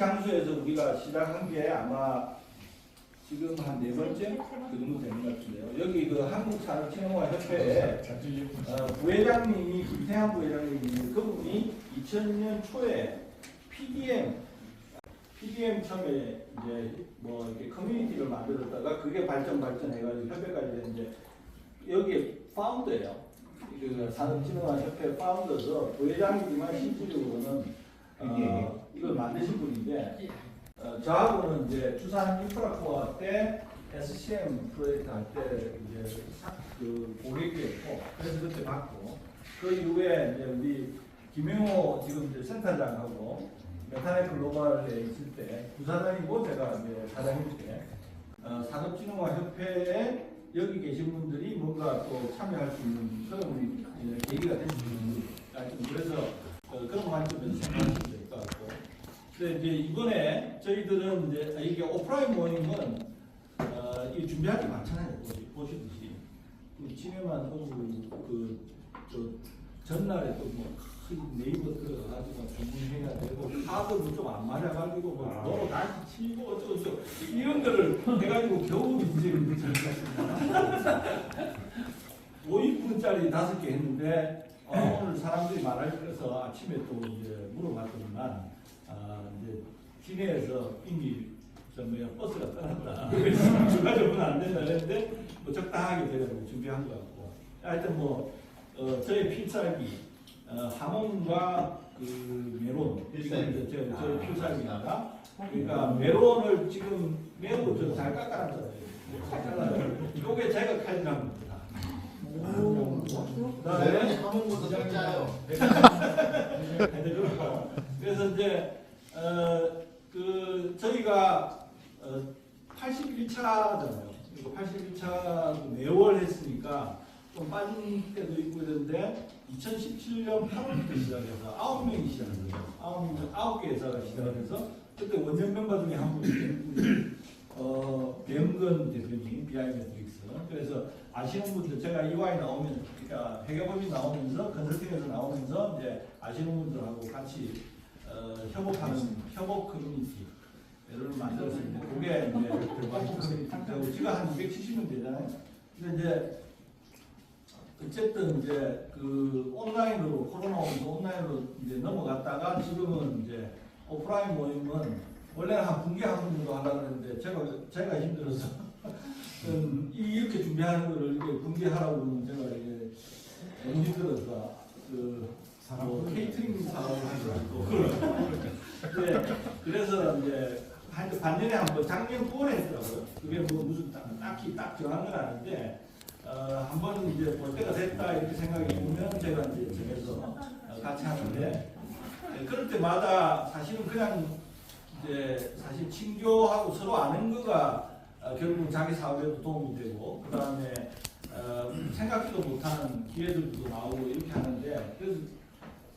장소에서 우리가 시작한 게 아마 지금 한 4번째 그 정도 되는 것 같은데요. 여기 그 한국산업진흥화협회에 부회장님이 김태환 부회장님이 그분이 2000년 초에 PDM 처음에 이제 뭐 이렇게 커뮤니티를 만들었다가 그게 발전해가지고 협회가 이제 여기에 파운더예요. 그 산업진흥화협회 파운더서 부회장이지만 실질적으로는 이걸 만드신 분인데 저하고는 이제 주산 인프라코어 때 SCM 프로젝트 할 때 이제 그 고객이었고 그래서 그때 받고 그 이후에 이제 우리 김영호 지금 이제 센터장하고 메타네 글로벌에 있을 때 부사장이고 제가 이제 사장일 때 산업진흥화협회에 여기 계신 분들이 뭔가 또 참여할 수 있는 그런 계기가 됐습니다. 그래서 그런 관점에서 생각하시면 될 것 같고. 근데 이제 이번에 저희들은 이제 이게 오프라인 모임은 이 준비할 게 많잖아요. 보시듯이 집에만 오고 저 전날에 또 뭐 네이버 들어가가지고 주문해야 되고 카드도 좀 안 맞아가지고 뭐 너로 다시 치고 어쩌고 이런 거를 해가지고 겨우 이제 저희가 50분짜리 5개 했는데 오늘 사람들이 말할 거라서 아침에 또 이제 물어봤더니만 이제 시내에서 이미 버스가 떠났다. 그래서 주가적으로는 안 된다 그랬는데 뭐 적당하게 제가 준비한 것 같고 하여튼 뭐 저의 필살기 하몬과 그 메론 저희 필살기입니다. 그러니까 메론을 지금 매우 잘 깎아놨어요. 이게 제가 칼질한 겁니다. 그다음에 하몬보다 짜요. 그래서 이제 그 저희가 81차잖아요. 81차 매월 했으니까 좀 빠진 때도 있고 이런데 2017년 8월부터 시작해서 9명이 시작했어요. 9개 회사가 시작해서 그때 원년 멤버 중에 한 분이 배영근 대표님 비아이메트릭스. 그래서 아시는 분들 제가 EY 나오면서 그러니까 회계법인 나오면서 컨설팅에서 나오면서 이제 아시는 분들하고 같이 협업하는 협업 커뮤니티를 만들었습니다. 그게 이제 협업 커뮤니티. 지가 한 270명 되잖아요. 근데 이제 어쨌든 이제 그 온라인으로 코로나 오면서 온라인으로 이제 넘어갔다가 지금은 이제 오프라인 모임은 원래는 한 분기 한 번 정도 하려고 했는데 제가 힘들어서 이렇게 준비하는 거를 이렇게 분기하라고 그러면 제가 이게 너무 힘들어서 뭐 케이터링 사업을 하더라고. 그래서 이제 한 반년에 한 번 작년 9월에 했더라고요. 그게 뭐 무슨 딱히 딱 정한 건 아닌데 한 번 이제 볼 때가 됐다 이렇게 생각이 들면 제가 이제 정해서 같이 하는데 그럴 때마다 사실은 그냥 이제 사실 친교하고 서로 아는 거가 결국 자기 사업에도 도움이 되고 그 다음에 생각지도 못하는 기회들도 나오고 이렇게 하는데 그래서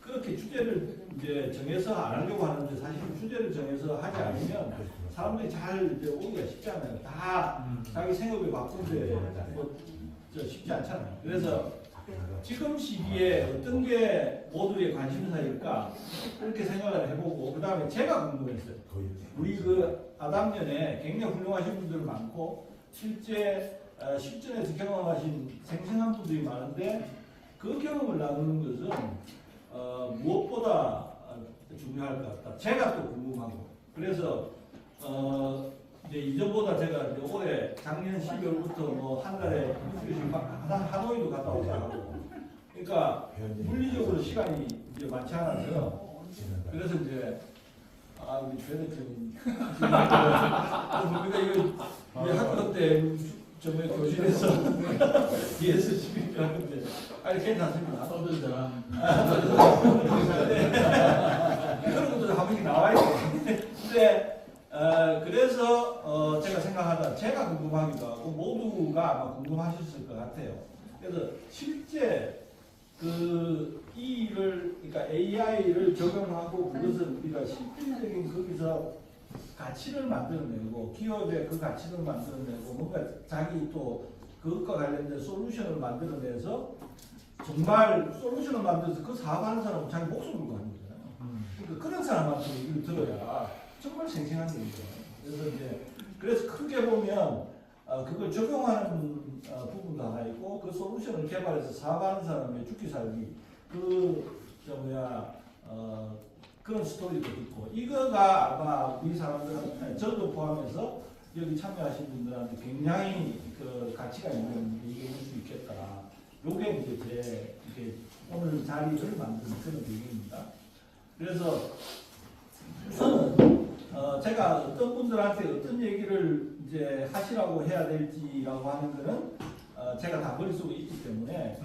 그렇게 주제를 이제 정해서 안 하려고 하는데 사실 주제를 정해서 하지 않으면 사람들이 잘 이제 오기가 쉽지 않아요. 다 자기 생업에 바쁜데 뭐 쉽지 않잖아요. 그래서 지금 시기에 어떤 게 모두의 관심사일까 그렇게 생각을 해보고 그 다음에 제가 궁금했어요. 우리 그 아담년에 굉장히 훌륭하신 분들 많고 실제 실전에서 경험하신 생생한 분들이 많은데 그 경험을 나누는 것은 무엇보다 중요할 것 같다. 제가 또 궁금하고 그래서 이제 이전보다 제가 이제 올해 작년 12월부터 뭐 한 달에 하노이도 갔다 오고 하고 그러니까 물리적으로 시간이 이제 많지 않아서 그래서 이제 우리 최대표님 그러니까 이거 우리 학교 때 저번에 교실에서 뒤에서 시비를 하는데 아니 괜찮습니다. 떠들잖아. 그런 것도 한 번씩 나와야 돼. 근데 그래서 제가 생각하다 제가 궁금하기도 하고 모두가 아마 궁금하셨을 것 같아요. 그래서 실제 그 일을 그러니까 AI를 적용하고 그것을 우리가 실질적인 거기서 가치를 만들어내고 기업의 그 가치를 만들어내고 뭔가 자기 또 그것과 관련된 솔루션을 만들어내서 정말 솔루션을 만들어서 그 사업하는 사람은 자기 목숨을 걸고 하는 거잖아요. 그러니까 그런 사람한테 얘기를 들어야 정말 생생한 얘기죠. 그래서 크게 보면 그걸 적용하는 부분도 하나 있고 그 솔루션을 개발해서 사업하는 사람의 죽기 살기 그런 스토리도 있고 이거가 아마 우리 사람들한테 저도 포함해서 여기 참여하신 분들한테 굉장히 그 가치가 있는 얘기일 수 있겠다. 요게 이제 제 이렇게 오늘 자리를 만든 그런 얘기입니다. 그래서 우선은 제가 어떤 분들한테 어떤 얘기를 이제 하시라고 해야 될지라고 하는 거는 제가 다 머릿속에 있기 때문에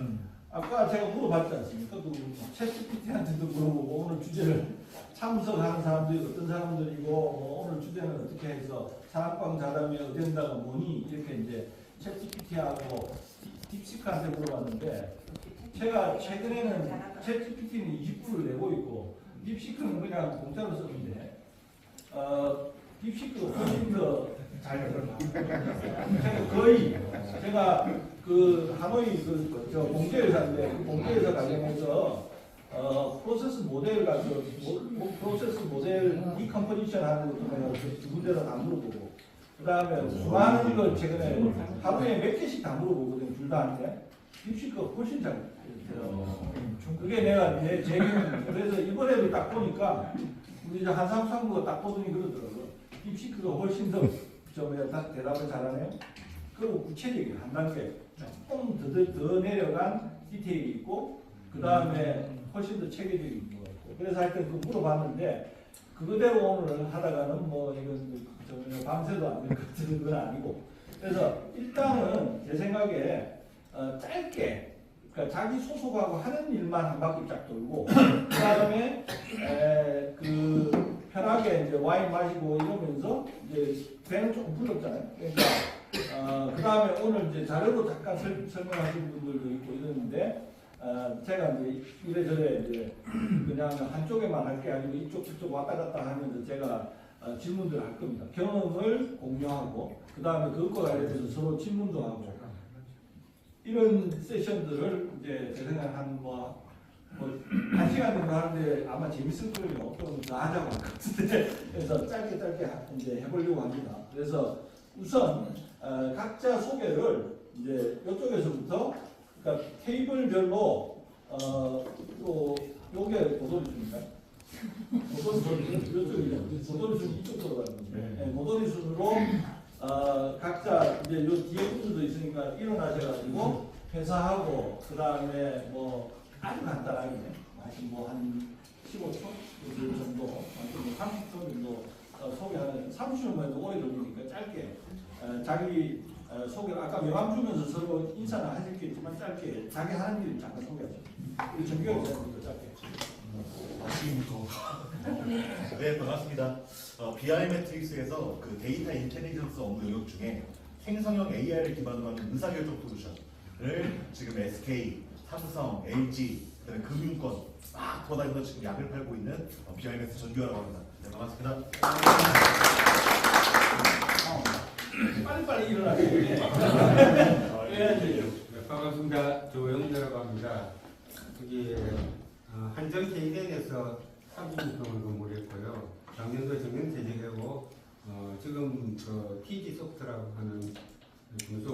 아까 제가 물어봤지 않습니까? 그 챗GPT한테도 물어보고 오늘 주제를 참석하는 사람들이 어떤 사람들이고 뭐 오늘 주제는 어떻게 해서 산악방 자담의 어젠다가 뭐니 이렇게 이제 챗GPT하고 딥시크한테 물어봤는데 제가 최근에는 챗GPT는 20%를 내고 있고 딥시크는 그냥 공짜로 쓰는데 딥시크가 훨씬 더 잘 들어가. 제가 그 하노이 저 공제회사인데 그 공제회사 관련해서 프로세스 모델 가지고 프로세스 모델 디컴포지션 하는 것도 내가 두 군데다 다 물어보고 그 다음에 수많은 걸 최근에 하루에 몇 개씩 다 물어보거든요. 둘 다한테. 딥시크가 훨씬 잘 돼요. 그게 내가 제 경험입니다. 그래서 이번에도 딱 보니까 우리 한삼상무가 딱 보더니 그러더라고요. 딥시크가 훨씬 더 대답을 잘하네요. 그리고 구체적인 한 단계 조금 더 내려간 디테일이 있고 그 다음에 훨씬 더 체계적인 거 같고 그래서 하여튼 그 물어봤는데 그거대로 오늘 하다가는 뭐 이건 밤새도 안 될 것 같은 건 아니고 그래서 일단은 제 생각에 짧게 그러니까 자기 소속하고 하는 일만 한 바퀴 쫙 돌고 그 다음에 그 편하게 이제 와인 마시고 이러면서 이제 배는 조금 불렀잖아요. 그러니까 그 다음에 오늘 이제 자료도 잠깐 설명하신 분들도 있고 이러는데 제가 이제 이래저래 이제 그냥 한쪽에만 할 게 아니고 이쪽 저쪽 왔다 갔다 하면서 제가 질문들을 할 겁니다. 경험을 공유하고 그 다음에 그것과 관련해서 서로 질문도 하고 이런 세션들을 이제 제 생각에 한 시간 정도 하는데 아마 재밌을 거예요. 좀 더 하자고 할 것 같은데 그래서 짧게 이제 해보려고 합니다. 그래서 우선 각자 소개를 이제 이쪽에서부터 그러니까 테이블별로 또 요게 보도리순인가? 보도리순 이쪽으로 가는 거죠. 보도리순으로 각자 이제 요 뒤에 분들도 있으니까 일어나셔가지고 회사하고 그 다음에 뭐 아주 간단하게 한 15초 정도, 30초 정도 소개하는 30초만 해도 오래 걸리니까 짧게 자기 소개를 아까 명함 주면서 서로 인사는 하셨겠지만 짧게 자기 하는 일 잠깐 소개하죠. 우리 정규현 기자님도 짧게. 네, 반갑습니다. BI 매트릭스에서 그 데이터 인텔리전스 업무 영역 중에 생성형 AI를 기반으로 하는 의사결정 솔루션을 지금 SK, 삼성, LG, 그다음에 금융권 막 돌아다니면서 지금 약을 팔고 있는 BI 매트 전규하라고 합니다. 네, 반갑습니다. 빨리빨리 일어나게. 네, 반갑습니다. 조영재라고 합니다. 여기 한정케이덴에서 30년 동안 근무를 했고요. 작년도 정년퇴직하고 지금 그 TG 소프트라고 하는 중소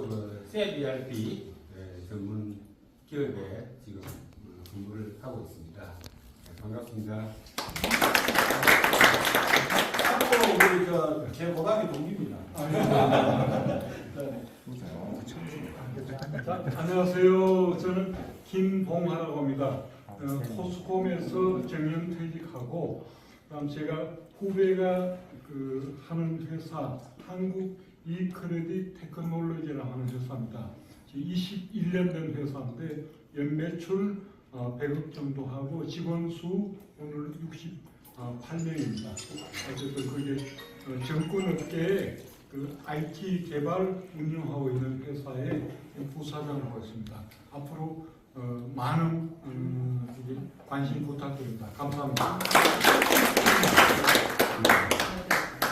CIBRP 전문 기업에 지금 근무를 하고 있습니다. 네, 반갑습니다. 참고로 우리 제 고등학교 동기입니다. 안녕하세요. 저는 김봉하라고 합니다. 포스콤에서 정년퇴직하고 그다음 제가 후배가 하는 회사 한국 이크레딧 테크놀로지라고 하는 회사입니다. 21년 된 회사인데 연매출 100억 정도 하고 직원 수 오늘 68명입니다. 어쨌든 그게 정권업계에 IT 개발 운영하고 있는 회사의 부사장을 하고 있습니다. 앞으로 많은 관심 부탁드립니다. 감사합니다.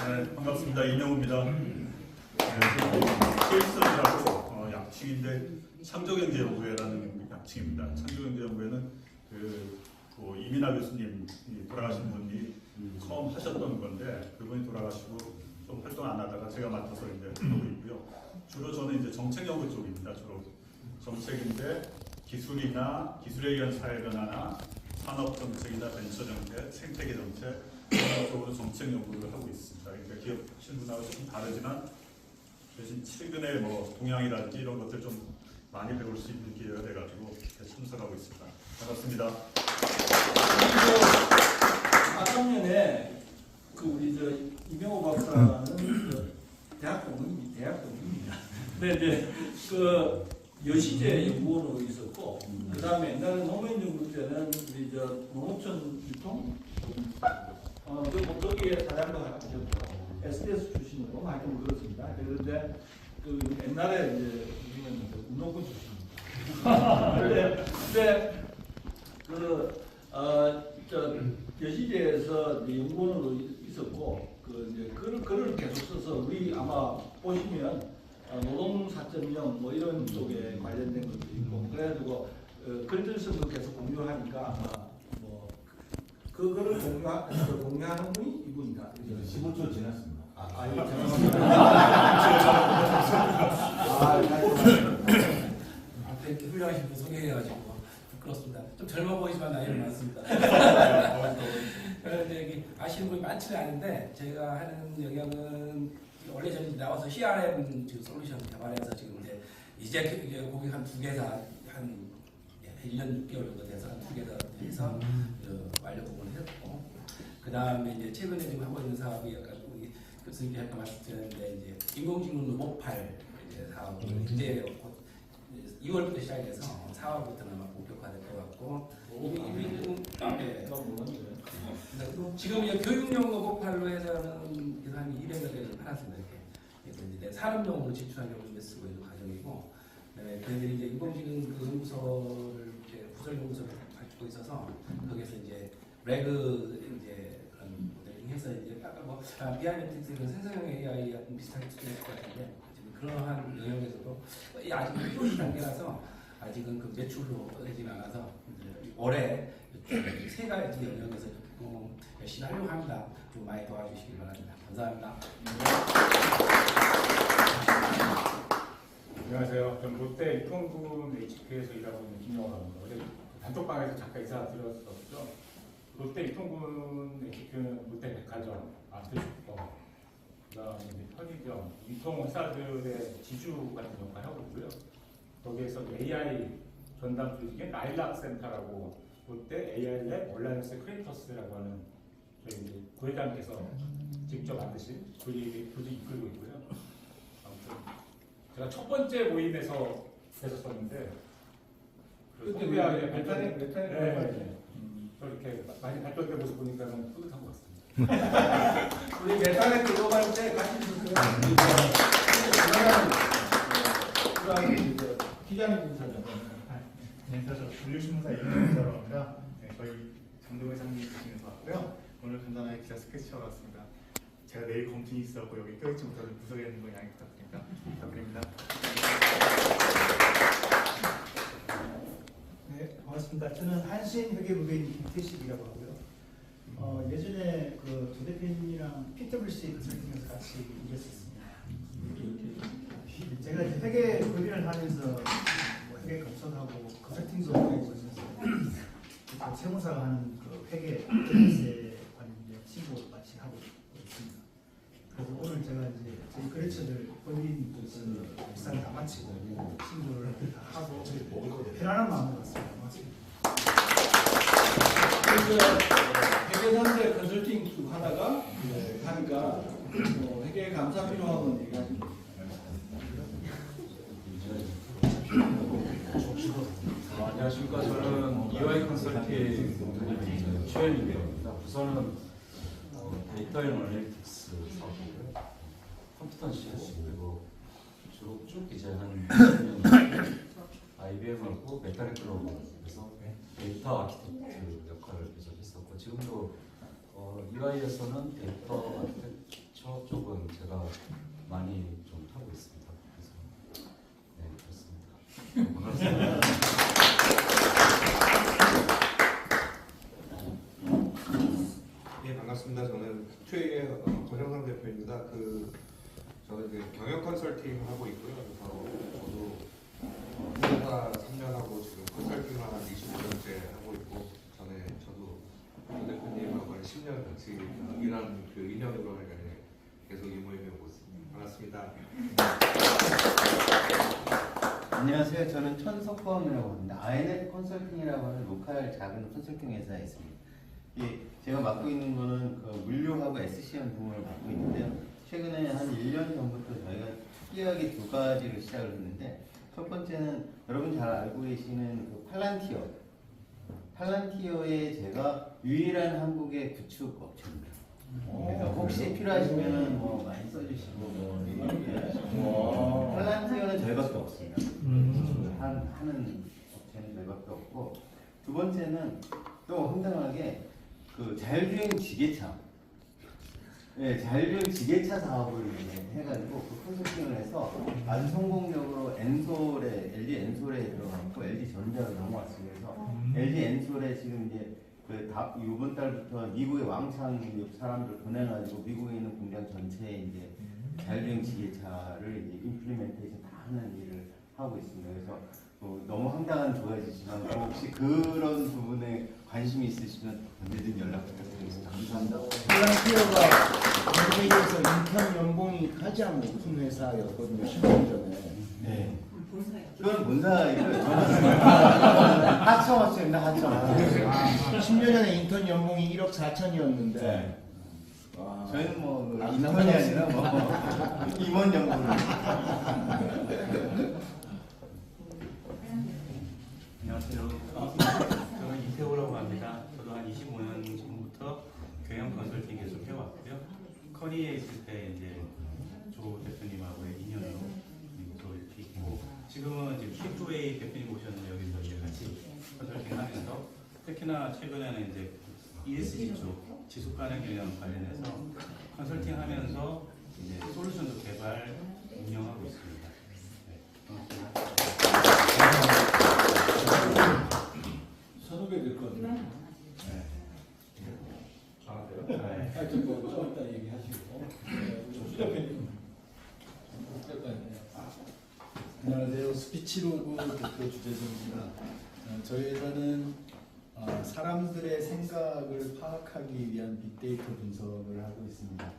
네, 반갑습니다. 이명우입니다. CS라고 약칭인데 창조경제연구회라는 약칭입니다. 창조경제연구회는 이민하 교수님 돌아가신 분이 처음 하셨던 건데 그분이 돌아가시고 좀 활동 안 하다가 제가 맡아서 이제 하고 있고요. 주로 저는 이제 정책 연구 쪽입니다. 주로 정책인데 기술이나 기술에 의한 사회 변화나 산업 정책이나 벤처 정책, 생태계 정책 이런 쪽으로 정책 연구를 하고 있습니다. 그러니까 기업 신분하고 좀 다르지만 대신 최근에 뭐 동향이라든지 이런 것들 좀 많이 배울 수 있는 기회가 돼가지고 참석하고 있습니다. 반갑습니다. 아작년에 그 우리 저 이명호 박사는 그 대학 동문입니다. 근데 이제 그 여시제 연구원으로 있었고, 그 다음에 옛날에 노무현 정부 때는 우리 저 농어촌 유통 그 거기에 사장도 하셨고 SDS 출신으로 하여튼 그렇습니다. 그런데 그 옛날에 이제 우리는 그 운동권 출신입니다. 근데 저 여시제에서 이제 연구원으로 있었고 그 이제 글을 계속 써서 우리 아마 보시면 노동 4.0 뭐 이런 쪽에 관련된 것도 있고 그래가지고 글들 쓰는 거 계속 공유하니까 아마 뭐 그거를 공유하는 분이 이분이다. 15초 지났습니다. 아니 앞에 이렇게 훌륭하신 분 소개해가지고 부끄럽습니다. 좀 젊어 보이지만 나이는 많습니다. 그런데 여기 아시는 분이 많지는 않은데 제가 하는 영역은 원래 저는 나와서 CRM 지금 솔루션 개발해서 지금 이제 고객 한 2개사 한 1년 6개월 정도 돼서 한 2개사 돼서 완료 부분을 했고 그 다음에 이제 최근에 지금 하고 있는 사업이 약간 우리 교수님께 할까 말씀드렸는데 이제 인공지능 로봇팔 이제 사업을 이제 곧 2월부터 시작해서 4월부터는 아마 본격화될 것 같고 지금 이제 교육용 로봇팔로 해서는 한 200여 개를 팔았습니다. 이렇게 이제 산업용으로 진출하려고 이제 쓰고 있는 과정이고, 저희들이 이제 인공지능 그 연구소를 이제 부설 연구소를 갖고 있어서 거기서 이제 레그 이제 그런 모델링 해서 이제 아까 뭐 비하이메틱스는 생성형 AI 같은 비슷하게 수준일 것 같은데 지금 그러한 영역에서도 아직 POC 단계라서 아직은 그 매출로 되지는 않아서 올해 세 가지 영역에서 열심히 하려고 합니다. 좀 많이 도와주시기 바랍니다. 감사합니다. 안녕하세요. 저는 롯데 유통군 HQ에서 일하고 있는 김영호라고 합니다. 단톡방에서 잠깐 인사드렸었죠. 롯데 유통군 HQ는 롯데백화점, 아트슈퍼, 그다음에 편의점, 유통회사들의 지주 같은 역할을 하고 있고요. 거기에서 AI 전담 조직인 라일락 센터라고 롯데 AI랩 온라인스 크리에이터스라고 하는 저희 이제 부회장께서 직접 만드신 조직 이끌고 있고요. 아무튼 제가 첫 번째 모임에서 뵀었었는데 그때 메타닉 저렇게 많이 발전된 모습 보니까는 뿌듯한 것 같습니다. 우리 메타닉 들어갈 때 같이 있었어요. 기자님 인사잖아요. 안녕하세요. 분류신문사 이민호라고 합니다. 네, 저희 장동 회장님 계시면서 왔고요. 오늘 간단하게 기자 스케치하러 왔습니다. 제가 내일 검진이 있어서 여기 껴있지 못해서 구석에 있는 거 양해 부탁드립니다. 네, 반갑습니다. 저는 한신회계부회인 김태식이라고 하고요. 예전에 그 조 대표님이랑 PwC 컨설팅에서 같이 일했었습니다. 제가 이제 회계 법인을 하면서 뭐 회계 검토하고 컨설팅도 하고 있어서 세무사가 하는 그 회계 법인세 관련 친구 같이 하고 있습니다. 그래서 오늘 제가 이제 저희 거래처들 법인 일상 다 마치고 친구를 다 하고 편안한 마음으로 왔습니다. 고맙습니다. 회계사인데 컨설팅 쭉 하다가 하니까 회계 감사 필요하면 얘기하시면 안녕하십니까. 저는 EY 컨설팅 최현입니다. 우선은 데이터 앤 어널리틱스 사업이고요. 컴퓨터 CS 그리고 주로 쭉 이제 한 IBM하고 메타닉 글로벌에서 데이터 아키텍트 역할을 계속 했었고 지금도 EY에서는 데이터 아키텍처 쪽은 제가 많이 좀 하고 있습니다. 그래서 네 그렇습니다. 네, 반갑습니다. 경영 컨설팅을 하고 있고요. 그래서 저도 회사 3년하고 지금 컨설팅을 한 25년째 하고 있고, 전에 저도 조 대표님하고 한 10년 같이 일한 그 인연으로 계속 이 모임에 오고 있습니다. 반갑습니다. 안녕하세요. 저는 천석범이라고 합니다. INF 컨설팅이라고 하는 로컬 작은 컨설팅 회사에 있습니다. 제가 맡고 있는 거는 그 물류하고 SCM 부문을 맡고 있는데요. 최근에 한 1년 전부터 저희가 특이하게 두 가지를 시작을 했는데, 첫 번째는 여러분 잘 알고 계시는 그 팔란티어. 팔란티어에 제가 유일한 한국의 구축 업체입니다. 그래서 혹시 필요하시면 뭐 많이 써주시고 뭐 이렇게. 팔란티어는 저희밖에 없습니다. 하는 업체는 저희밖에 없고, 두 번째는 또 황당하게 그 자율주행 지게차, 자율주행 지게차 사업을 해가지고 그 컨설팅을 해서 아주 성공적으로 엔솔에, LG 엔솔에 들어갔고 LG 전자로 넘어왔어요. 그래서 LG 엔솔에 지금 이제 이번 달부터 미국의 왕창 사람들 보내가지고 미국에 있는 공장 전체에 이제 자율주행 지게차를 이제 임플리멘테이션 다 하는 일을 하고 있습니다. 그래서 너무 황당한 조회지지만 혹시 그런 부분에 관심이 있으시면 언제든 연락 부탁드리겠습니다. 감사합니다. 플란티어가 미국에서 인턴 연봉이 가장 높은 회사였거든요. 10년 전에. 네. 그건 본사이고요. 저는 하청업체입니다. 하청. 10년 전에 인턴 연봉이 1억 4천이었는데 네. 저희는 뭐 인턴이 아니라 뭐 임원 연봉을. 안녕하세요. 저는 이태호라고 합니다. 저도 한 25년 전부터 경영 컨설팅 계속 해왔고요. 커리에 있을 때 이제 조 대표님하고의 인연으로 또 이렇게 있고, 지금은 지금 킥조웨이 대표님 오셨는데 여기서 이제 같이 컨설팅하면서 특히나 최근에는 이제 ESG 쪽 지속 가능 경영 관련해서 컨설팅하면서 이제 솔루션도 개발 운영하고 있습니다. 네, 고맙습니다. 선후배 될 것 같아요. 네. 하여튼 좀 이따 얘기하시고. 조 대표님. 안녕하세요. 스피치로그 대표 주재정입니다. 저희 회사는 사람들의 생각을 파악하기 위한 빅데이터 분석을 하고 있습니다.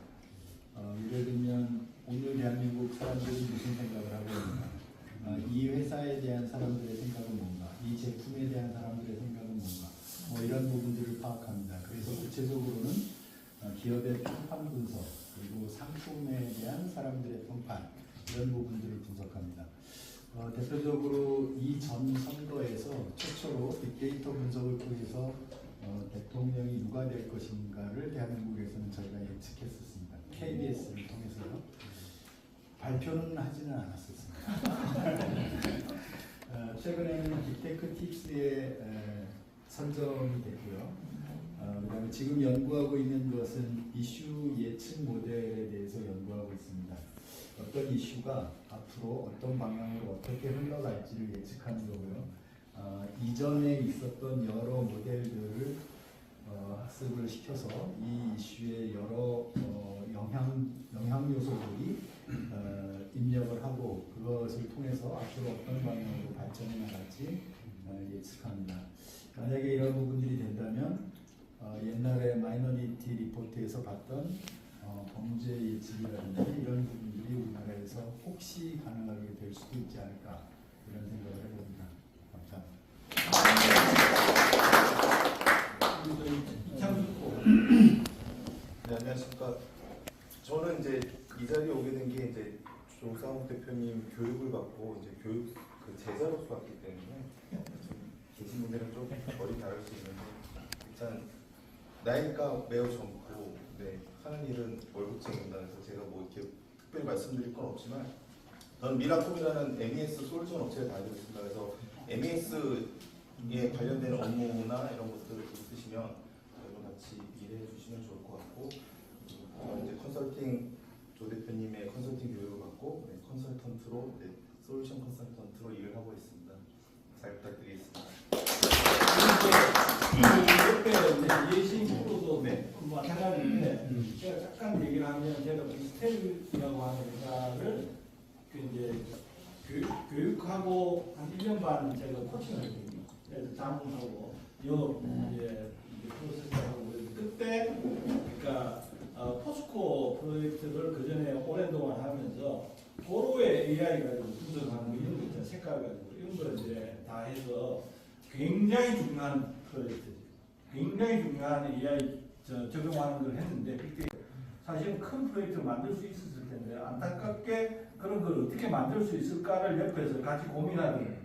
예를 들면 오늘 대한민국 사람들이 무슨 생각을 하고 있는가, 이 회사에 대한 사람들의 생각은 뭔가, 이 제품에 대한 사람들의 생각은 뭔가, 뭐 이런 부분들을 파악합니다. 그래서 구체적으로는 기업의 평판 분석, 그리고 상품에 대한 사람들의 평판, 이런 부분들을 분석합니다. 대표적으로 이 전 선거에서 최초로 빅데이터 분석을 통해서 대통령이 누가 될 것인가를 대한민국에서는 저희가 예측했었습니다. KBS를 통해서요. 발표는 하지는 않았었습니다. 최근에는 빅테크 팁스에 선정이 됐고요. 그다음에 지금 연구하고 있는 것은 이슈 예측 모델에 대해서 연구하고 있습니다. 어떤 이슈가 앞으로 어떤 방향으로 어떻게 흘러갈지를 예측하는 거고요. 이전에 있었던 여러 모델들을 학습을 시켜서 이 이슈의 여러 영향 요소들이 입력을 하고 그것을 통해서 앞으로 어떤 방향으로 발전해 나갈지 예측합니다. 만약에 이런 부분들이 된다면 옛날에 마이너리티 리포트에서 봤던 범죄 예측이라든지 이런 부분들이 우리나라에서 혹시 가능하게 될 수도 있지 않을까 이런 생각을 해봅니다. 감사합니다. 네, 안녕하십니까. 저는 이제 이 자리에 오게 된 게 이제 조상욱 대표님 교육을 받고 이제 교육 그 제자로서 왔기 때문에 계신 분들은 좀 머리 다를 수 있는데 일단 나이가 매우 젊고 하는 일은 월급쟁입니다. 그래서 제가 뭐 이렇게 특별히 말씀드릴 건 없지만 저는 미라콤이라는 MES 솔루션 업체에 다니고 있습니다. 그래서 MES에 관련된 업무나 이런 것들을 있으시면 저희와 같이 일해 주시면 좋을 것 같고, 저는 이제 컨설팅 조 대표님의 컨설팅 교육을 받고 컨설턴트로 솔루션 컨설턴트로 일을 하고 있습니다. 잘 부탁드리겠습니다. 옆에 예시로도 마찬가지인데 제가 잠깐 솔직한 얘기를 하면 제가 비스텔이라고 하는 회사를 그 이제 교육하고 한 1년 반 제가 코칭을 했거든요. 그래서 자문하고 영업 이제 프로세스하고 그때 그러니까 포스코 프로젝트를 그 전에 오랜 동안 하면서 도로에 AI 가지고 분석하는 거 이런 거 있잖아요. 색깔 가지고 이런 걸 이제 다 해서 굉장히 중요한 프로젝트죠. 굉장히 중요한 AI 적용하는 걸 했는데 빅데이터 사실은 큰 프로젝트를 만들 수 있었을 텐데 안타깝게 그런 걸 어떻게 만들 수 있을까를 옆에서 같이 고민하는.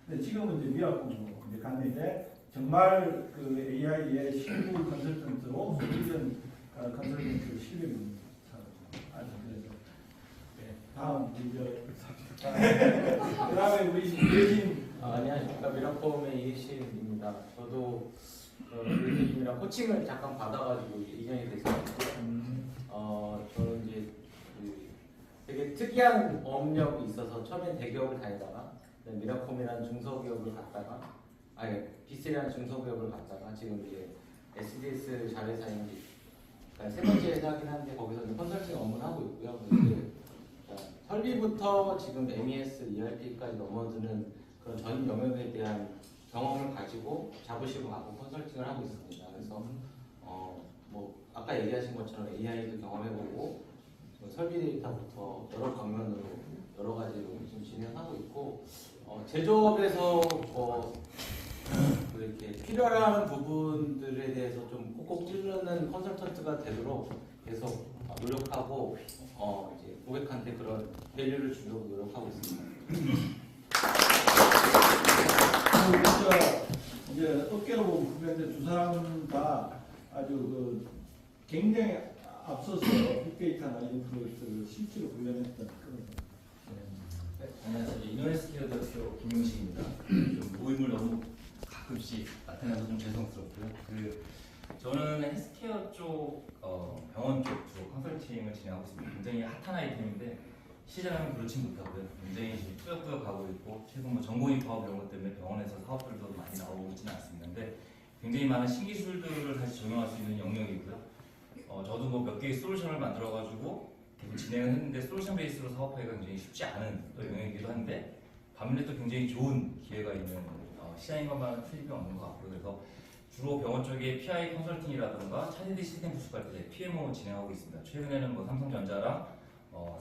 근데 지금은 이제 미라콤으로 이제 갔는데 정말 그 AI의 실무 컨설턴트로 솔루션 컨설턴트 실력이 아주 그래서 다음 이제 그다음에 우리 예신 안녕하십니까 미라폼의 이예신입니다. 저도 교수님이랑 코칭을 잠깐 받아가지고 이전이 돼서 저는 이제 되게 특이한 업력이 있어서 처음엔 대기업을 다니다가 미라폼이라는 중소기업을 갔다가 비스라는 중소기업을 갔다가 지금 이제 SDS 자회사인 세 번째 회사긴 한데 거기서 이제 컨설팅 업무를 하고 있고요. 이제 설비부터 지금 MES, ERP까지 넘어드는 그런 전 영역에 대한 경험을 가지고 자부심을 갖고 컨설팅을 하고 있습니다. 그래서 뭐 아까 얘기하신 것처럼 AI도 경험해보고 설비 데이터부터 여러 방면으로 여러 가지로 지금 진행하고 있고 제조업에서 이렇게 필요한 부분들에 대해서 좀 꼭꼭 찌르는 컨설턴트가 되도록 계속 노력하고 이제 고객한테 그런 밸류를 주려고 노력하고 있습니다. 이제 어깨로 보면 후배인데 두 사람 다 아주 그 굉장히 앞서서 빅데이터나 이런 프로젝트를 실제로 구현했던 그런. 안녕하세요. 이노에스케어 대학교 김용식입니다. 좀 모임을 너무 가끔씩 나타나서 좀 죄송스럽고요. 저는 헬스케어 쪽 병원 쪽 주로 컨설팅을 진행하고 있습니다. 굉장히 핫한 아이템인데 시장은 그렇지 못하고요. 굉장히 지금 뿌옇뿌옇 가고 있고 최근 뭐 전공의 파업 이런 것 때문에 병원에서 사업들도 많이 나오고 있지는 않습니다. 굉장히 많은 신기술들을 다시 적용할 수 있는 영역이고요. 저도 뭐 몇 개의 솔루션을 만들어가지고 계속 진행을 했는데 솔루션 베이스로 사업하기가 굉장히 쉽지 않은 또 영역이기도 한데 반면에 또 굉장히 좋은 기회가 있는 시장인 것만은 틀림이 없는 것 같고요. 그래서 주로 병원 쪽에 PI 컨설팅이라든가 차세대 시스템 구축할 때 PMO 진행하고 있습니다. 최근에는 뭐 삼성전자랑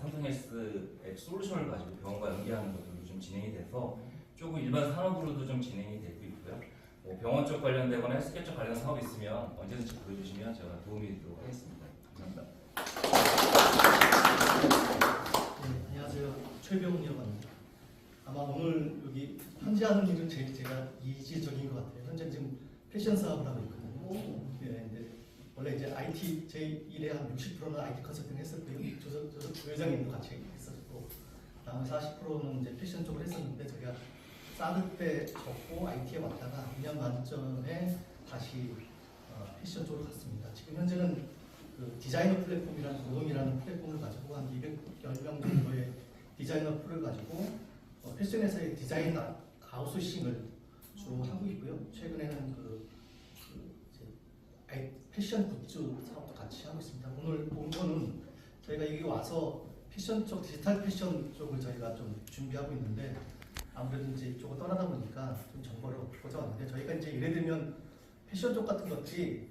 삼성헬스 앱 솔루션을 가지고 병원과 연계하는 것들도 좀 진행이 돼서 조금 일반 산업으로도 좀 진행이 되고 있고요. 뭐 병원 쪽 관련되거나 헬스케어 쪽 관련 사업이 있으면 언제든지 보여주시면 제가 도움이 되도록 하겠습니다. 감사합니다. 네, 안녕하세요. 최병훈이라고 합니다. 아마 오늘 여기 현재 하는 일은 제가 이질적인 것 같아요. 현재 지금 패션 사업을 하고 있거든요. 네, 근데 원래 이제 IT 제 일의 한 60%는 IT 컨설팅 했었고요. 저도 부회장님도 같이 했었고, 다음에 40%는 이제 패션 쪽을 했었는데 제가 사드 때 접고 IT에 왔다가 2년 반 전에 다시 패션 쪽으로 갔습니다. 지금 현재는 그 디자이너 플랫폼이라는 노동이라는 플랫폼을 가지고 한 210명 정도의 디자이너 풀을 가지고 패션에서의 디자인 아웃소싱을 주로 하고 있고요. 최근에는 패션 굿즈 사업도 같이 하고 있습니다. 오늘 본 거는 저희가 여기 와서 패션 쪽, 디지털 패션 쪽을 저희가 좀 준비하고 있는데 아무래도 이제 이쪽을 떠나다 보니까 좀 정보를 얻고자 왔는데 저희가 이제 예를 들면 패션 쪽 같은 것들이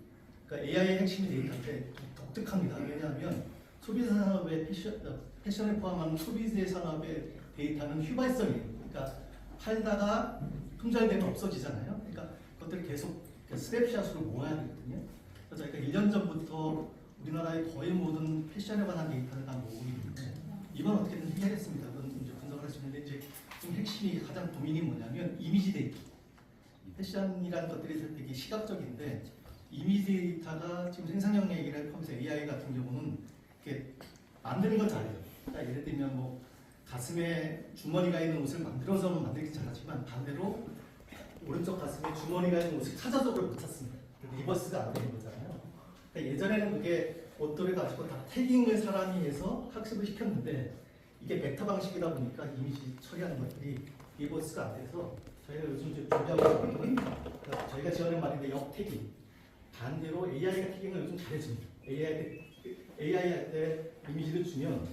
그러니까 AI의 핵심이 데이터인데 독특합니다. 왜냐하면 소비자 산업의 패션을 포함한 소비재 산업의 데이터는 휘발성이에요. 그러니까 팔다가 품절되면 없어지잖아요. 그러니까 그것들을 계속 스냅샷으로 모아야 되거든요. 그래서 저희가 1년 전부터 우리나라의 거의 모든 패션에 관한 데이터를 다 모으고 있는데 이번 어떻게든 해야겠습니다. 그건 이제 분석을 할 수 있는데 이제 좀 핵심이 가장 고민이 뭐냐면 이미지 데이터. 패션이라는 것들이 되게 시각적인데 이미지 데이터가 지금 생산형 얘기를 하면서 AI 같은 경우는 이렇게 만드는 걸 잘해요. 그러니까 예를 들면 뭐 가슴에 주머니가 있는 옷을 만들어서는 만들기 잘하지만 반대로 오른쪽 가슴에 주머니가 있는 옷을 찾아서 그걸 못 찾습니다. 리버스가 안 되는 거잖아요. 그러니까 예전에는 그게 옷들을 가지고 다 태깅을 사람이 해서 학습을 시켰는데 이게 벡터 방식이다 보니까 이미지 처리하는 것들이 리버스가 안 돼서 저희가 요즘 준비하고 있는 건 저희가 지어낸 말인데 역태깅. 반대로 AI가 태깅을 요즘 잘해줍니다. AI AI 할 때 이미지를 주면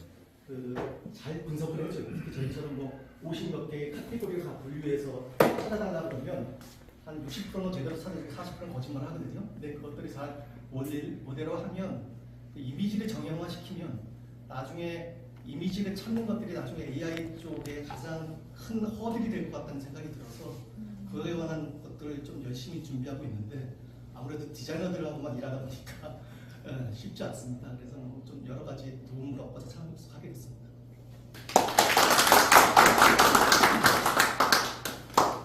잘 분석을 해줘요. 특히 저희처럼 뭐 50몇 개의 카테고리를 다 분류해서 찾아달라 그러면 한 60%는 제대로 찾아주고 40%는 거짓말 하거든요. 근데 그것들이 잘 모델로 하면 그 이미지를 정형화시키면 나중에 이미지를 찾는 것들이 나중에 AI 쪽에 가장 큰 허들이 될 것 같다는 생각이 들어서 그거에 관한 것들을 좀 열심히 준비하고 있는데 아무래도 디자이너들하고만 일하다 보니까 쉽지 않습니다. 그래서 좀 여러 가지 도움을 얻어서 참여하게 됐습니다.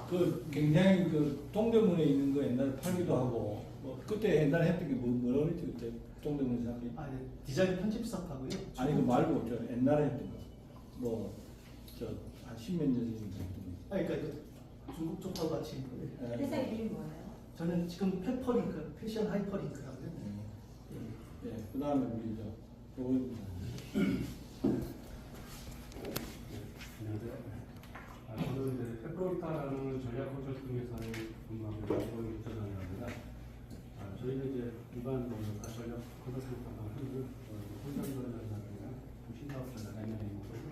그 굉장히 그 동대문에 있는 거 옛날에 팔기도 하고 뭐 그때 옛날에 했던 게 뭐라 그랬지 그때 동대문 사람이 디자인 편집사하고요. 아니 그 말고 저 옛날에 했던 거 뭐 저 한 10몇 년 전에 했던 거. 그러니까 그 중국 쪽하고 같이 회사 이름이 뭐예요? 저는 지금 페퍼링크, 패션 하이퍼링크라고요. 예, 그 다음에 우리 저는 이제 페프로이타라는 전략 컨설팅 회사에 근무하고 있는 부장입니다. 저희는 이제 일반 전략 컨설팅을 하는 혼자전략이나 신사업자나 M&A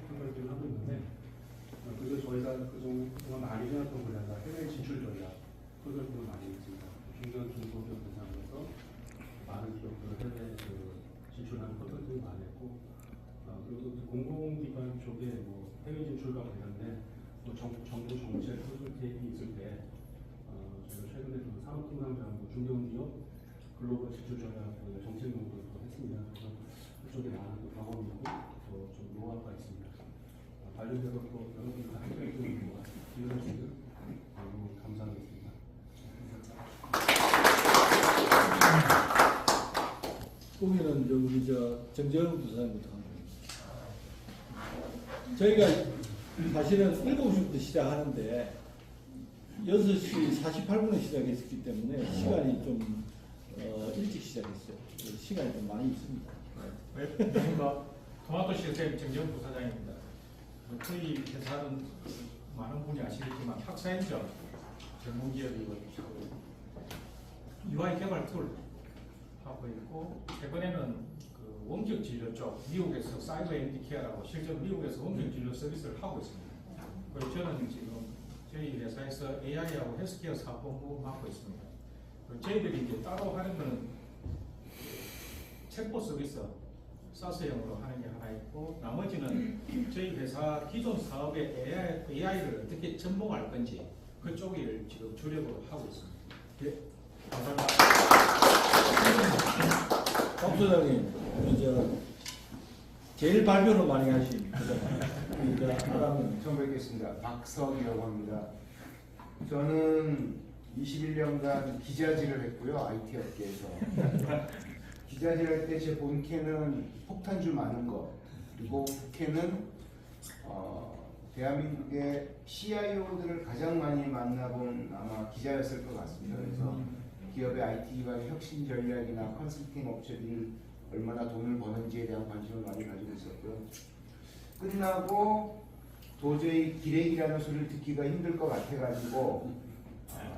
컨설팅을 하고 있는데 그래서 저희가 그동안 많이 해왔던 분야가 해외 진출 전략 컨설팅을 많이 했습니다. 중견 중소기업 대상으로 많은 기업들을 해외 진출하는 컨설팅을 많이 했고 그리고 공공기관 쪽에 뭐 해외 진출과 관련된 정부 정책 컨설팅이 있을 때 저희가 최근에 산업통상자원부 중견기업 글로벌 진출 전략 정책 연구를 했습니다. 그래서 그쪽에 많은 경험이 있고 좀 노하우가 있습니다. 관련돼서 또 여러분과 함께 기회를 주시면 너무 감사하겠습니다. 꾸미는 우리 정재영 부사장부터 하는 거예요. 저희가 사실은 7시부터 시작하는데 6시 48분에 시작했기 때문에 시간이 좀 일찍 시작했어요. 시간이 좀 많이 있습니다. 안녕하십니까. 토마토 시스템 정재영 부사장입니다. 저희 회사는 많은 분이 아시겠지만 학사행정 전문기업이고 UI 개발 툴 하고 있고 최근에는 그 원격 진료 쪽 미국에서 사이버 엔디케어라고 실제로 미국에서 원격 진료 서비스를 하고 있습니다. 그리고 저는 지금 저희 회사에서 AI하고 헬스케어 사업본부 맡고 있습니다. 저희들이 이제 따로 하는 거는 챗봇 서비스 사스형으로 하는 게 하나 있고 나머지는 저희 회사 기존 사업에 AI를 어떻게 접목할 건지 그쪽을 지금 주력으로 하고 있습니다. 네, 감사합니다. 박 소장님, 제일 발표를 많이 하신 처음 뵙겠습니다. 박석이라고 합니다. 저는 21년간 기자질을 했고요. IT 업계에서. 기자질 할 때 제 본캐는 폭탄주 많은 것, 그리고 부캐는 대한민국의 CIO들을 가장 많이 만나본 아마 기자였을 것 같습니다. 그래서 기업의 IT 기반의 혁신 전략이나 컨설팅 업체들이 얼마나 돈을 버는지에 대한 관심을 많이 가지고 있었고요. 끝나고 도저히 기레기라는 소리를 듣기가 힘들 것 같아가지고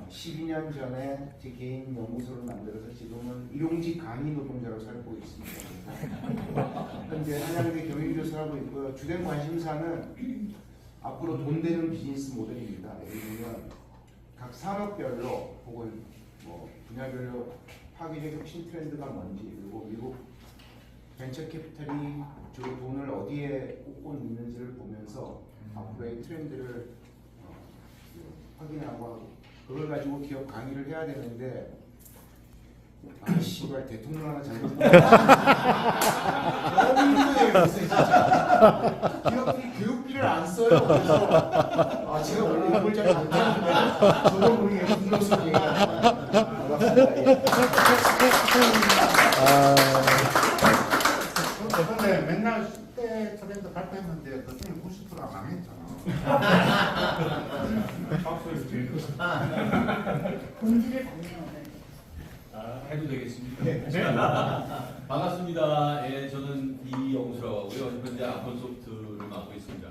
12년 전에 제 개인 연구소를 만들어서 지금은 일용직 강의 노동자로 살고 있습니다. 현재 한양대 경영교수하고 있고요. 주된 관심사는 앞으로 돈 되는 비즈니스 모델입니다. 예를 들면 각 산업별로 혹은 뭐 분야별로 파괴적 혁신 트렌드가 뭔지, 그리고 미국 벤처 캐피탈이 주로 돈을 어디에 꽂고 있는지를 보면서 앞으로의 트렌드를 확인하고 그걸 가지고 기업 강의를 해야 되는데 씨발 대통령 하나 잘못 기업들이 교육비를 안 써요. 그래서 제가 원래 이걸 잘 못하는데 저도 모르게 불러서 근데 맨날 10대 트렌드 발표했는데 그때 90%가 망했잖아. 공지를 받네요. 해도 되겠습니까? 네. 반갑습니다. 예, 저는 이영수라고 하고요. 현재 아콘소프트를 맡고 있습니다.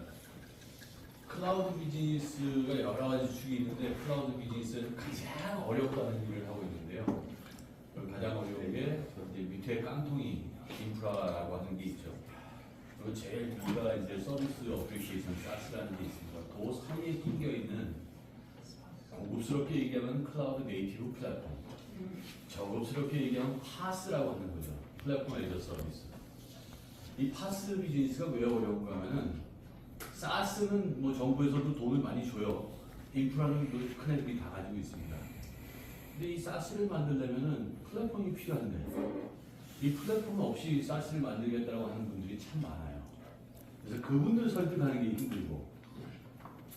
클라우드 비즈니스가 여러 가지 축이 있는데 클라우드 비즈니스에서 가장 어렵다는 일을 하고 있는데요. 가장 어려운 게 이제 밑에 깡통이 인프라라고 하는 게 있죠. 그리고 제일 위가 이제 서비스 어플리케이션 SaaS라는 게 있습니다. 그 사이에 끼겨 있는 고급스럽게 얘기하면 클라우드 네이티브 플랫폼, 저급스럽게 얘기하면 파스라고 하는 거죠. 플랫폼 에이저 서비스. 이 파스 비즈니스가 왜 어려운가 하면은 SaaS는 뭐 정부에서도 돈을 많이 줘요. 인프라는 큰 애들이 다 가지고 있습니다. 근데 이 SaaS를 만들려면은 플랫폼이 필요한데 이 플랫폼 없이 SaaS를 만들겠다고 하는 분들이 참 많아요. 그래서 그분들 설득하는 게 힘들고,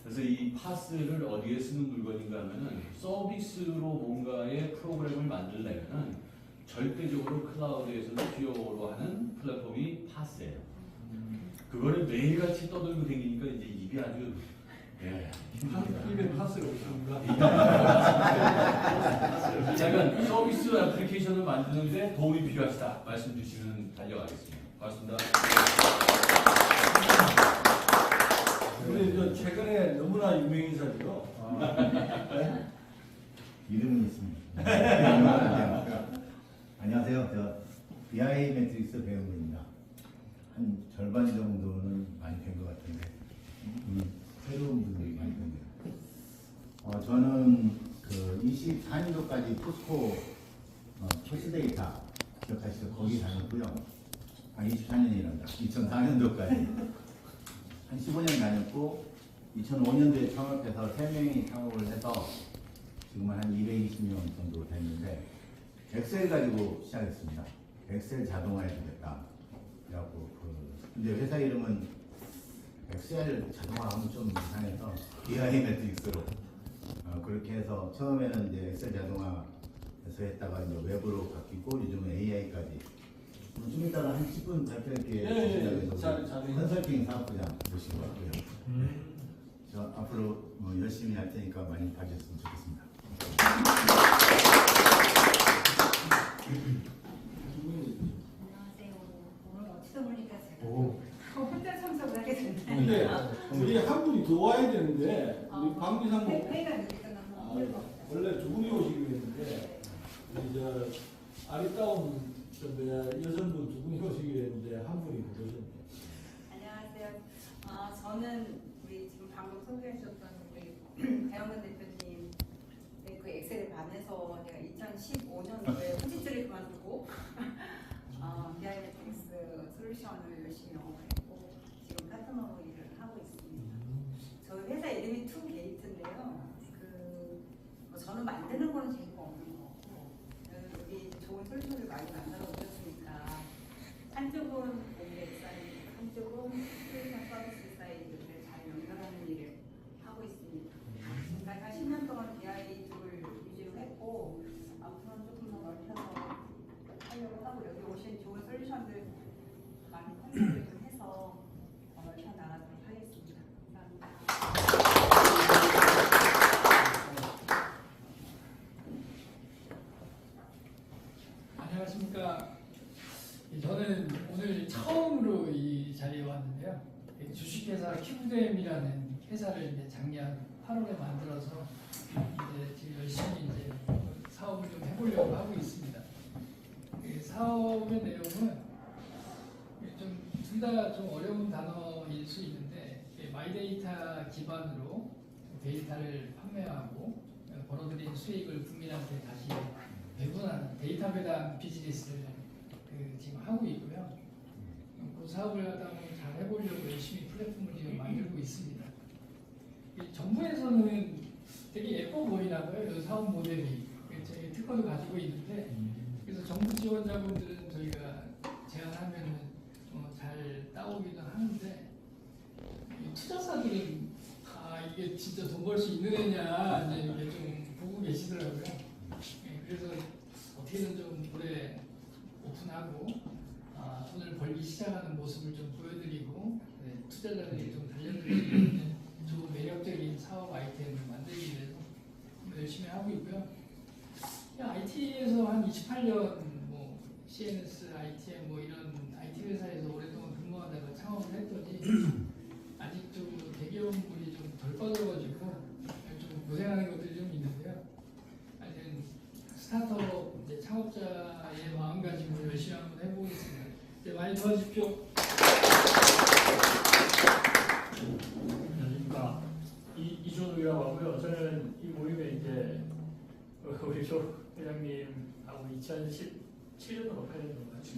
그래서 이 파스를 어디에 쓰는 물건인가 하면은 서비스로 뭔가의 프로그램을 만들려면은 절대적으로 클라우드에서는 필요로 하는 플랫폼이 파스예요. 그거를 매일같이 떠들고 다니니까 이제 입이 아주 입에 파스가 없습니다. 약간 서비스 애플리케이션을 만드는데 도움이 필요하시다 말씀 주시면 달려가겠습니다. 고맙습니다. 우리 저 최근에 너무나 유명인사죠. 이름은 있습니다. 안녕하세요. 저 BI 매트릭스 배우입니다. 한 절반 정도는 많이 된 것 같은데 새로운 분들이 많이 됐네요. 저는 그 24년도까지 포스코 캐시데이터 기억하시죠? 거기 다녔고요. 24년이란다. 2004년도까지 한 15년 다녔고 2005년도에 창업해서 3명이 창업을 해서 지금 한 220명 정도 됐는데 엑셀 가지고 시작했습니다. 엑셀 자동화해 주겠다. 그래갖고 근데 회사 이름은 엑셀 자동화하면 좀 이상해서 BI 매트릭스로 그렇게 해서 처음에는 이제 엑셀 자동화에서 했다가 이제 웹으로 바뀌고 요즘은 AI까지. 좀 이따가 한 10분 발표할게 컨설팅 사업부장 모시고 왔고요. 저 앞으로 열심히 할 테니까 많이 봐주셨으면 좋겠습니다. 안녕하세요. 오늘 어찌다 보니까 제가 혼자 참석을 하게 됐네요. 근데 우리 한 분이 더 와야 되는데 우리 박미상 회의가 늦게 끝나서 원래 두 분이 오시기로 했는데 우리 저 아리따운 여성분 두 분이 오시기로 했는데 한 분이 못 오셨네요. 안녕하세요. 저는 우리 지금 방금 소개해 주셨던 우리 배영근 대표님 그 엑셀에 반해서 제가 2015년도에 후지트를 그만두고 BI 매트릭스 솔루션을 열심히 영업했고 지금 파트너로 일을 하고 있습니다. 저희 회사 이름이 투게이트인데요. 저는 만드는 거는 재미가 없는 거고 여기 좋은 솔루션을 많이 만들어 오셨으니까 한쪽은 공백 사이드, 한쪽은 솔루션 서비스 사이드를 잘 연결하는 일을 하고 있습니다. 지금까지 한 10년 동안 BI 쪽을 위주로 했고 앞으로는 조금 더 넓혀서 하려고 하고 여기 오신 좋은 솔루션들 많이 컨설팅을 좀 해서 더 넓혀 나가도록 하겠습니다. 감사합니다. 안녕하십니까. 저는 오늘 처음으로 이 자리에 왔는데요. 주식회사 큐브댐이라는 회사를 이제 작년 8월에 만들어서 이제 지금 열심히 이제 사업을 좀 해보려고 하고 있습니다. 사업의 내용은 좀 둘 다 좀 어려운 단어일 수 있는데 마이데이터 기반으로 데이터를 판매하고 벌어들인 수익을 국민한테 다시 배분하는 데이터 배당 비즈니스를 지금 하고 있고요. 그 사업을 하다 보면 잘 해보려고 열심히 플랫폼을 지금 만들고 있습니다. 정부에서는 되게 예뻐 보이나 봐요. 이 사업 모델이. 저희 특허도 가지고 있는데 그래서 정부 지원자분들은 저희가 제안하면 잘 따오기도 하는데 투자사들은 이게 진짜 돈 벌 수 있는 애냐 이렇게 좀 보고 계시더라고요. 그래서 어떻게든 좀 올해 오픈하고 돈을 벌기 시작하는 모습을 좀 보여드리고 투자자들이 좀 달려들 수 있는 좋은 매력적인 사업 아이템을 만들기 위해서 열심히 하고 있고요. IT에서 한 28년 뭐 CNS, ITM 뭐 이런 IT 회사에서 오랫동안 근무하다가 창업을 했더니 아직 좀 대기업분이 좀 덜 빠져가지고 좀 고생하는 것들이 좀 있는데요. 하여튼 스타트업 이제 창업자의 마음가짐을 열심히 한번 해보겠습니다.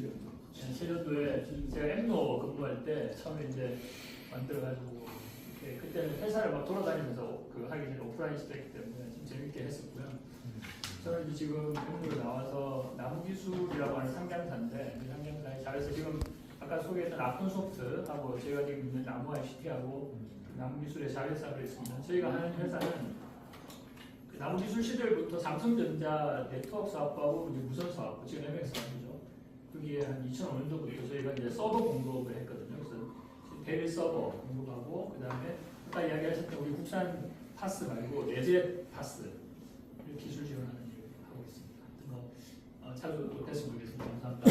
7년도에 제가 엠노 근무할 때 처음에 이제 만들어가지고 그때는 회사를 막 돌아다니면서 그 하기 전에 오프라인 시대이기 때문에 좀 재밌게 했었고요. 저는 이제 지금 엠노로 나와서 나무기술이라고 하는 상장사인데 이 상장사에 잘해서 지금 아까 소개했던 아콘소프트하고 제가 지금 있는 나무 ICT하고 나무기술의 자회사가 있습니다. 저희가 하는 회사는 그 나무기술 시절부터 삼성전자 네트워크 사업하고 이제 무선 사업, 지금 MX 사업이죠. 거기에 한 2005년도부터 저희가 이제 서버 공급을 했거든요. 그래서 대리 서버 공급하고 그 다음에 아까 이야기하셨던 우리 국산 파스 말고 내재 파스 기술 지원하는 일을 하고 있습니다. 찾아뵙겠으면 모르겠습니다. 감사합니다.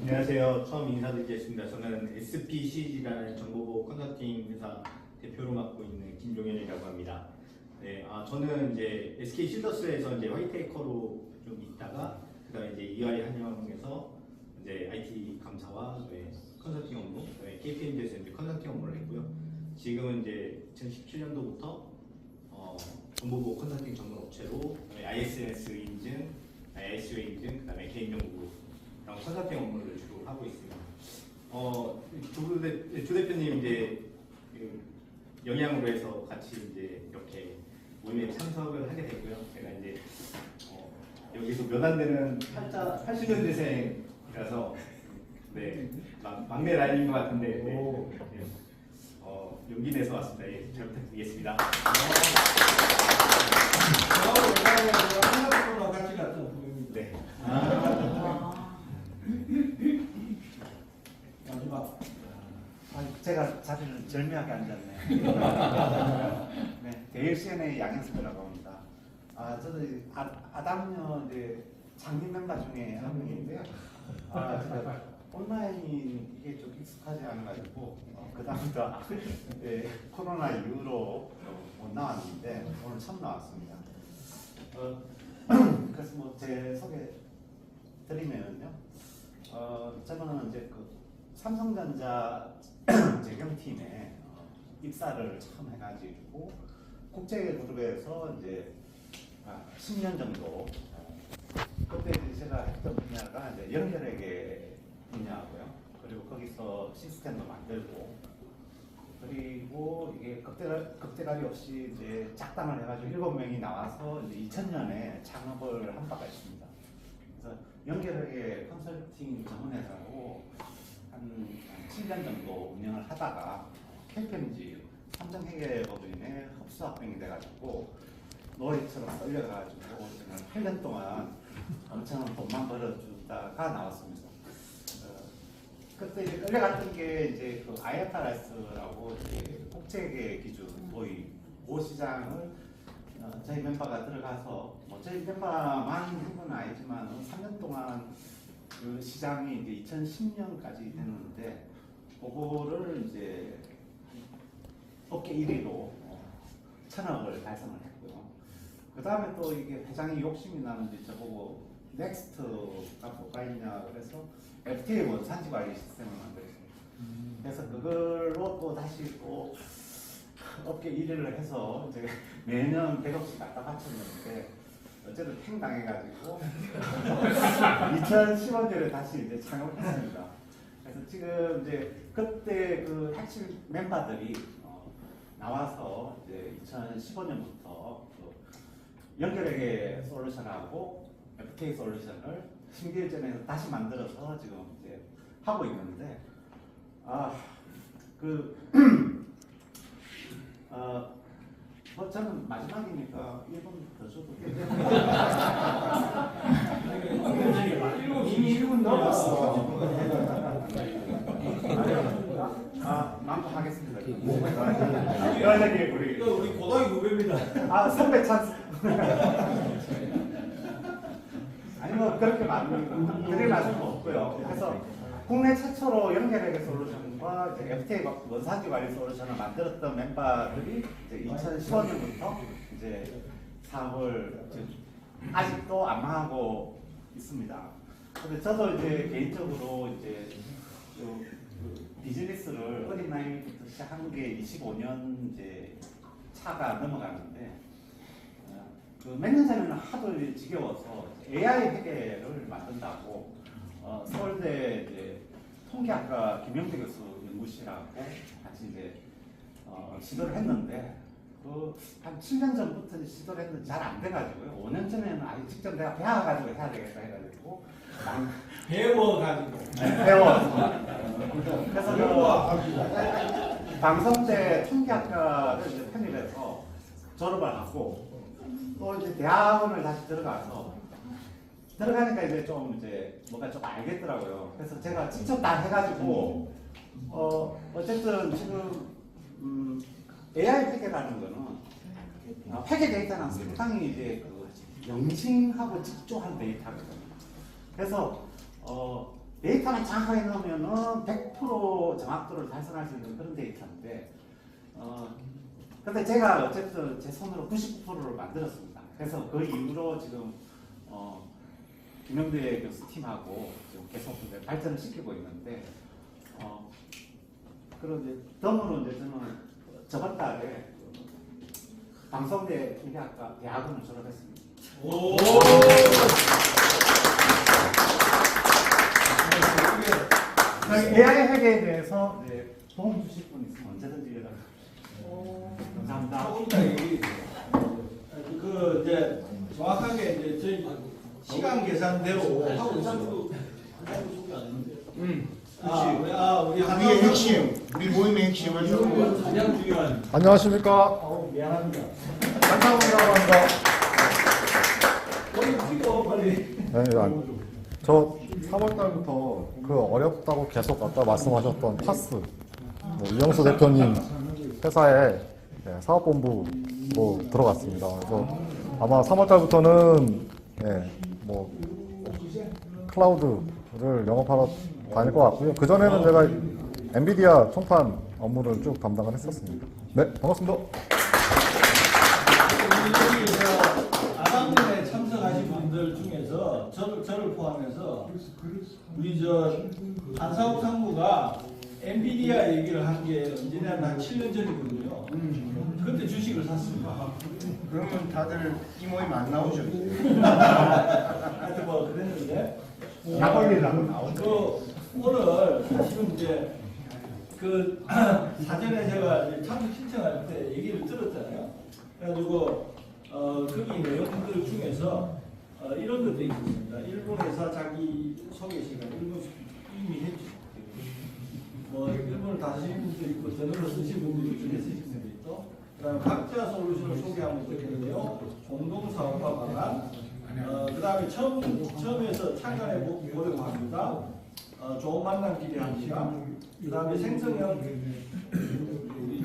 안녕하세요. 처음 인사드리겠습니다. 저는 SPCG라는 정보보호 컨설팅 회사 대표로 맡고 있는 김종현이라고 합니다. 네, 저는 이제 SK 실더스에서 이제 화이트해커로 좀 있다가 그다음에 이제 EY 한영에서 이제 IT 감사와 컨설팅 업무, KPMG에서 이제 컨설팅 업무를 했고요. 지금은 이제 2017년도부터 정보보호 컨설팅 전문 업체로 ISMS 인증, ISO 인증, 그다음에 개인 연구 그런 컨설팅 업무를 주로 하고 있습니다. 조 대표님 이제 영향으로 해서 같이 이제 이렇게 모임에 참석을 하게 됐고요. 제가 이제 여기서 몇 안 되는 80년대생이라서 네, 막내 라인인 것 같은데 용기 내서 왔습니다. 예, 잘 부탁드리겠습니다. 한국으로 같이 갔던 분입니다. 네. 마지막. 제가 자리를 절묘하게 앉았네요. 네, 대일CN의 양현석이라고 합니다. 저도 아담녀 장님 멤버 중에 한 명인데요. 온라인이 이게 좀 익숙하지 않아가지고 그다음부터 코로나 이후로 못 나왔는데 오늘 처음 나왔습니다. 그래서 뭐 제 소개 드리면요. 저는 이제 그 삼성전자 재경팀에 입사를 처음 해가지고 국제그룹에서 이제 10년 정도 그때 제가 했던 분야가 이제 연결회계 분야고요. 그리고 거기서 시스템도 만들고 그리고 이게 급대가리 없이 이제 작당을 해가지고 7명이 나와서 이제 2000년에 창업을 한 바가 있습니다. 그래서 연결회계 컨설팅 전문회사로 한 7년 정도 운영을 하다가 KPMG 삼성회계법인에 흡수합병이 돼가지고 노예처럼 끌려가가지고 8년 동안 엄청난 돈만 벌어주다가 나왔습니다. 그때 이제 끌려갔던 게 이제 그 IFRS라고 이제 국제계 기준 모 시장을 저희 멤버가 들어가서 뭐 저희 멤버만 한 건 아니지만 3년 동안 그 시장이 이제 2010년까지 됐는데 그거를 이제 업계 1위로 1000억을 달성을 했고요. 그 다음에 또 이게 회장이 욕심이 나는데 저보고 넥스트가 뭐가 있냐 그래서 FTA 원산지 관리 시스템을 만들었어요. 그래서 그걸로 또 다시 또 업계 1위를 해서 이제 매년 100억씩 갖다 바쳤는데 어쨌든 팽 당해가지고 2015년에 다시 이제 창업했습니다. 그래서 지금 이제 그때 그 핵심 멤버들이 나와서 이제 2015년부터 연결회계 솔루션하고 FTA 솔루션을 신기일전에서 다시 만들어서 지금 이제 하고 있는데 뭐 저는 마지막이니까 1분 더 줘도 이미 1분 넘었어. 만족하겠습니다. 우리 고등학교 후배입니다. 선배 찬스. 아니 뭐 그렇게 드릴 말씀은 없고요. 그래서 국내 최초로 연결회계 솔루션과 FTA 원산지 관리 솔루션을 만들었던 멤버들이 이제 2015년부터 이제 사업을 아직도 안 망하고 있습니다. 근데 저도 이제 개인적으로 이제 그 비즈니스를 어린 나이부터 시작한 게 25년 이제 차가 넘어가는데 몇 년 전에는 하도 지겨워서 AI 회계를 만든다고 서울대 이제 통계학과 김영태 교수 연구실하고 같이 이제 시도를 했는데 한 7년 전부터 시도를 했는데 잘 안 돼가지고요. 5년 전에는 아예 직접 내가 배워가지고 해야 되겠다 해가지고 배워가지고 배워서 그래서 방송대 통계학과를 이제 편입해서 졸업을 하고 또 이제 대학원을 다시 들어가니까 이제 좀 이제 뭔가 좀 알겠더라고요. 그래서 제가 직접 다 해가지고 어쨌든 지금 AI 회계라는 거는 회계 데이터는 상당히 이제 그 영싱하고 집중한 데이터거든요. 그래서 데이터만 정확하게 넣으면은 100% 정확도를 달성할 수 있는 그런 데이터인데 근데 제가 어쨌든 제 손으로 99%를 만들었습니다. 그래서 그 이후로 지금 김영대 교수 팀하고 지금 계속 발전을 시키고 있는데 그런데 덤으로 이제 저는 저번 달에 방송대 통계학과 대학원을 졸업했습니다. 오. AI 회계에 대해서 도움 주실 분 있으면 언제든지 연락. 감사합니다. 조금 더 얘기. 그 이제 정확하게 이제 저희 시간 계산대로 하고 있어요. 우리 우리의 핵심, 우리 모임의 핵심을 좀 가장 중요한. 안녕하십니까. 미안합니다. 한상훈이라고 합니다. 빨리. 네, 저 3월달부터 그 어렵다고 계속 아까 말씀하셨던 파스 이영수 대표님 회사에 사업본부로 들어갔습니다. 그래서 아마 3월달부터는 클라우드를 영업하러 다닐 것 같고요. 그 전에는 제가 엔비디아 총판 업무를 쭉 담당을 했었습니다. 네, 반갑습니다. 아담에 참석하신 분들 중에서 저를 포함해서 우리 한사업 상무가 엔비디아 얘기를 한 게 언제냐면 한 7년 전이거든요. 그때 주식을 샀습니다. 그러면 다들 이 모임 안 나오셨죠? 하여튼 뭐 그랬는데 약 올리려고 나오죠. 오늘 사실은 이제 그 사전에 제가 이제 참석 신청할 때 얘기를 들었잖아요. 그래가지고 거기 내용들 중에서 이런 것도 있습니다. 일본 회사 자기 소개 시간 일본 이미 했죠. 뭐 일본을 다 쓰시는 분도 있고 전어로 쓰시는 분도 중에 쓰시는 분도 있고 그다음에 각자 솔루션을 소개하는 것도 있는데요. 공동 사업화 방안 그다음에 처음에서 참관해 보려고 합니다. 좋은 만남 기대합니다. 그다음에 생성형 우리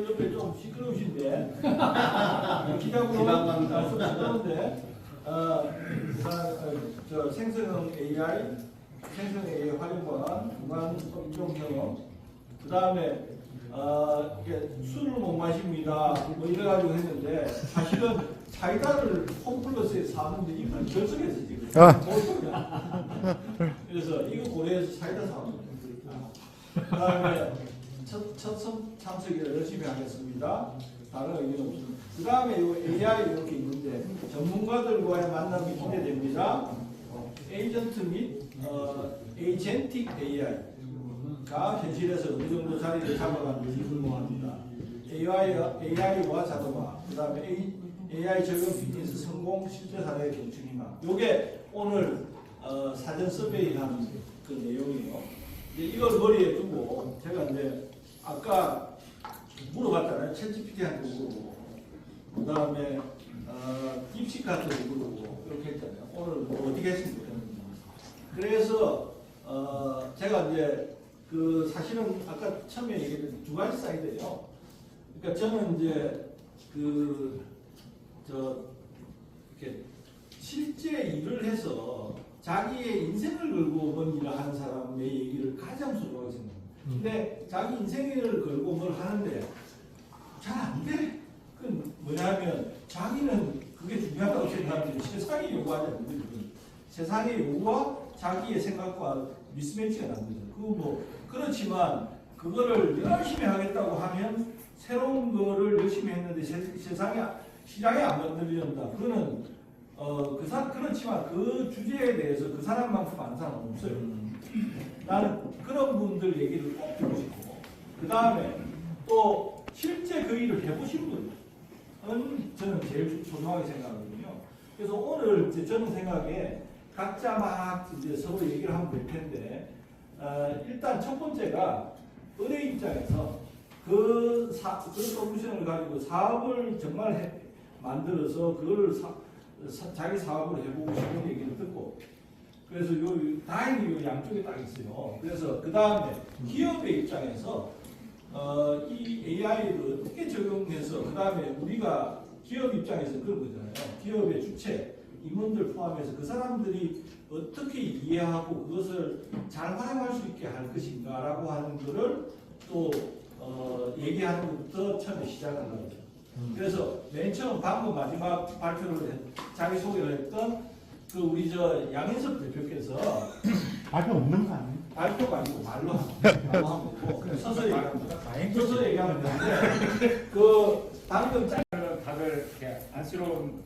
옆에 좀 시끄러우신데 기자분은 좀 시끄러운데 저 생성형 AI 활용 방안, 무관 업종 경험, 그 다음에 술을 못 마십니다. 뭐 이래가지고 했는데 사실은 사이다를 홈플러스에 사는데 이걸 결석해서 지금 그래서 이거 고려해서 사이다 사는 그 다음에 첫 참석이라 열심히 하겠습니다. 다른 의미는 없습니다. 그 다음에 AI 이렇게 있는데 전문가들과의 만남이 기대됩니다. 에이전트 및 에이젠틱 AI가 현실에서 어느 정도 자리를 잡아가는지 궁금합니다. AI와 자동화, 그 다음에 AI 적용 비즈니스 성공 실제 사례 경축 희망. 요게 오늘 사전 서베이한 그 내용이에요. 이제 이걸 머리에 두고 제가 이제 아까 물어봤잖아요. 챗GPT한테 물어보고, 그 다음에 딥시크한테 물어보고 이렇게 했잖아요. 오늘 뭐 어떻게 했습니까? 그래서 제가 이제 그 사실은 아까 처음에 얘기했던 두 가지 사이드예요. 그러니까 저는 이제 이렇게 실제 일을 해서 자기의 인생을 걸고 뭔 일을 하는 사람의 얘기를 가장 소중하게 생각합니다. 근데 자기 인생을 걸고 뭘 하는데 잘 안 돼. 그건 뭐냐면 자기는 그게 중요하다고 생각하는데 세상이 요구하지 않는데 세상의 요구와 자기의 생각과 미스매치가 난 거죠. 그렇지만 그거를 열심히 하겠다고 하면 새로운 거를 열심히 했는데 세상에 시장에 안 건드린다. 그거는 그렇지만 그 주제에 대해서 그 사람만큼 아는 사람은 없어요. 나는 그런 분들 얘기를 꼭 듣고 싶고, 그 다음에 또 실제 그 일을 해보신 분은 저는 제일 소중하게 생각하거든요. 그래서 오늘 이제 저는 생각에 각자 막 이제 서로 얘기를 하면 될 텐데, 일단 첫 번째가 은행 입장에서 그 솔루션을 가지고 사업을 정말 만들어서 그거를 자기 사업을 해보고 싶은 얘기를 듣고, 그래서 다행히 양쪽에 딱 있어요. 그래서 그 다음에 기업의 입장에서 이 AI를 어떻게 적용해서, 그 다음에 우리가 기업 입장에서 그런 거잖아요. 기업의 주체, 임원들 포함해서 그 사람들이 어떻게 이해하고 그것을 잘 활용할 수 있게 할 것인가라고 하는 거를 또 얘기하는 것부터 처음에 시작한 거죠. 그래서 맨 처음 방금 마지막 발표를 자기 소개를 했던 그 우리 양인섭 대표께서 발표 없는 거 아니에요? 발표가 아니고 말로 하고 서서 얘기하면 되는데 그 방금 다들 이렇게 안쓰러운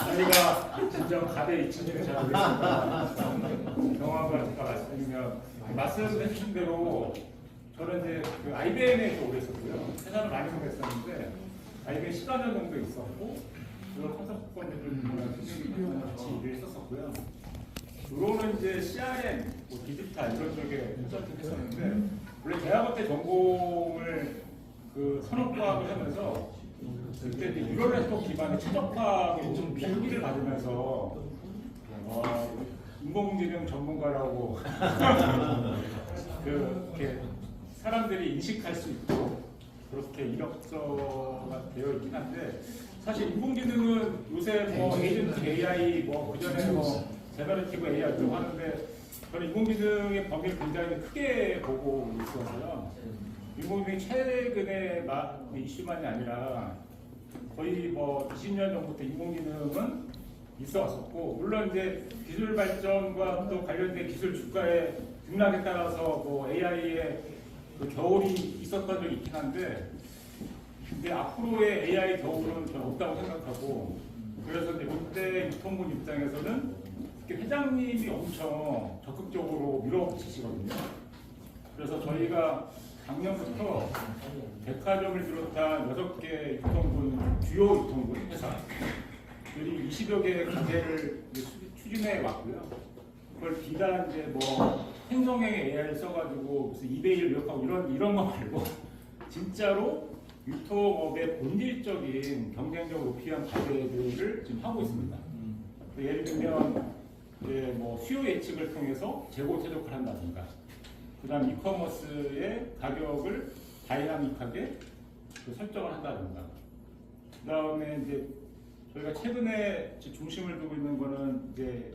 저희가 진정 가대 이치를 잘 모르겠습니다. 경험을 잠깐 말씀드리면 말씀해 주신 대로 저는 이제 그 IBM에 오래 있었고요. 회사를 많이 소개했었는데 IBM 10여 년 정도 있었고 그런 컨설턴트들 같이 일을 했었고요. 주로는 이제 CRM, 뭐 디지털 이런 쪽에 컨설팅 했었는데 원래 대학원 때 전공을 그 산업과학을 하면서 그때 이제 뉴럴 네트워크 기반의 최적화로 좀 비기를 받으면서 인공지능 전문가라고 그렇게 사람들이 인식할 수 있도록 그렇게 이력서가 되어 있긴 한데, 사실 인공지능은 요새 뭐 에이전트 AI 뭐 그전에 뭐 제너레티브 AI 좀 하는데 저는 인공지능의 범위를 굉장히 크게 보고 있어서요. 인공지능이 최근에 이슈만이 아니라 거의 뭐 20년 전부터 인공지능은 있어 왔었고, 물론 이제 기술 발전과 또 관련된 기술 주가의 등락에 따라서 뭐 AI의 그 겨울이 있었던 적이 있긴 한데, 근데 앞으로의 AI 겨울은 저는 없다고 생각하고, 그래서 이제 롯데 유통군 입장에서는 특히 회장님이 엄청 적극적으로 밀어붙이시거든요. 그래서 저희가 작년부터 백화점을 비롯한 6개 유통군, 주요 유통군 회사들이 20여 개의 가게를 추진해 왔고요. 그걸 비단 이제 뭐 행성형의 AI를 써가지고 무슨 이베이를 위협하고 이런 거 말고 진짜로 유통업의 본질적인 경쟁력을 높이기 위한 가게들을 지금 하고 있습니다. 예를 들면 이제 뭐 수요 예측을 통해서 재고 최적화를 한다든가, 그다음 이커머스의 가격을 다이나믹하게 설정을 한다든가, 그다음에 이제 저희가 최근에 중심을 두고 있는 거는 이제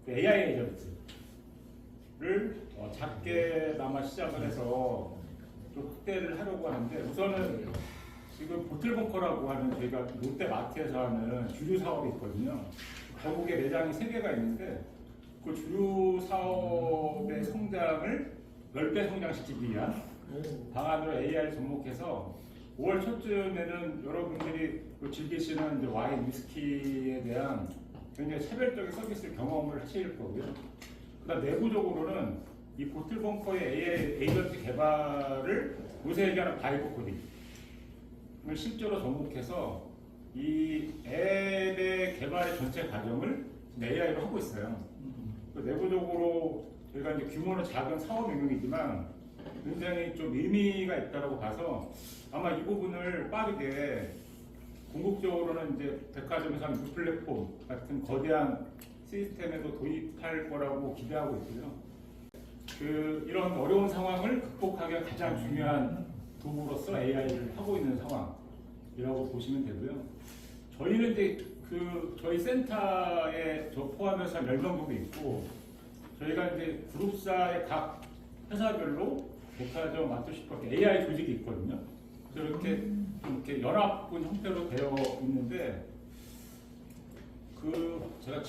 AI 에이전트를 작게나마 시작을 해서 좀 확대를 하려고 하는데, 우선은 지금 보틀벙커라고 하는 저희가 롯데마트에서 하는 주류 사업이 있거든요. 전국에 매장이 3개가 있는데 그 주류 사업의 성장을 10배 성장시키기 위한 방안으로 AI를 접목해서 5월 초쯤에는 여러분들이 즐기시는 이제 와인, 위스키에 대한 굉장히 차별적인 서비스 경험을 하실 거고요. 그다음 내부적으로는 이 보틀벙커의 AI 에이전트 개발을 요새 얘기하는 바이브 코딩을 실제로 접목해서 이 앱의 개발의 전체 과정을 AI로 하고 있어요. 내부적으로 저희가 이제 규모는 작은 사업 영역이지만 굉장히 좀 의미가 있다고 봐서 아마 이 부분을 빠르게 궁극적으로는 이제 백화점에서 하는 뉴 플랫폼 같은 거대한 시스템에도 도입할 거라고 기대하고 있고요. 이런 어려운 상황을 극복하기 위한 가장 중요한 도구로서 AI를 하고 있는 상황이라고 보시면 되고요. 저희는 이제 저희 센터에 저 포함해서 한 10명 정도 있고, 저희가 이제 그룹사의 각 회사별로 백화점, 마트, 슈퍼마켓 AI 조직이 있거든요. 그래서 이렇게 연합군 형태로 되어 있는데, 제가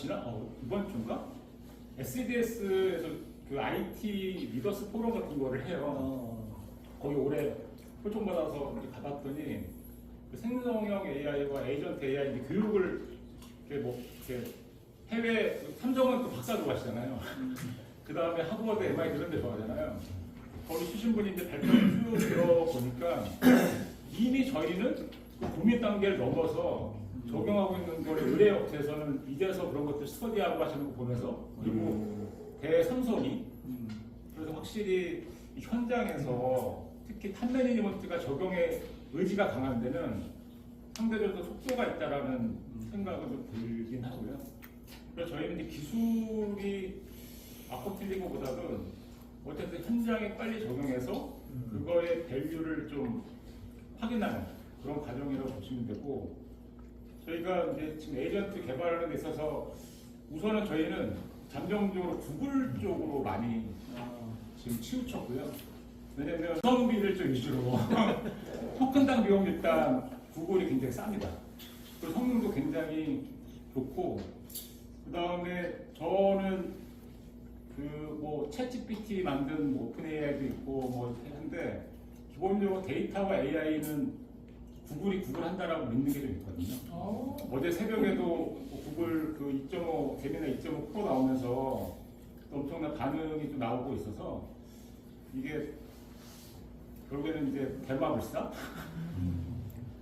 이번 주인가? SDS에서 그 IT 리더스 포럼 같은 거를 해요. 거기 올해 초청받아서 이제 가봤더니 그 생성형 AI와 에이전트 AI 이제 교육을 이렇게 뭐 이렇게 해외 삼성은 또 박사도 가시잖아요. 그 다음에 하버드, MIT 이런 데 좋아하잖아요. 거기 출신 분이 이제 발표를 쭉 들어보니까 이미 저희는 그 고민 단계를 넘어서 적용하고 있는 거를 의뢰 업체에서는 이제서 그런 것들 스터디하고 하시는 거 보면서 그리고 대삼성이 그래서 확실히 이 현장에서 특히 탑 매니지먼트가 적용의 의지가 강한 데는 상대적으로 속도가 있다라는 생각은 좀 들긴 하고요. 그래서 저희는 이제 기술이 앞으로 틀린 것보다는 어쨌든 현장에 빨리 적용해서 그거의 밸류를 좀 확인하는 그런 과정이라고 보시면 되고, 저희가 이제 지금 에이전트 개발하는 데 있어서 우선은 저희는 잠정적으로 구글 쪽으로 많이 지금 치우쳤고요. 왜냐면 성비를 좀 위주로 토큰당 비용 일단 구글이 굉장히 쌉니다. 그리고 성능도 굉장히 좋고, 그 다음에 저는 그 뭐 챗GPT 만든 뭐 오픈 AI도 있고 뭐 한데 기본적으로 데이터와 AI는 구글이 구글 한다라고 믿는 게 좀 있거든요. 어제 새벽에도 구글 그 2.5 재미나 2.5 프로 나오면서 엄청난 반응이 좀 나오고 있어서 이게 결국에는 이제 대마불사.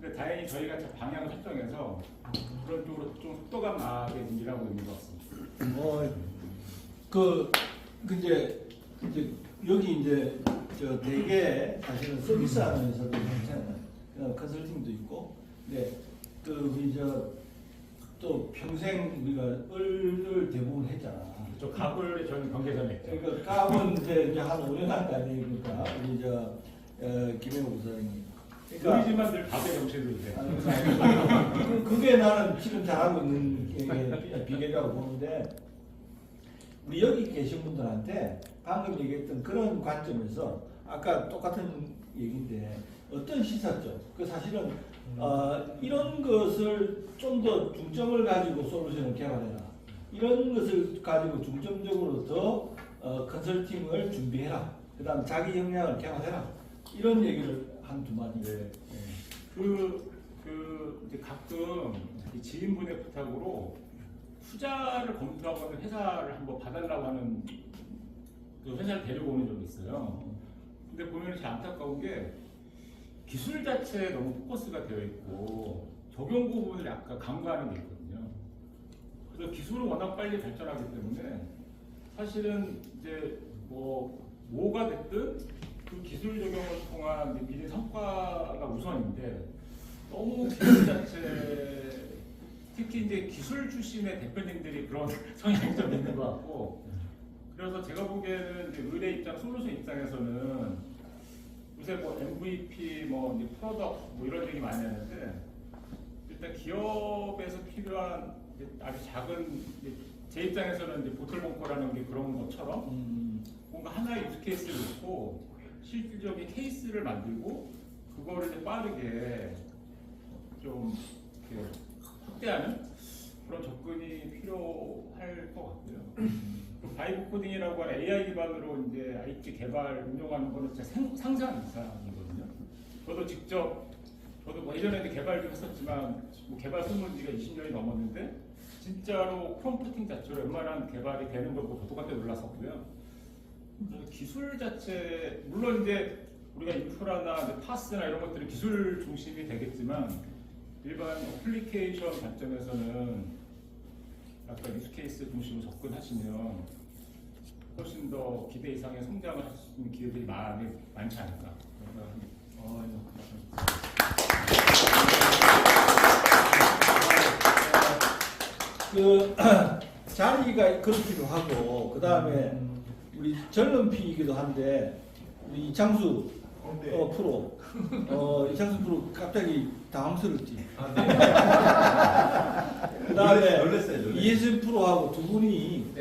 근데 다행히 저희가 방향을 설정해서 그런 쪽으로 좀 속도감 나게 일하고 있는 것 같습니다. 이제 여기 이제 저 대개 사실은 서비스하는 회사도 괜찮아요. 컨설팅도 있고, 근데 우리 또 평생 우리가 을을 대부분 했잖아. 저 갑을 저는 경계전에 했죠. 그러니까 갑은 이제 한 5년 한 거 아니니까 우리 김혜호 부사장님. 우리지만 늘 갑의 정신으로 이제. 그게 나는 지금 잘하고 있는 비결이라고 보는데, 우리 여기 계신 분들한테 방금 얘기했던 그런 관점에서 아까 똑같은 얘기인데 어떤 시사점, 그 사실은 이런 것을 좀 더 중점을 가지고 솔루션을 개발해라. 이런 것을 가지고 중점적으로 더 컨설팅을 준비해라. 그 다음 자기 역량을 개발해라. 이런 얘기를 한두 마디. 네. 이제 가끔 이 지인분의 부탁으로 투자를 검토하고 하는 회사를 한번 봐달라고 하는 그 회사를 데리고 오는 적이 있어요. 근데 보면 참 안타까운 게 기술 자체에 너무 포커스가 되어 있고 적용 부분을 약간 간과하는 게 있거든요. 그래서 기술은 워낙 빨리 발전하기 때문에 사실은 이제 뭐가 됐든 그 기술 적용을 통한 미래 성과가 우선인데 너무 기술 자체, 특히 이제 기술 출신의 대표님들이 그런 성향이 좀 있는 것 같고, 그래서 제가 보기에는 이제 의뢰 입장, 솔루션 입장에서는 요새 뭐 MVP, 뭐 이제 프로덕트 뭐 이런 얘기 많이 하는데, 일단 기업에서 필요한 아주 작은, 제 입장에서는 이제 보틀봉코라는 게 그런 것처럼 뭔가 하나의 유즈 케이스를 놓고 실질적인 케이스를 만들고 그거를 이제 빠르게 좀 이렇게 확대하는 그런 접근이 필요할 것 같고요. 바이브 코딩이라고 하는 AI 기반으로 이제 IT 개발 운영하는 거는 진짜 상상 이상이거든요. 저도 뭐 예전에도 개발 좀 했었지만 뭐 개발 소문 지가 20년이 넘었는데 진짜로 프롬프팅 자체로 웬만한 개발이 되는 걸 보고 저도 깜짝 놀랐었고요. 기술 자체, 물론 이제 우리가 인프라나 파스나 이런 것들은 기술 중심이 되겠지만 일반 어플리케이션 관점에서는 약간 유즈케이스 중심으로 접근하시면 훨씬 더 기대 이상의 성장을 할 수 있는 기회들이 많지 않을까. 자리가 그렇기도 하고, 그 다음에 우리 젊은 피이기도 한데 우리 이창수 프로, 이창수 프로 갑자기 당황스럽지. 그다음에 놀랐어요. 이혜진 프로하고 두 분이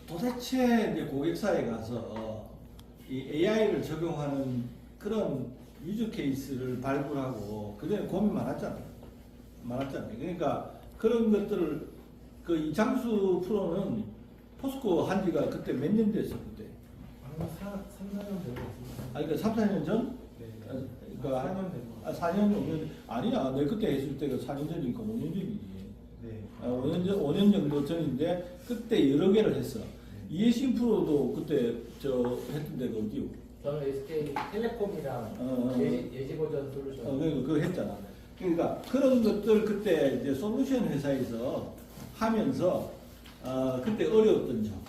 도대체 이제 고객사에 가서 이 AI를 적용하는 그런 유즈 케이스를 발굴하고 그전에 고민 많았잖아요. 그러니까 그런 것들을 그 이창수 프로는 포스코 한지가 그때 몇 년 됐어 그때? 3, 4년 되고 있습니다. 아니 그러니까 3, 4년 전? 그러니까 4년, 5년 아니야. 내 그때 했을 때가 4년 전이니까 5년 전이지. 5년 정도 전인데 그때 여러 개를 했어. 이해신 프로도 그때 저 했던 데가 어디요? 저는 SK 텔레콤이랑 예지보전 솔루션. 그거 했잖아. 그러니까 그런 것들 그때 이제 솔루션 회사에서 하면서 그때 어려웠던 점.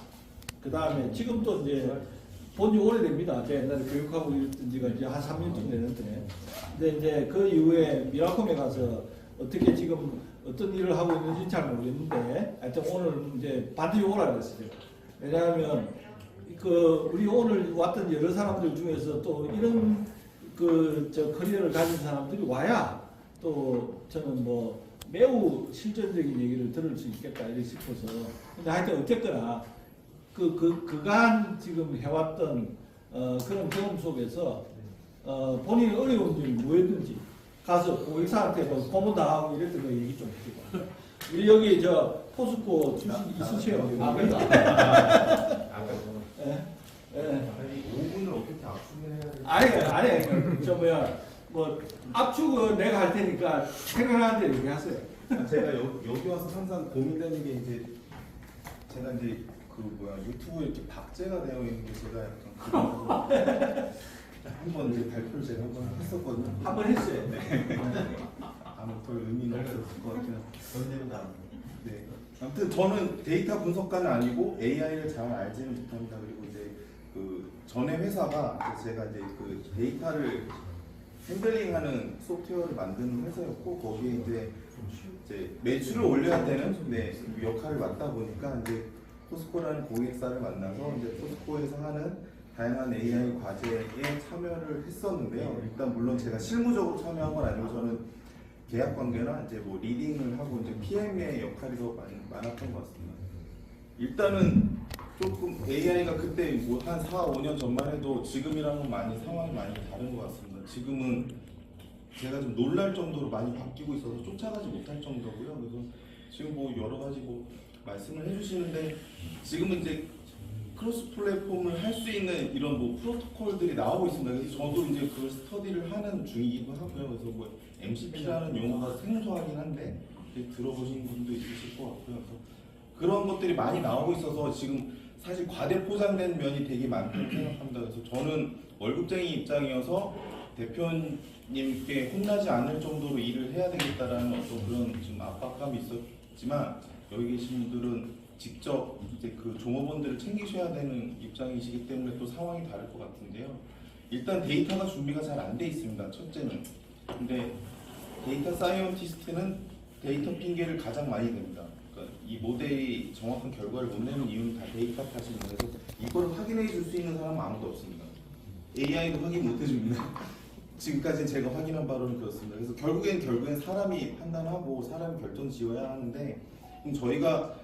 그 다음에 지금도 이제 본지 오래됩니다. 제가 옛날에 교육하고 있던 지가 이제 한 3년쯤 됐는데. 근데 이제 그 이후에 미라콤에 가서 어떻게 지금 어떤 일을 하고 있는지 잘 모르겠는데 하여튼 오늘 이제 반드시 오라 그랬어요. 왜냐하면 우리 오늘 왔던 여러 사람들 중에서 또 이런 커리어를 가진 사람들이 와야 또 저는 뭐 매우 실전적인 얘기를 들을 수 있겠다 이렇게 싶어서. 근데 하여튼 어쨌거나 그간 지금 해왔던 그런 경험 속에서 본인이 어려운 점이 뭐였는지 가서 고객사한테 뭐 고문 당하고 이랬던 거 얘기 좀 해주고. 우리 여기 저 포스코 출신 있으세요? 그래요? 예. 5분을 어떻게 압축해야 되지? 아니 뭐 압축은 내가 할 테니까 생각하는 대로 얘기하세요. 제가 여기 와서 항상 고민되는 게 이제 제가 이제 유튜브에 이렇게 박제가 되어 있는 게 제가 약간 한번 이제 발표를 제가 한번 했었거든요. 한번 했어요. 네. 아무 별 의미는 없었을 것 같긴 한데. 네. 아무튼 저는 데이터 분석가는 아니고 AI를 잘 알지는 못합니다. 그리고 이제 전에 회사가 제가 이제 데이터를 핸들링하는 소프트웨어를 만드는 회사였고 거기에 이제 매출을 올려야 되는 역할을 맡다 보니까 이제 포스코라는 고객사를 만나서 이제 포스코에서 하는 다양한 AI 과제에 참여를 했었는데요. 일단 물론 제가 실무적으로 참여한 건 아니고 저는 계약 관계나 이제 뭐 리딩을 하고 이제 PM의 역할이 더 많았던 것 같습니다. 일단은 조금 AI가 그때 뭐 한 4, 5년 전만 해도 지금이랑은 상황이 많이 다른 것 같습니다. 지금은 제가 좀 놀랄 정도로 많이 바뀌고 있어서 쫓아가지 못할 정도고요. 그래서 지금 뭐 여러 가지 뭐 말씀을 해주시는데 지금은 이제 크로스 플랫폼을 할 수 있는 이런 뭐 프로토콜들이 나오고 있습니다. 그래서 저도 이제 그걸 스터디를 하는 중이기도 하고요. 그래서 뭐 MCP라는 용어가 생소하긴 한데 들어보신 분도 있으실 것 같고요. 그래서 그런 것들이 많이 나오고 있어서 지금 사실 과대 포장된 면이 되게 많다고 생각합니다. 그래서 저는 월급쟁이 입장이어서 대표님께 혼나지 않을 정도로 일을 해야 되겠다라는 어떤 그런 좀 압박감이 있었지만 여기 계신 분들은 직접 이제 종업원들을 챙기셔야 되는 입장이시기 때문에 또 상황이 다를 것 같은데요. 일단 데이터가 준비가 잘 안 돼 있습니다. 첫째는. 근데 데이터 사이언티스트는 데이터 핑계를 가장 많이 냅니다. 그러니까 이 모델이 정확한 결과를 못 내는 이유는 다 데이터 탓입니다. 그래서 이걸 확인해 줄 수 있는 사람은 아무도 없습니다. AI도 확인 못 해줍니다. 지금까지 제가 확인한 바로는 그렇습니다. 그래서 결국엔 사람이 판단하고 사람이 결정 지어야 하는데 저희가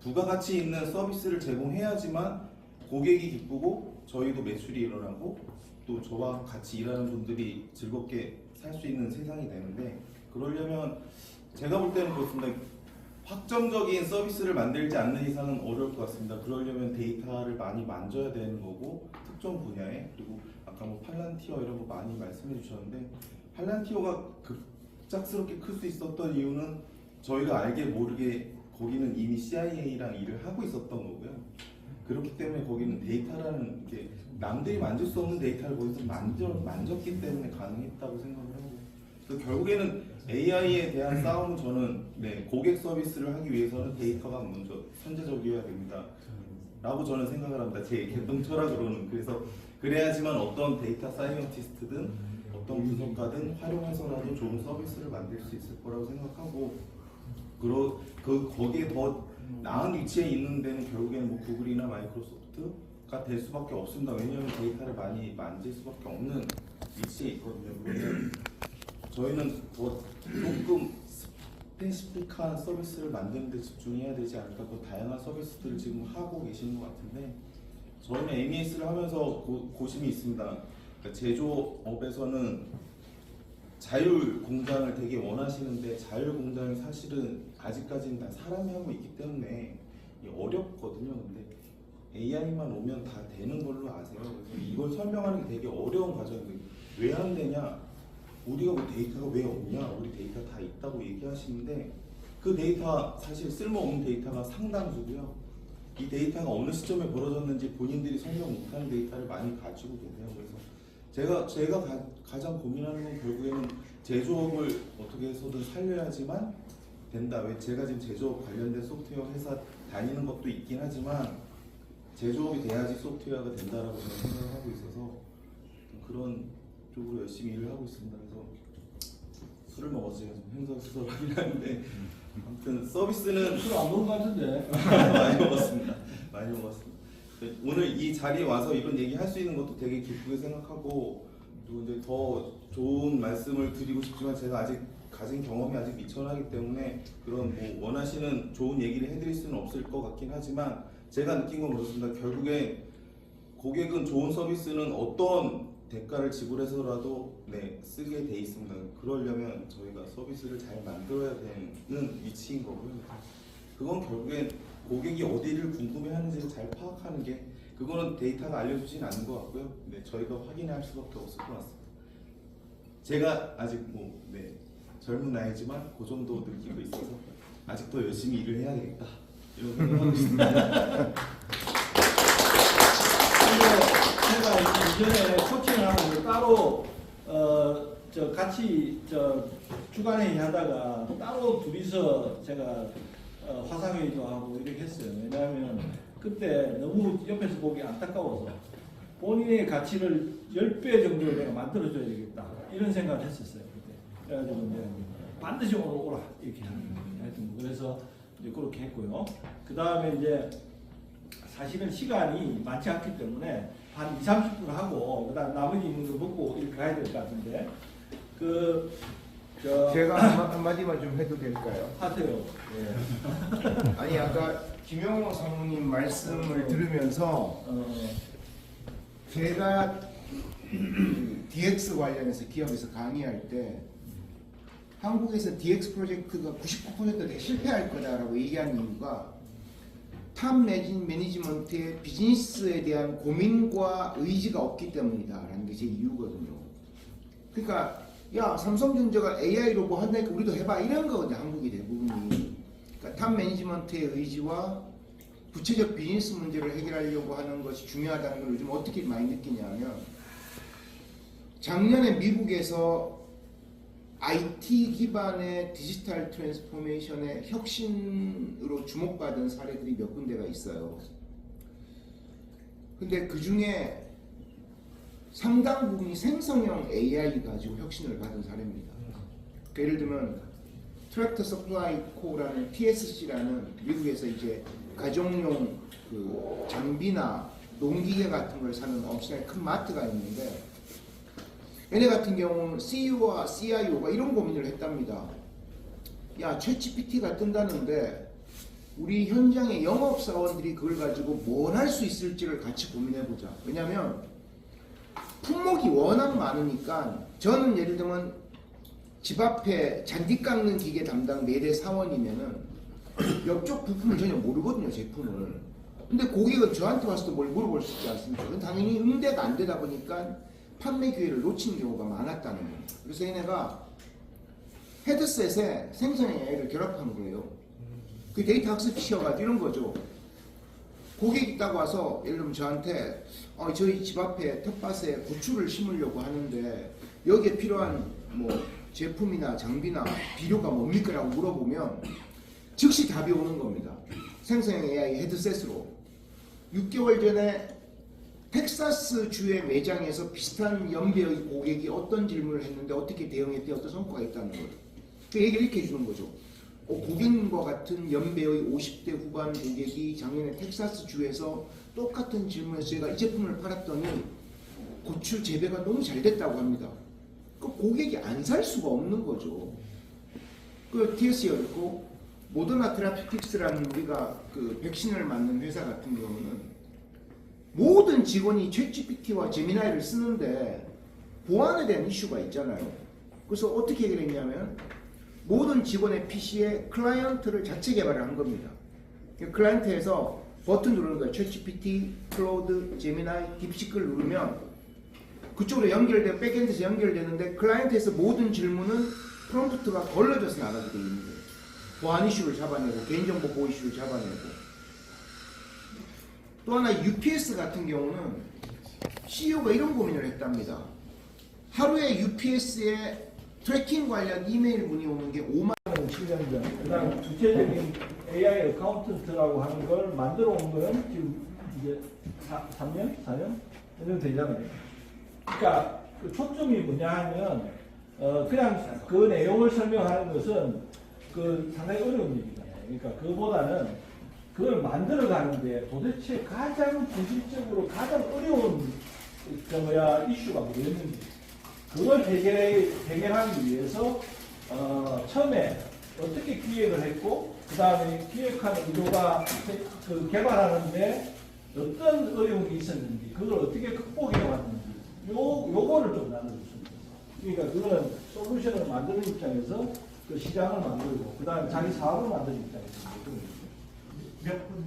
부가가치 있는 서비스를 제공해야지만 고객이 기쁘고 저희도 매출이 일어나고 또 저와 같이 일하는 분들이 즐겁게 살 수 있는 세상이 되는데 그러려면 제가 볼 때는 그렇습니다. 확정적인 서비스를 만들지 않는 이상은 어려울 것 같습니다. 그러려면 데이터를 많이 만져야 되는 거고 특정 분야에 그리고 아까 뭐 팔란티어 이런 거 많이 말씀해 주셨는데 팔란티어가 급작스럽게 클 수 있었던 이유는 저희가 알게 모르게 거기는 이미 CIA랑 일을 하고 있었던 거고요. 그렇기 때문에 거기는 데이터라는 게 남들이 만질 수 없는 데이터를 거기서 만졌기 때문에 가능했다고 생각을 하고 그래서 결국에는 AI에 대한 싸움은 저는 고객 서비스를 하기 위해서는 데이터가 먼저 선제적이어야 됩니다. 라고 저는 생각을 합니다. 제 개동 철학으로는. 그래서 그래야지만 어떤 데이터 사이언티스트든 어떤 분석가든 활용해서라도 좋은 서비스를 만들 수 있을 거라고 생각하고 거기에 더 나은 위치에 있는 데는 결국에는 뭐 구글이나 마이크로소프트가 될 수밖에 없습니다. 왜냐하면 데이터를 많이 만질 수밖에 없는 위치에 있거든요. 그러면 저희는 더 조금 스페시픽한 서비스를 만드는 데 집중해야 되지 않을까. 또 다양한 서비스들을 지금 하고 계시는 것 같은데 저희는 MES를 하면서 고심이 있습니다. 그러니까 제조업에서는 자율 공장을 되게 원하시는데 자율 공장이 사실은 아직까지는 다 사람이 하고 있기 때문에 어렵거든요. 근데 AI만 오면 다 되는 걸로 아세요. 그래서 이걸 설명하는 게 되게 어려운 과정이에요. 왜 안 되냐? 우리가 뭐 데이터가 왜 없냐? 우리 데이터 다 있다고 얘기하시는데 그 데이터 사실 쓸모없는 데이터가 상당수고요. 이 데이터가 어느 시점에 벌어졌는지 본인들이 설명 못하는 데이터를 많이 가지고 계세요. 그래서 제가 가장 고민하는 건 결국에는 제조업을 어떻게 해서든 살려야지만 된다. 왜 제가 지금 제조업 관련된 소프트웨어 회사 다니는 것도 있긴 하지만 제조업이 돼야지 소프트웨어가 된다라고 저는 생각을 하고 있어서 그런 쪽으로 열심히 일을 하고 있습니다. 그래서 술을 먹어서 제가 좀 횡설수설하긴 하는데 아무튼 서비스는 술 안 먹은 것 같은데 많이 먹었습니다. 많이 먹었습니다. 오늘 이 자리에 와서 이런 얘기 할 수 있는 것도 되게 기쁘게 생각하고 또 이제 더 좋은 말씀을 드리고 싶지만 제가 아직 가진 경험이 아직 미천하기 때문에 그런 뭐 원하시는 좋은 얘기를 해드릴 수는 없을 것 같긴 하지만 제가 느낀 건 그렇습니다. 결국에 고객은 좋은 서비스는 어떤 대가를 지불해서라도 쓰게 돼 있습니다. 그러려면 저희가 서비스를 잘 만들어야 되는 위치인 거고요. 그건 결국엔 고객이 어디를 궁금해하는지를 잘 파악하는 게 그거는 데이터가 알려주진 않는 것 같고요. 저희가 확인할 수밖에 없을 것 같습니다. 제가 아직 젊은 나이지만 그 정도 느끼고 있어서 아직 더 열심히 일을 해야 되겠다 이런 생각하고 있습니다. 제가 이전에 코칭을 하고 따로 같이 주간회의 하다가 따로 둘이서 제가 화상회의도 하고 이렇게 했어요. 왜냐하면 그때 너무 옆에서 보기 안타까워서 본인의 가치를 10배 정도로 내가 만들어줘야 되겠다 이런 생각을 했었어요. 그때. 그래가지고 이제 반드시 오라 이렇게 하여튼 그래서 이제 그렇게 했고요. 그 다음에 이제 사실은 시간이 많지 않기 때문에 한 20-30분 하고 그다음 나머지 있는 거 먹고 이렇게 가야 될 것 같은데 제가 한마디만 좀 해도 될까요? 하세요. 예. 아니 아까 김영호 사모님 말씀을 들으면서 제가 DX 관련해서 기업에서 강의할 때 한국에서 DX 프로젝트가 99% 실패할 거다라고 얘기한 이유가 탑 매니지먼트의 비즈니스에 대한 고민과 의지가 없기 때문이다라는 게 제 이유거든요. 그러니까 야 삼성전자가 AI로 뭐 한다니까 우리도 해봐 이런 거거든요. 한국이 대부분이. 그러니까 탑 매니지먼트의 의지와 구체적 비즈니스 문제를 해결하려고 하는 것이 중요하다는 걸 요즘 어떻게 많이 느끼냐면 작년에 미국에서 IT 기반의 디지털 트랜스포메이션의 혁신으로 주목받은 사례들이 몇 군데가 있어요. 근데 그 중에 상당 부분이 생성형 AI 가지고 혁신을 받은 사례입니다. 그러니까 예를 들면 트랙터 서플라이 코라는 TSC라는 미국에서 이제 가정용 그 장비나 농기계 같은 걸 사는 엄청나게 큰 마트가 있는데 얘네 같은 경우는 CEO와 CIO가 이런 고민을 했답니다. 야, 챗GPT가 뜬다는데 우리 현장의 영업사원들이 그걸 가지고 뭘 할 수 있을지를 같이 고민해보자. 왜냐하면 품목이 워낙 많으니까 저는 예를 들면 집 앞에 잔디 깎는 기계 담당 4대 사원이면은 옆쪽 부품을 전혀 모르거든요, 제품을. 근데 고객은 저한테 와서도 뭘 물어볼 수 있지 않습니까? 당연히 응대가 안 되다 보니까 판매 기회를 놓친 경우가 많았다는 거예요. 그래서 얘네가 헤드셋에 생성형 AI를 결합한 거예요. 그 데이터 학습 시켜가지고 이런 거죠. 고객이 딱 와서 예를 들면 저한테 저희 집 앞에 텃밭에 고추를 심으려고 하는데 여기에 필요한 뭐 제품이나 장비나 비료가 뭡니까? 라고 물어보면 즉시 답이 오는 겁니다. 생성형 AI 헤드셋으로. 6개월 전에 텍사스 주의 매장에서 비슷한 연배의 고객이 어떤 질문을 했는데 어떻게 대응했대 어떤 성과가 있다는 거예요. 그 얘기를 이렇게 해주는 거죠. 고객님과 같은 연배의 50대 후반 고객이 작년에 텍사스 주에서 똑같은 질문에서 제가 이 제품을 팔았더니 고추 재배가 너무 잘 됐다고 합니다. 그 고객이 안 살 수가 없는 거죠. 그 TS였고 모더나 테라피틱스라는 우리가 그 백신을 만든 회사 같은 경우는 모든 직원이 챗GPT와 제미나이를 쓰는데 보안에 대한 이슈가 있잖아요. 그래서 어떻게 해결했냐면 모든 직원의 PC에 클라이언트를 자체 개발을 한 겁니다. 클라이언트에서 버튼 누르는 거예요. 챗GPT, 클로드, 제미나이, 딥시크를 누르면 그쪽으로 연결돼 백엔드에서 연결되는데 클라이언트에서 모든 질문은 프롬프트가 걸러져서 나가게 되어 있는 거예요. 보안 이슈를 잡아내고 개인정보 보호 이슈를 잡아내고 또 하나 UPS 같은 경우는 CEO가 이런 고민을 했답니다. 하루에 UPS에 트래킹 관련 이메일 문의 오는 게 5만 7년 전. 그다음 구체적인 AI 어카운턴트라고 하는 걸 만들어 온 거는 지금 이제 3년? 4년? 정도 되잖아요. 그러니까 그 초점이 뭐냐 하면 그냥 그 내용을 설명하는 것은 그 상당히 어려운 일이잖아요. 그러니까 그보다는 그걸 만들어 가는데 도대체 가장 본질적으로 가장 어려운 이슈가 뭐였는지 그걸 해결하기 위해서 처음에 어떻게 기획을 했고 그 다음에 기획하는 의도가 그 개발하는데 어떤 어려움이 있었는지 그걸 어떻게 극복해 왔는지 요거를 좀 나눠줬습니다. 그러니까 그건 솔루션을 만드는 입장에서 그 시장을 만들고 그 다음에 자기 사업을 만드는 입장에서 몇분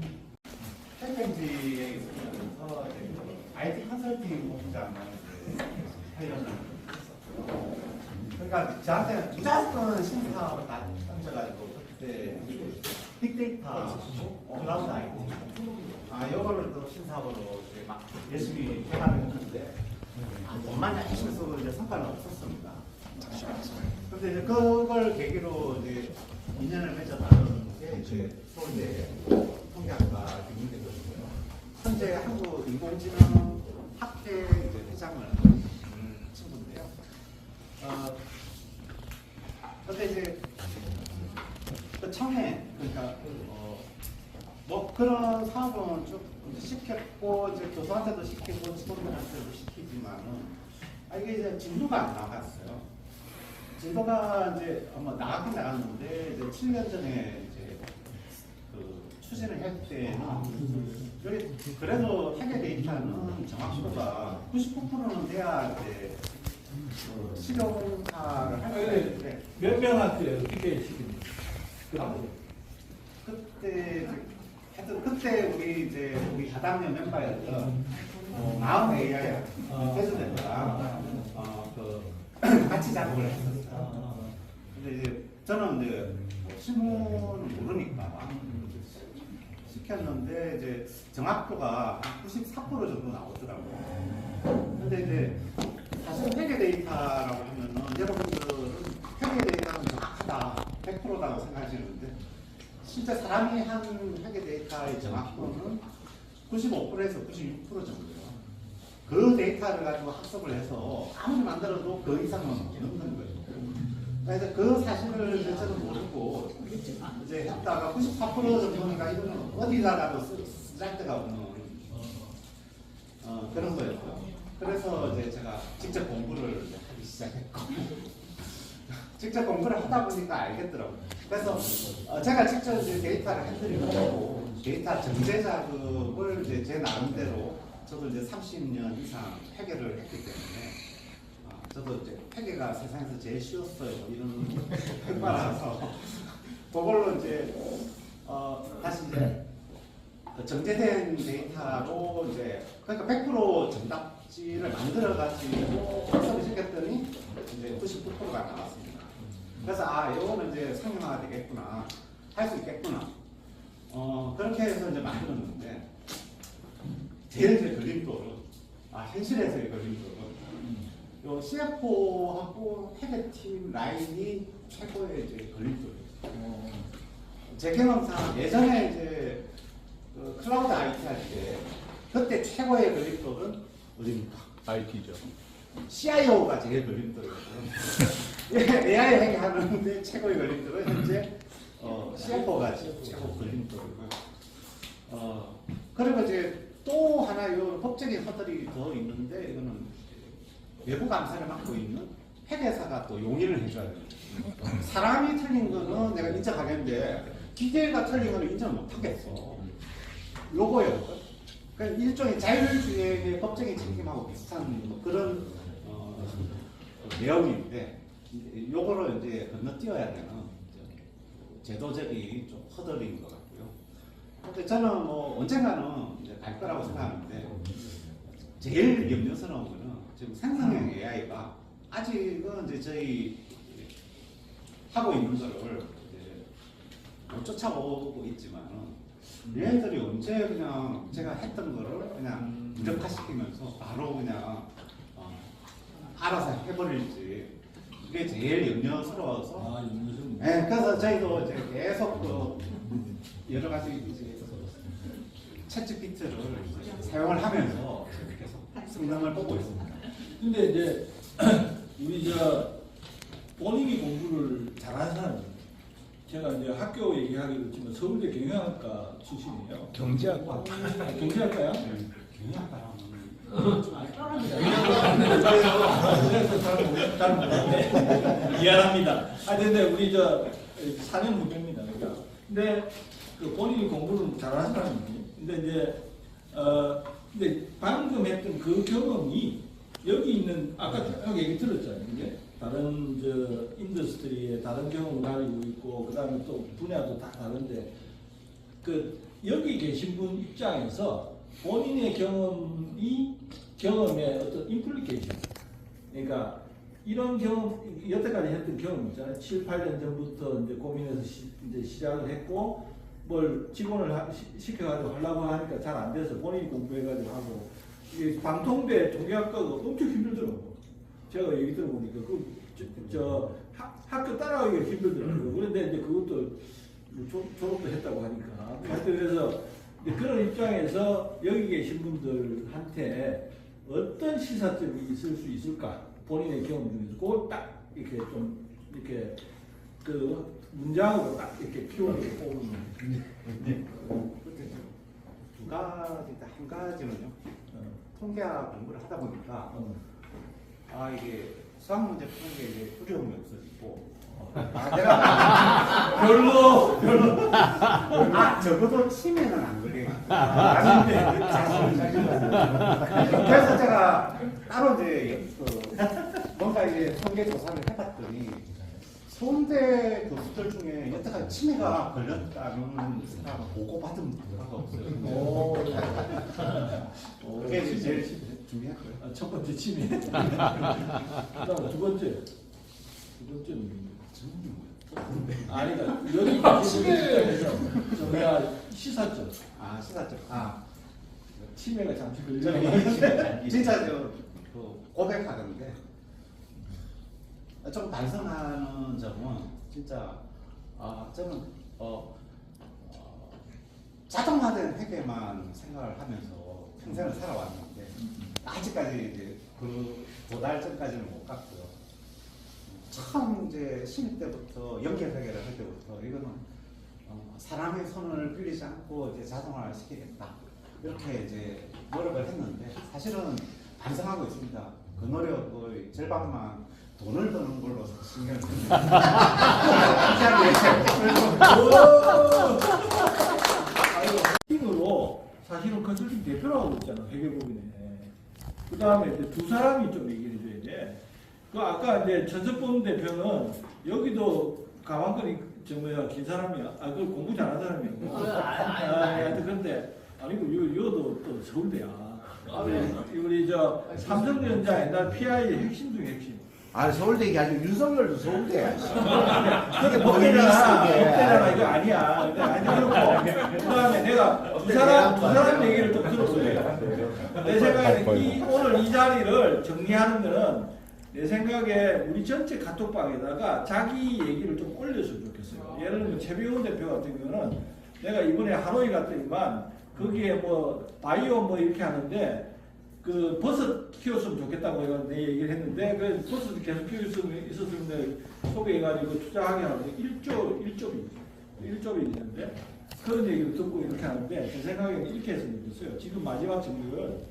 챌린지에 있으면서 IT 컨설팅 공장을 하려는 했었고요. 그러니까 저한테 무조건 신사업 다 던져가지고 그때 빅데이터, 클라우드 IT 이거를 또 신사업으로 이제 막 열심히 개발을 했는데 돈만 열심히 쓰고 이제 성과는 없었습니다. 그런데 이제 그걸 계기로 이제 인연을 맺어 나누는 게 이제 서울대 통계학과 김인대거든요. 현재 한국 인공지능 학회 이제 회장을 하는 친구인데요. 근데 이제 그 처음에 그러니까 뭐 그런 사업은 좀 시켰고 이제 교수한테도 시키고 직원들한테도 시키지만은 이게 이제 진도가 안 나갔어요. 진도가 이제 나가긴 나갔는데 이제 7년 전에 이제 그 추진을 할 때는 여기 그래도 해외 데이터는 정확도가 99%는 돼야 이제 실용화를 할 수 있는데 몇 명한테 어떻게 시킵니까? 그때 하여튼 그때 우리 다당면 멤버였던 마음 AI 회수됐다랑 같이 작업을 했었어요. 근데 이제 저는 이제 신문을 모르니까 시켰는데 이제 정확도가 94% 정도 나오더라고요. 근데 이제 사실 회계 데이터라고 하면은 여러분들은 회계 데이터는 정확하다, 100%다고 생각하시는데 실제 사람이 한 회계 데이터의 정확도는 95%에서 96% 정도예요. 그 데이터를 가지고 학습을 해서 아무리 만들어도 그 이상은 없는 거예요. 그래서 그 사실을 이제 저는 모르고 이제 했다가 94% 정도니까 이거는 어디다가도 쓸 데가 없는 그런 거였고요. 그래서 이제 제가 직접 공부를 하기 시작했고 직접 공부를 하다 보니까 알겠더라고요. 그래서 제가 직접 이제 데이터를 해드리고 데이터 정제 작업을 이제 제 나름대로 저도 이제 30년 이상 회계를 했기 때문에 저도 이제 회계가 세상에서 제일 쉬웠어요. 이런 획과라서 그걸로 이제 다시 이제 정제된 데이터로 이제 그러니까 100% 정답지를 만들어 가지고 학습을 시켰더니 이제 99%가 나왔습니다. 그래서 이거는 이제 상용화가 되겠구나, 할 수 있겠구나. 그렇게 해서 이제 만들었는데 제일 이제 걸림돌은 현실에서의 걸림돌은 요 CFO하고 회계팀 라인이 최고의 이제 걸림돌이에요. 제 경험상 예전에 이제 그 클라우드 IT 할 때 그때 최고의 걸림돌은 어디입니까? IT죠. CIO가 제일 걸림돌이거든요. AI 회계하는데 최고의 걸림돌은 현재 CFO가 최고 걸림돌이고요. 그리고 이제 또 하나 요 법적인 허들이 더 있는데 이거는 외부 감사를 맡고 있는 회계사가 또 용인을 해줘야 됩니다. 사람이 틀린 거는 내가 인정하겠는데 기계가 틀린 거는 인정 못 하겠어. 요거예요. 그러니까 일종의 자율주행의 법적인 책임하고 비슷한 뭐 그런 내용인데 요거를 이제 건너뛰어야 되는 제도적인 좀 허들인 것 같고요. 근데 저는 뭐 언젠가는 이제 갈 거라고 생각하는데 제일 염려스러운 거는 지금 생성형 AI가 아직은 이제 저희 하고 있는 거를 이제 못 쫓아오고 있지만은 얘네들이 언제 그냥 제가 했던 거를 그냥 무력화시키면서 바로 그냥 알아서 해버릴지 그게 제일 염려스러워서. 네, 그래서 저희도 이제 계속 그 여러 가지 이제 챗GPT를 사용을 하면서 계속 성능을 보고 있습니다. 근데 이제 우리 본인이 공부를 잘하는 사람이 제가 이제 학교 얘기하기로 치면 서울대 경영학과 출신이에요. 경제학과. 경제학과야? 경영학과. 미안합니다. 근데 우리 4년 후배입니다. 그러니까. 근데 그 본인이 공부를 잘하는 사람이지. 근데 근데 방금 했던 그 경험이 여기 있는 아까 쭉 얘기 들었잖아요. 이제 다른 인더스트리에 다른 경험을 가지고 있고 그다음에 또 분야도 다 다른데 그 여기 계신 분 입장에서 본인의 경험의 어떤 임플리케이션, 그러니까 이런 경험, 여태까지 했던 경험 있잖아요. 7, 8년 전부터 이제 고민해서 이제 시작을 했고, 뭘 직원을 시켜가지고 하려고 하니까 잘 안 돼서 본인이 공부해가지고 하고, 이게 방통대 통계학과가 엄청 힘들더라고. 제가 얘기 들어보니까 학교 따라가기가 힘들더라고요. 그런데 이제 그것도 졸업도 했다고 하니까. 하여튼 그래서 그런 입장에서 여기 계신 분들한테 어떤 시사점이 있을 수 있을까? 본인의 경험 중에서 그걸 딱 이렇게 좀 이렇게 그 문장으로 딱 이렇게 피워내고 뽑는. 두 가지, 한 가지는요. 통계학 공부를 하다 보니까 이게 수학 문제 푸는 게 이제 두려움이 없어지고 내가 별로 적어도 치매는 안 걸려요. 그래서 제가 따로 이제 뭔가 이제 통계 조사를 해봤더니 서울대 교수들 중에 여태까지 치매가 걸렸다는 사람 보고받은 바가 없어요. 그게 이제 제일 중요한 거예요. 첫 번째 치매. 그다음 두 번째는 아니, 그러니까 여기 치매에서 내가 시사점. 시사점. 치매가 잠시 걸려. 진짜 고백하던데 좀 반성하는 점은 진짜 저는 자동화된 회계만 생각을 하면서 평생을 살아왔는데 아직까지 이제 그 도달 전까지는 못 갔고요. 처음 이제 신입 때부터 연결 회계를 할 때부터 이거는 사람의 손을 빌리지 않고 이제 자동화를 시키겠다 이렇게 이제 노력을 했는데 사실은 반성하고 있습니다. 그 노력의 절반만 돈을 드는 걸로 신경을 씁니다. 컨설팅으로 사실은 컨설팅 대표라고 하고 있잖아. 회계법인에. 그 다음에 두 사람이 좀 얘기를 해줘야 돼. 그 아까 이제 전석범 대표는 여기도 가방끈이 긴 사람이야. 그 공부 잘하는 사람이야. 그런데 아니고 요도 또 서울대야. 우리 삼성전자 옛날 PI 핵심 중에 핵심. 서울대 얘기 아니고 윤석열도 서울대야. 그게 법대잖아. 이거 아니야. 아니 그렇고 그다음에 내가 두 사람 얘기를 좀 들었어요. 내 생각에는 오늘 이 자리를 정리하는 거는 내 생각에 우리 전체 카톡방에다가 자기 얘기를 좀 올렸으면 좋겠어요. 예를 들면 최병훈 대표 같은 경우는 내가 이번에 하노이 갔더니만 거기에 바이오 이렇게 하는데 그 버섯 키웠으면 좋겠다고 해서 내 얘기를 했는데 그 버섯 계속 키웠으면 소개해가지고 투자하게 하는데 1조이 있는데 그런 얘기를 듣고 이렇게 하는데 제 생각에는 이렇게 했으면 좋겠어요. 지금 마지막 정리를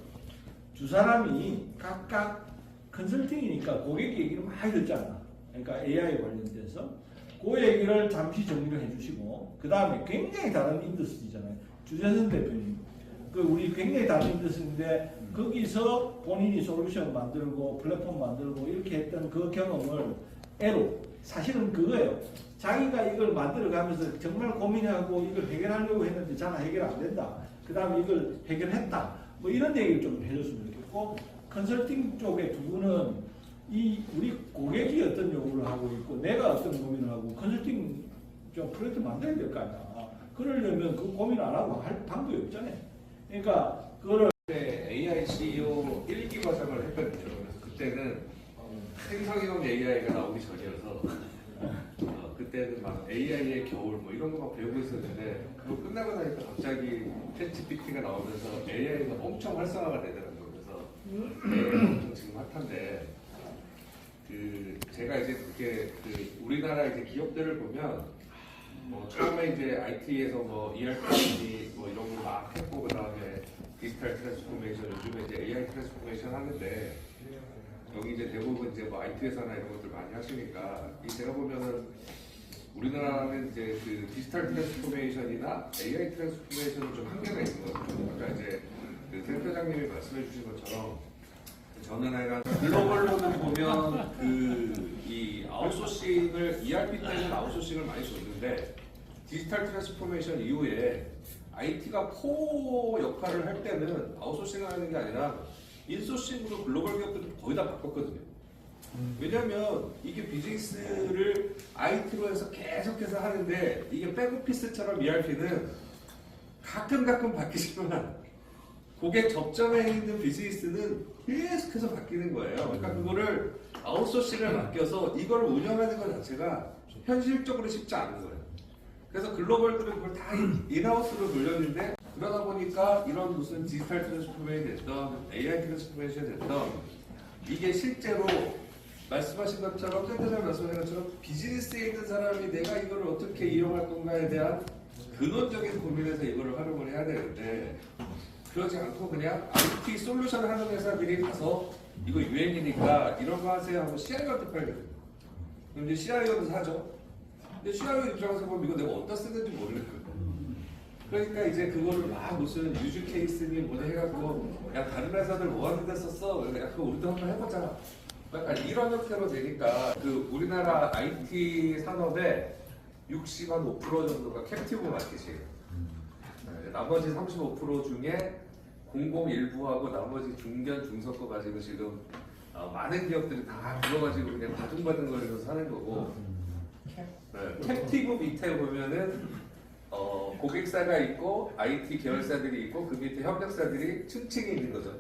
두 사람이 각각 컨설팅이니까 고객 얘기를 많이 듣잖아. 그러니까 AI 관련돼서 그 얘기를 잠시 정리를 해주시고 그 다음에 굉장히 다른 인더스트리잖아요. 주재선 대표님 우리 굉장히 다른 인더스트리인데 거기서 본인이 솔루션 만들고 플랫폼 만들고 이렇게 했던 그 경험을 사실은 그거예요. 자기가 이걸 만들어가면서 정말 고민하고 이걸 해결하려고 했는데 잘 해결 안 된다. 그 다음에 이걸 해결했다. 뭐 이런 얘기를 좀 해줬으면 좋겠고, 컨설팅 쪽에 두 분은 우리 고객이 어떤 요구를 하고 있고 내가 어떤 고민을 하고 컨설팅 좀 프로젝트 만들어야 될 거 아니야. 그러려면 그 고민 안 하고 할 방법이 없잖아요. 그러니까 그거를 AI CEO 1기 과정을 했거든요. 그래서 그때는 생성형 AI가 나오기 전이어서 그때는 막 AI의 겨울 뭐 이런 거 막 배우고 있었는데 그거 끝나고 나니까 갑자기 챗GPT가 나오면서 AI가 엄청 활성화가 되더라고요. 그래서 AI가 엄청 지금 핫한데 제가 이제 그게 우리나라 이제 기업들을 보면 처음에 이제 IT에서 뭐 ERP 뭐 이런 거 막 했고 그 다음에 디지털 트랜스포메이션 요즘에 이제 AI 트랜스포메이션 하는데 여기 이제 대부분 이제 뭐 IT 회사나 이런 것들 많이 하시니까 제가 보면은 우리나라는 이제 그 디지털 트랜스포메이션이나 AI 트랜스포메이션은 좀 한계가 있는 것 같아요. 아까 이제 그 센터장님이 말씀해주신 것처럼 저는 약간 글로벌로는 보면 이 아웃소싱을 ERP 때는 아웃소싱을 많이 줬는데 디지털 트랜스포메이션 이후에 IT가 코어 역할을 할 때는 아웃소싱을 하는 게 아니라 인소싱으로 글로벌 기업들이 거의 다 바꿨거든요. 왜냐면 이게 비즈니스를 IT로 해서 계속해서 하는데 이게 백오피스처럼 ERP는 가끔 바뀌지만 고객 접점에 있는 비즈니스는 계속해서 바뀌는 거예요. 그러니까 그거를 아웃소싱을 맡겨서 이걸 운영하는 것 자체가 현실적으로 쉽지 않은 거예요. 그래서 글로벌들은 그걸 다 인하우스로 돌렸는데 그러다 보니까 이런 무슨 디지털 트랜스포메이션이 됐던 AI 트랜스포메이션이 됐던 이게 실제로 말씀하신 것처럼 센터장 말씀하신 것처럼 비즈니스에 있는 사람이 내가 이걸 어떻게 이용할 건가에 대한 근원적인 고민에서 이거를 활용을 해야 되는데 그러지 않고 그냥 IT 솔루션 하는 회사들이 가서 이거 유행이니까 이런 거 하세요 하고 CIO한테 팔거든요. 그럼 이제 CIO는 사죠. 근데 CIO 입장에서 보면 이거 내가 어디다 쓰는지 모르겠거든요. 그러니까 이제 그거를 막 무슨 유즈 케이스니 뭐니 해갖고 야 다른 회사들 뭐 하는 데 썼어? 야 그거 우리도 한번 해보자. 약간 이런 형태로 되니까 그 우리나라 IT 산업의 60한 5% 정도가 캡티브 마켓이에요. 나머지 35% 중에 공공 일부하고 나머지 중견 중소거 가지고 지금 많은 기업들이 다 그거 가지고 그냥 바둥바둥 거리면서 사는 거고 캡티브 밑에 보면은 고객사가 있고 IT 계열사들이 있고 그 밑에 협력사들이 층층이 있는 거죠.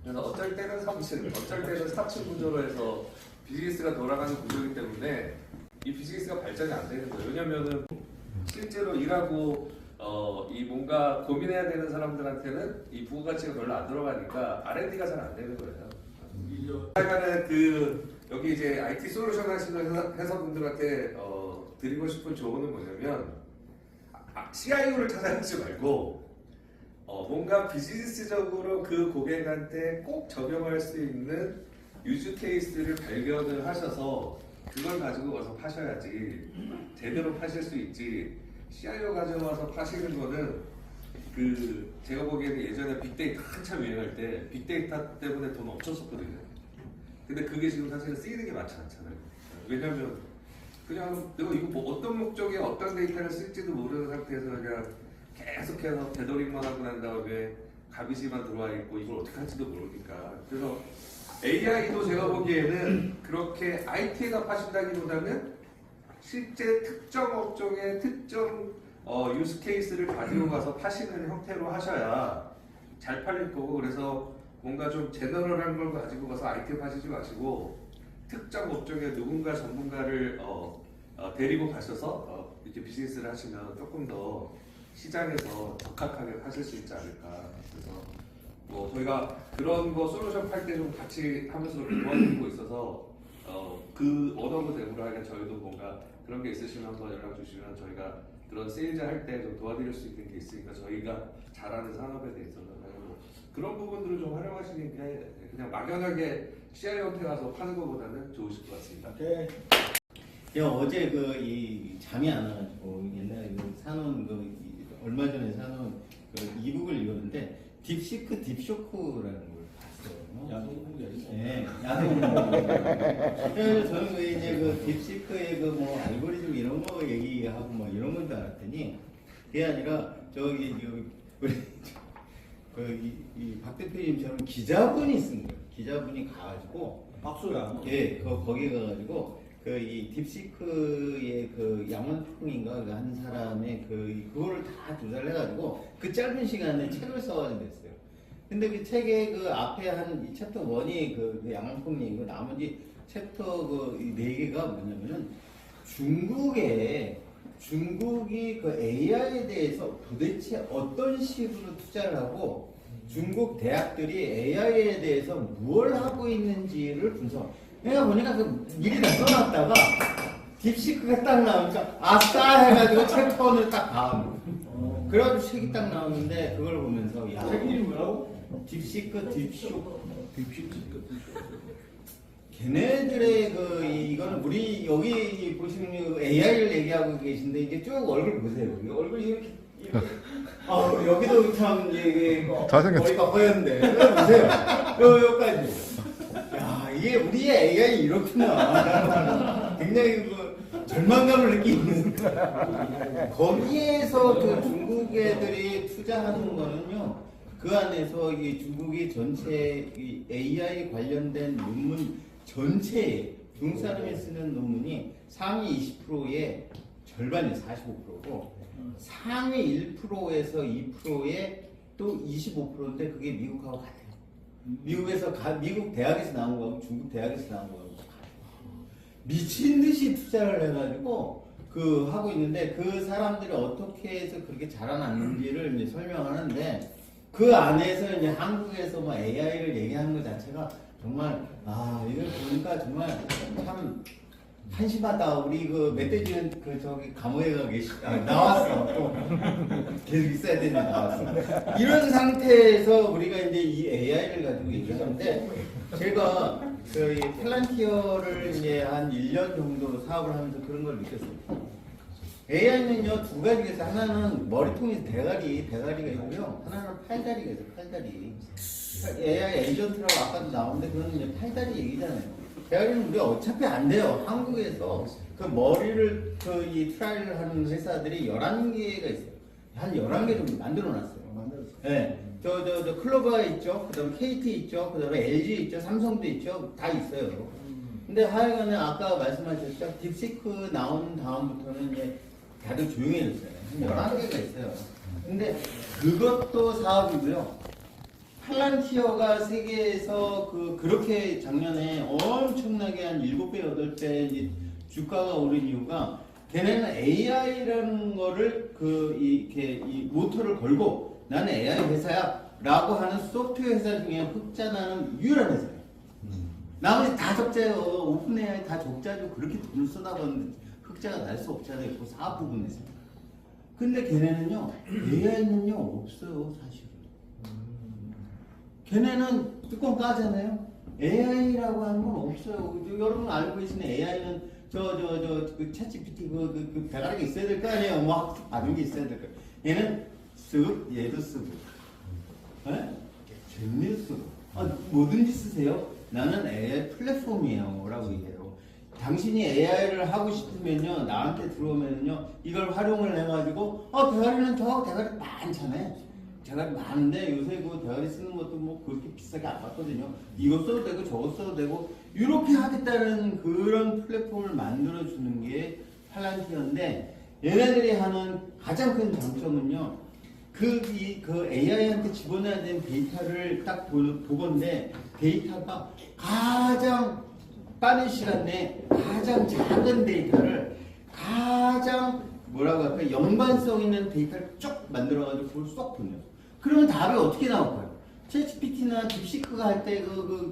그래서 어쩔 때는 3층, 어쩔 때는 4층 구조로 해서 비즈니스가 돌아가는 구조이기 때문에 이 비즈니스가 발전이 안 되는 거예요. 왜냐면은 실제로 일하고 이 뭔가 고민해야 되는 사람들한테는 이 부가가치가 별로 안 들어가니까 R&D가 잘 안 되는 거예요. 하여간은 여기 이제 IT 솔루션 하시는 회사분들한테 드리고 싶은 조언은 뭐냐면 CIO를 찾아가지 말고 뭔가 비즈니스적으로 그 고객한테 꼭 적용할 수 있는 유즈 케이스를 발견을 하셔서 그걸 가지고 와서 파셔야지 제대로 파실 수 있지. CIO 가져와서 파시는 거는 제가 보기에는 예전에 빅데이터 한참 유행할 때 빅데이터 때문에 돈 엄청 썼거든요. 근데 그게 지금 사실은 쓰이는 게 많지 않잖아요. 왜냐면 그냥 내가 이거 뭐 어떤 목적에 어떤 데이터를 쓸지도 모르는 상태에서 그냥 계속해서 되도록만 하고 난 다음에 가비지만 들어와 있고 이걸 어떻게 할지도 모르니까. 그래서 AI도 제가 보기에는 그렇게 IT에다 파신다기보다는 실제 특정 업종의 특정 유스 케이스를 가지고 가서 파시는 형태로 하셔야 잘 팔릴 거고, 그래서 뭔가 좀 제너럴한 걸 가지고 가서 IT에 파시지 마시고 특정 업종의 누군가 전문가를 데리고 가셔서 이렇게 비즈니스를 하시면 조금 더 시장에서 적합하게 파실 수 있지 않을까. 그래서 뭐 저희가 그런 거 솔루션 팔 때 좀 같이 하면서 도와드리고 있어서 그 언어브 대부로 하게 저희도 뭔가 그런 게 있으시면 한번 연락 주시면 저희가 그런 세일즈 할 때 좀 도와드릴 수 있는 게 있으니까 저희가 잘하는 산업에 대해서는 그런 부분들을 좀 활용하시는 게 그냥 막연하게 CIO한테 가서 파는 것보다는 좋으실 것 같습니다. 네. 제가 어제 이 잠이 안 와가지고 옛날에 사놓은 얼마 전에 사놓은 이북을 읽었는데 딥시크 딥쇼크라는 걸 봤어요. 야동국이야지. 네, 야동국. 그래서 저는 이제 딥시크의 뭐 알고리즘 이런 거 얘기하고 뭐 이런 건 줄 알았더니 그게 아니라 우리 박 대표님처럼 기자분이 쓴 거예요. 기자분이 가가지고 박수랑 예, 거기 가가지고 그 이 딥시크의 그 양원풍인가 그 한 사람의 그거를 다 조사를 해가지고 그 짧은 시간에 책을 써가지고 냈어요. 근데 그 책의 그 앞에 한 이 챕터 1이 그 양원풍이고 나머지 챕터 그 4개가 뭐냐면은 중국이 그 AI에 대해서 도대체 어떤 식으로 투자를 하고 중국 대학들이 AI에 대해서 무엇을 하고 있는지를 분석. 내가 보니까 그 미리 다 써놨다가 딥시크가 딱 나오니까 아싸 해가지고 챕터를 딱 다음. 그래가지고 책이 딱 나오는데 그걸 보면서 야. 책 이름이 뭐라고? 딥시크. 걔네들의 이거는 우리 여기 보시는 그 AI를 얘기하고 계신데 이제 쭉 얼굴 보세요. 얼굴 이렇게. 여기도 참 이게 잘생겼죠. 머리가 허연데 보세요. 여기까지. 야 이게 우리의 AI 이렇구나. 굉장히 절망감을 느끼는. 거기에서 그 중국 애들이 투자하는 거는요. 그 안에서 이 중국이 전체 이 AI 관련된 논문 전체에 중국 사람이 쓰는 논문이 상위 20%의 절반이 45%고 상위 1%에서 2%에 또 25%인데 그게 미국하고 같아요. 미국에서 미국 대학에서 나온 거하고 중국 대학에서 나온 거하고 미친 듯이 투자를 해가지고 하고 있는데 그 사람들이 어떻게 해서 그렇게 자라났는지를 이제 설명하는데 그 안에서 이제 한국에서 뭐 AI를 얘기하는 것 자체가 정말 이걸 보니까 정말 참 한심하다. 우리 그 멧돼지는 저기 감옥에 가 나왔어. 또 계속 있어야 되는데 나왔어. 이런 상태에서 우리가 이제 이 AI를 가지고 얘기하는데 제가 이 펠란티어를 이제 한 1년 정도 사업을 하면서 그런 걸 느꼈어요. AI는요 2가지가 있어요. 하나는 머리통에 대가리가 있고요. 하나는 팔다리가 있어요. 팔다리. AI 에이전트라고 아까도 나오는데 그건 이제 팔다리 얘기잖아요. 대가리는 우리 어차피 안 돼요. 한국에서 그 머리를 이 트라이를 하는 회사들이 11개가 있어요. 한 11개 정도 만들어 놨어요. 네. 저 클로버 있죠. 그 다음에 KT 있죠. 그 다음에 LG 있죠. 삼성도 있죠. 다 있어요. 근데 하여간에 아까 말씀하셨죠. 딥시크 나온 다음부터는 이제 다들 조용해졌어요. 한 11개가 있어요. 근데 그것도 사업이고요. 팔란티어가 세계에서 그렇게 작년에 엄청나게 한 7배, 8배 이제 주가가 오른 이유가 걔네는 AI라는 거를 이 모토를 걸고 나는 AI 회사야 라고 하는 소프트웨어 회사 중에 흑자나는 유일한 회사예요. 나머지 다 적자예요. 오픈 AI 다 적자죠. 그렇게 돈을 쏟아봤는데 흑자가 날 수 없잖아요. 그 사업 부분에서. 근데 걔네는요, AI는요, 없어요, 사실은. 걔네는 뚜껑 까잖아요. AI라고 하는 건 없어요. 여러분 알고 계시는 AI는 그 챗GPT 그 대가리가 있어야 될 거 아니에요. 뭐 학습 받은 게 있어야 될 거. 얘는 쓰고 얘도 쓰고, 잼미도 쓰고, 뭐든지 쓰세요. 나는 AI 플랫폼이에요라고 얘기해요. 당신이 AI를 하고 싶으면요, 나한테 들어오면요, 이걸 활용을 해가지고, 대가리는 저 대가리 많잖아요. 대가리 많은데 요새 그 대가리 쓰는 것도 뭐 그렇게 비싸게 안 받거든요. 이거 써도 되고 저거 써도 되고 이렇게 하겠다는 그런 플랫폼을 만들어 주는 게 팔란티어인데 얘네들이 하는 가장 큰 장점은요. 그 AI한테 집어넣어야 되는 데이터를 딱 보건데 데이터가 가장 빠른 시간 내에 가장 작은 데이터를 가장 뭐라고 할까 연관성 있는 데이터를 쭉 만들어가지고 그걸 쏙 보내요. 그러면 답이 어떻게 나올까요? 챗GPT나 딥시크가 할 때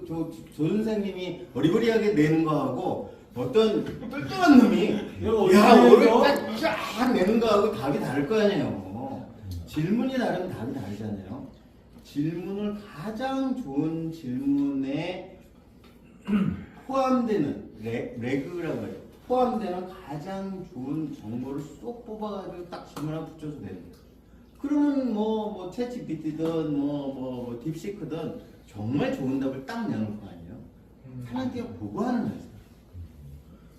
조 선생님이 어리버리하게 내는 거하고 어떤 똘똘한 놈이 뭐를 쫙 내는 거하고 답이 다를 거 아니에요. 질문이 다르면 답이 다르잖아요. 질문을 가장 좋은 질문에 포함되는 레그라고 해요. 포함되는 가장 좋은 정보를 쏙 뽑아가지고 딱 질문 하나 붙여서 내는 거예요. 그러면 뭐 챗GPT든 뭐 딥시크든 정말 좋은 답을 딱 내놓을 거 아니에요. 팔란티어 보고하는 거예요.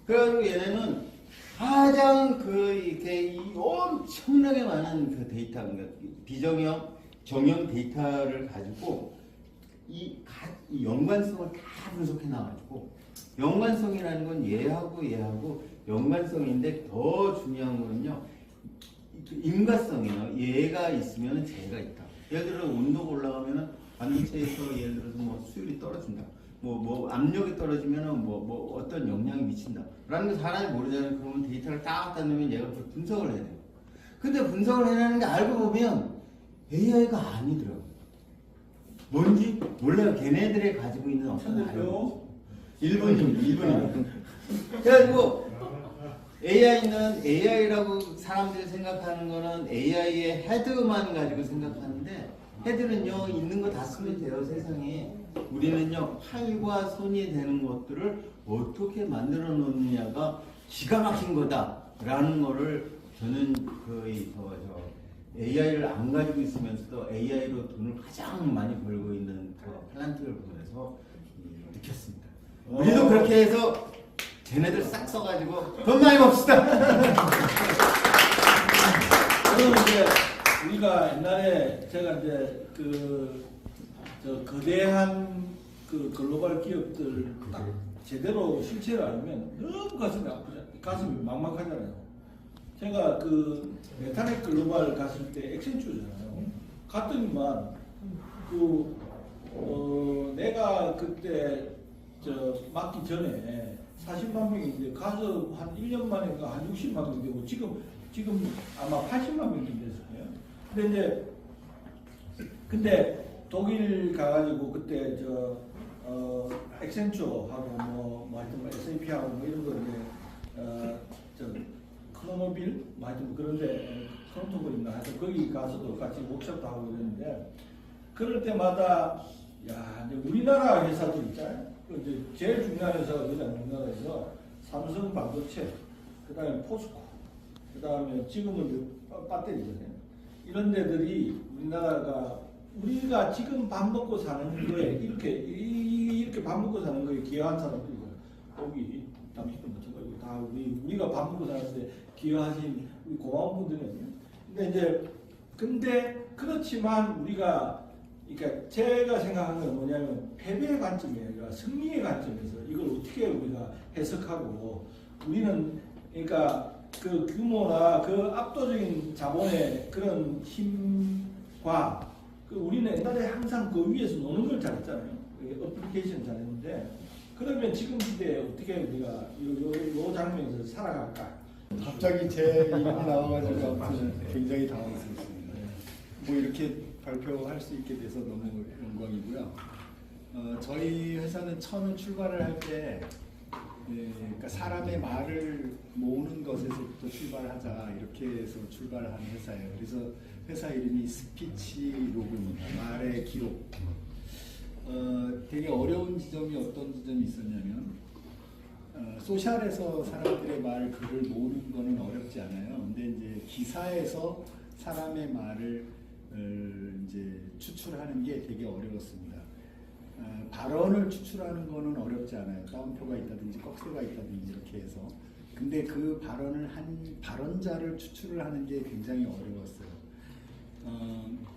그래가지고 얘네는 가장 이렇게 엄청나게 많은 그 데이터, 그러니까 비정형, 정형 데이터를 가지고 이 연관성을 다 분석해 나가지고 연관성이라는 건 얘하고 연관성인데 더 중요한 거는요 인과성이에요. 얘가 있으면 쟤가 있다. 예를 들어 온도가 올라가면은 반도체에서 예를 들어서 뭐 수율이 떨어진다. 뭐 압력이 떨어지면은 뭐 어떤 영향이 미친다. 라는 거 사람이 모르잖아요. 그러면 데이터를 딱 갖다 놓으면 얘가 그걸 분석을 해야 돼요. 근데 분석을 해내는 게 알고 보면 AI가 아니더라고요. 뭔지 몰라요. 걔네들이 가지고 있는 어떤 알고 일본인. 그래가지고 AI는 AI라고 사람들이 생각하는 거는 AI의 헤드만 가지고 생각하는데 헤드는요 있는 거 다 쓰면 돼요 세상에. 우리는요 팔과 손이 되는 것들을 어떻게 만들어 놓느냐가 기가 막힌 거다라는 거를 저는 거의 AI를 안 가지고 있으면서도 AI로 돈을 가장 많이 벌고 있는 그 플란트를 보면서 느꼈습니다. 우리도 그렇게 해서 쟤네들 싹 써가지고 돈 많이 봅시다. 저는 이제 우리가 옛날에 제가 이제 저 거대한 그 글로벌 기업들 딱 제대로 실체를 알면 너무 가슴이 아프잖아요. 가슴이 막막하잖아요. 제가 그 메타넥 글로벌 갔을 때 액센추잖아요. 갔더니만 내가 그때 맡기 전에 40만 명인데 가서 한 1년 만에 한 60만 명 되고 지금 아마 80만 명쯤 됐을 거예요. 근데 독일 가가지고 그때 액센처하고 하여튼 SAP하고 뭐 이런 거 이제 크로노빌 하여튼 그런데 크론토블인가 하여튼 거기 가서도 같이 워크숍도 하고 이랬는데 그럴 때마다 야 이제 우리나라 회사들 있잖아요. 이제 제일 중요한 회사가 우리나라에서 삼성 반도체, 그다음에 포스코, 그다음에 지금은 이제 배터리잖아요. 이런 데들이 우리가 지금 밥 먹고 사는 거에 이렇게 밥 먹고 사는 거에 기여한 사람들이고 여기 당신도 마찬가지고 다 우리가 밥 먹고 사는데 기여하신 우리 고마운 분들이거든요. 근데 그렇지만 우리가 그러니까 제가 생각하는 건 뭐냐면 패배의 관점이 아니라 승리의 관점에서 이걸 어떻게 우리가 해석하고 우리는 그러니까 그 규모나 그 압도적인 자본의 그런 힘과 우리는 옛날에 항상 그 위에서 노는 걸 잘했잖아요. 어플리케이션 잘했는데 그러면 지금 시대에 어떻게 우리가 요 장면에서 살아갈까? 갑자기 제 이름이 나와가지고 굉장히 당황스럽습니다. 뭐 이렇게 발표할 수 있게 돼서 너무 영광이고요. 저희 회사는 처음 출발을 할 때 그러니까 사람의 말을 모으는 것에서부터 출발하자 이렇게 해서 출발하는 회사예요. 그래서 회사 이름이 스피치 로그입니다. 말의 기록. 되게 어려운 지점이 어떤 지점이 있었냐면 소셜에서 사람들의 말 글을 모으는 거는 어렵지 않아요. 근데 이제 기사에서 사람의 말을 이제 추출하는 게 되게 어려웠습니다. 발언을 추출하는 거는 어렵지 않아요. 따옴표가 있다든지 꺽쇠가 있다든지 이렇게 해서. 근데 그 발언을 한 발언자를 추출을 하는 게 굉장히 어려웠어요.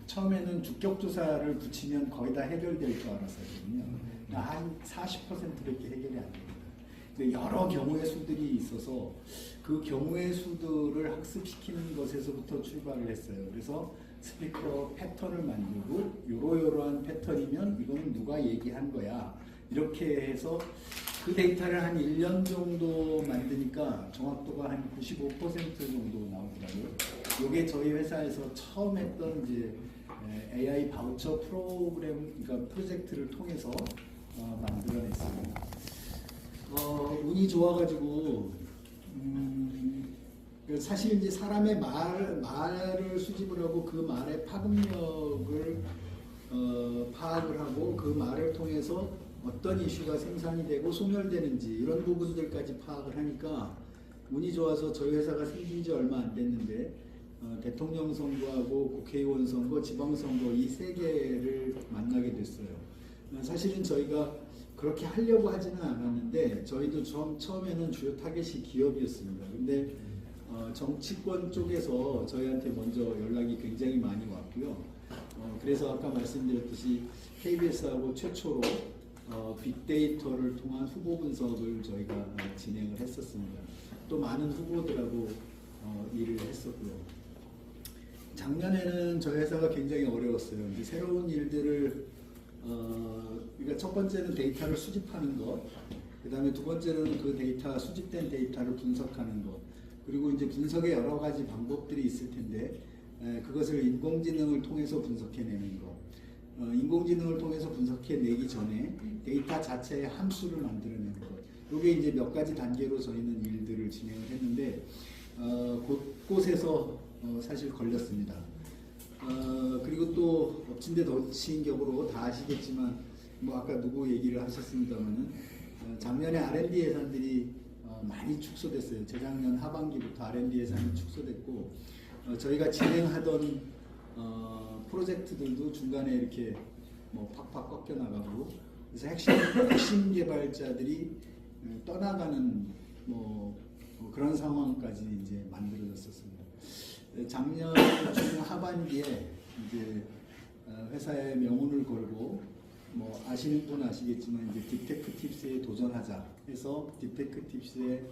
처음에는 주격조사를 붙이면 거의 다 해결될 줄 알았거든요. 한 40%밖에 해결이 안 됩니다. 근데 여러 경우의 수들이 있어서 그 경우의 수들을 학습시키는 것에서부터 출발을 했어요. 그래서 스피커 패턴을 만들고 요러요러한 패턴이면 이거는 누가 얘기한 거야. 이렇게 해서 그 데이터를 한 1년 정도 만드니까 정확도가 한 95% 정도 나오더라고요. 이게 저희 회사에서 처음 했던 이제 AI 바우처 프로그램, 그러니까 프로젝트를 통해서 만들어냈습니다. 운이 좋아가지고 사실 이제 사람의 말을 수집을 하고 그 말의 파급력을 파악을 하고 그 말을 통해서 어떤 이슈가 생산이 되고 소멸되는지 이런 부분들까지 파악을 하니까 운이 좋아서 저희 회사가 생긴 지 얼마 안 됐는데 대통령 선거하고 국회의원 선거, 지방선거 이 세 개를 만나게 됐어요. 사실은 저희가 그렇게 하려고 하지는 않았는데 저희도 처음에는 주요 타겟이 기업이었습니다. 근데 정치권 쪽에서 저희한테 먼저 연락이 굉장히 많이 왔고요. 그래서 아까 말씀드렸듯이 KBS하고 최초로 빅데이터를 통한 후보 분석을 저희가 진행을 했었습니다. 또 많은 후보들하고 일을 했었고요. 작년에는 저희 회사가 굉장히 어려웠어요. 이제 새로운 일들을 그러니까 첫 번째는 데이터를 수집하는 것, 그 다음에 두 번째는 그 데이터 수집된 데이터를 분석하는 것, 그리고 이제 분석의 여러 가지 방법들이 있을 텐데 그것을 인공지능을 통해서 분석해내는 것. 인공지능을 통해서 분석해내기 전에 데이터 자체의 함수를 만들어내는 것. 이게 이제 몇 가지 단계로 저희는 일들을 진행을 했는데 곳곳에서 사실 걸렸습니다. 그리고 또 엎친 데 덮친 격으로 다 아시겠지만 뭐 아까 누구 얘기를 하셨습니다만은 작년에 R&D 예산들이 많이 축소됐어요. 재작년 하반기부터 R&D 예산이 축소됐고 저희가 진행하던 프로젝트들도 중간에 이렇게 뭐 팍팍 꺾여 나가고 그래서 핵심 개발자들이 떠나가는 뭐 그런 상황까지 이제 만들어졌었습니다. 작년 중 하반기에 이제 회사의 명운을 걸고 뭐 아시는 분 아시겠지만 이제 딥테크팁스에 도전하자 해서 딥테크팁스의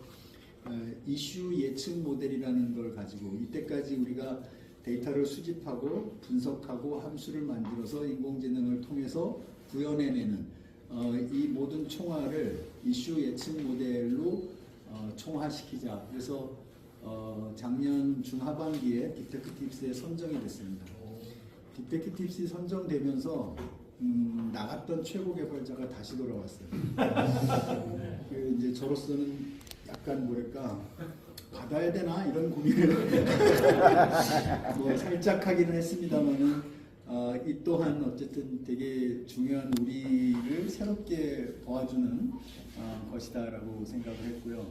이슈 예측 모델이라는 걸 가지고 이때까지 우리가 데이터를 수집하고 분석하고 함수를 만들어서 인공지능을 통해서 구현해내는 이 모든 총알을 이슈 예측 모델로 총화시키자. 그래서 작년 중하반기에 딥테크팁스에 선정이 됐습니다. 딥테크팁스에 선정되면서 나갔던 최고 개발자가 다시 돌아왔어요. 이제 저로서는 약간 뭐랄까 받아야 되나 이런 고민을 뭐 살짝 하기는 했습니다만은 이 또한 어쨌든 되게 중요한 우리를 새롭게 도와주는 것이다라고 생각을 했고요.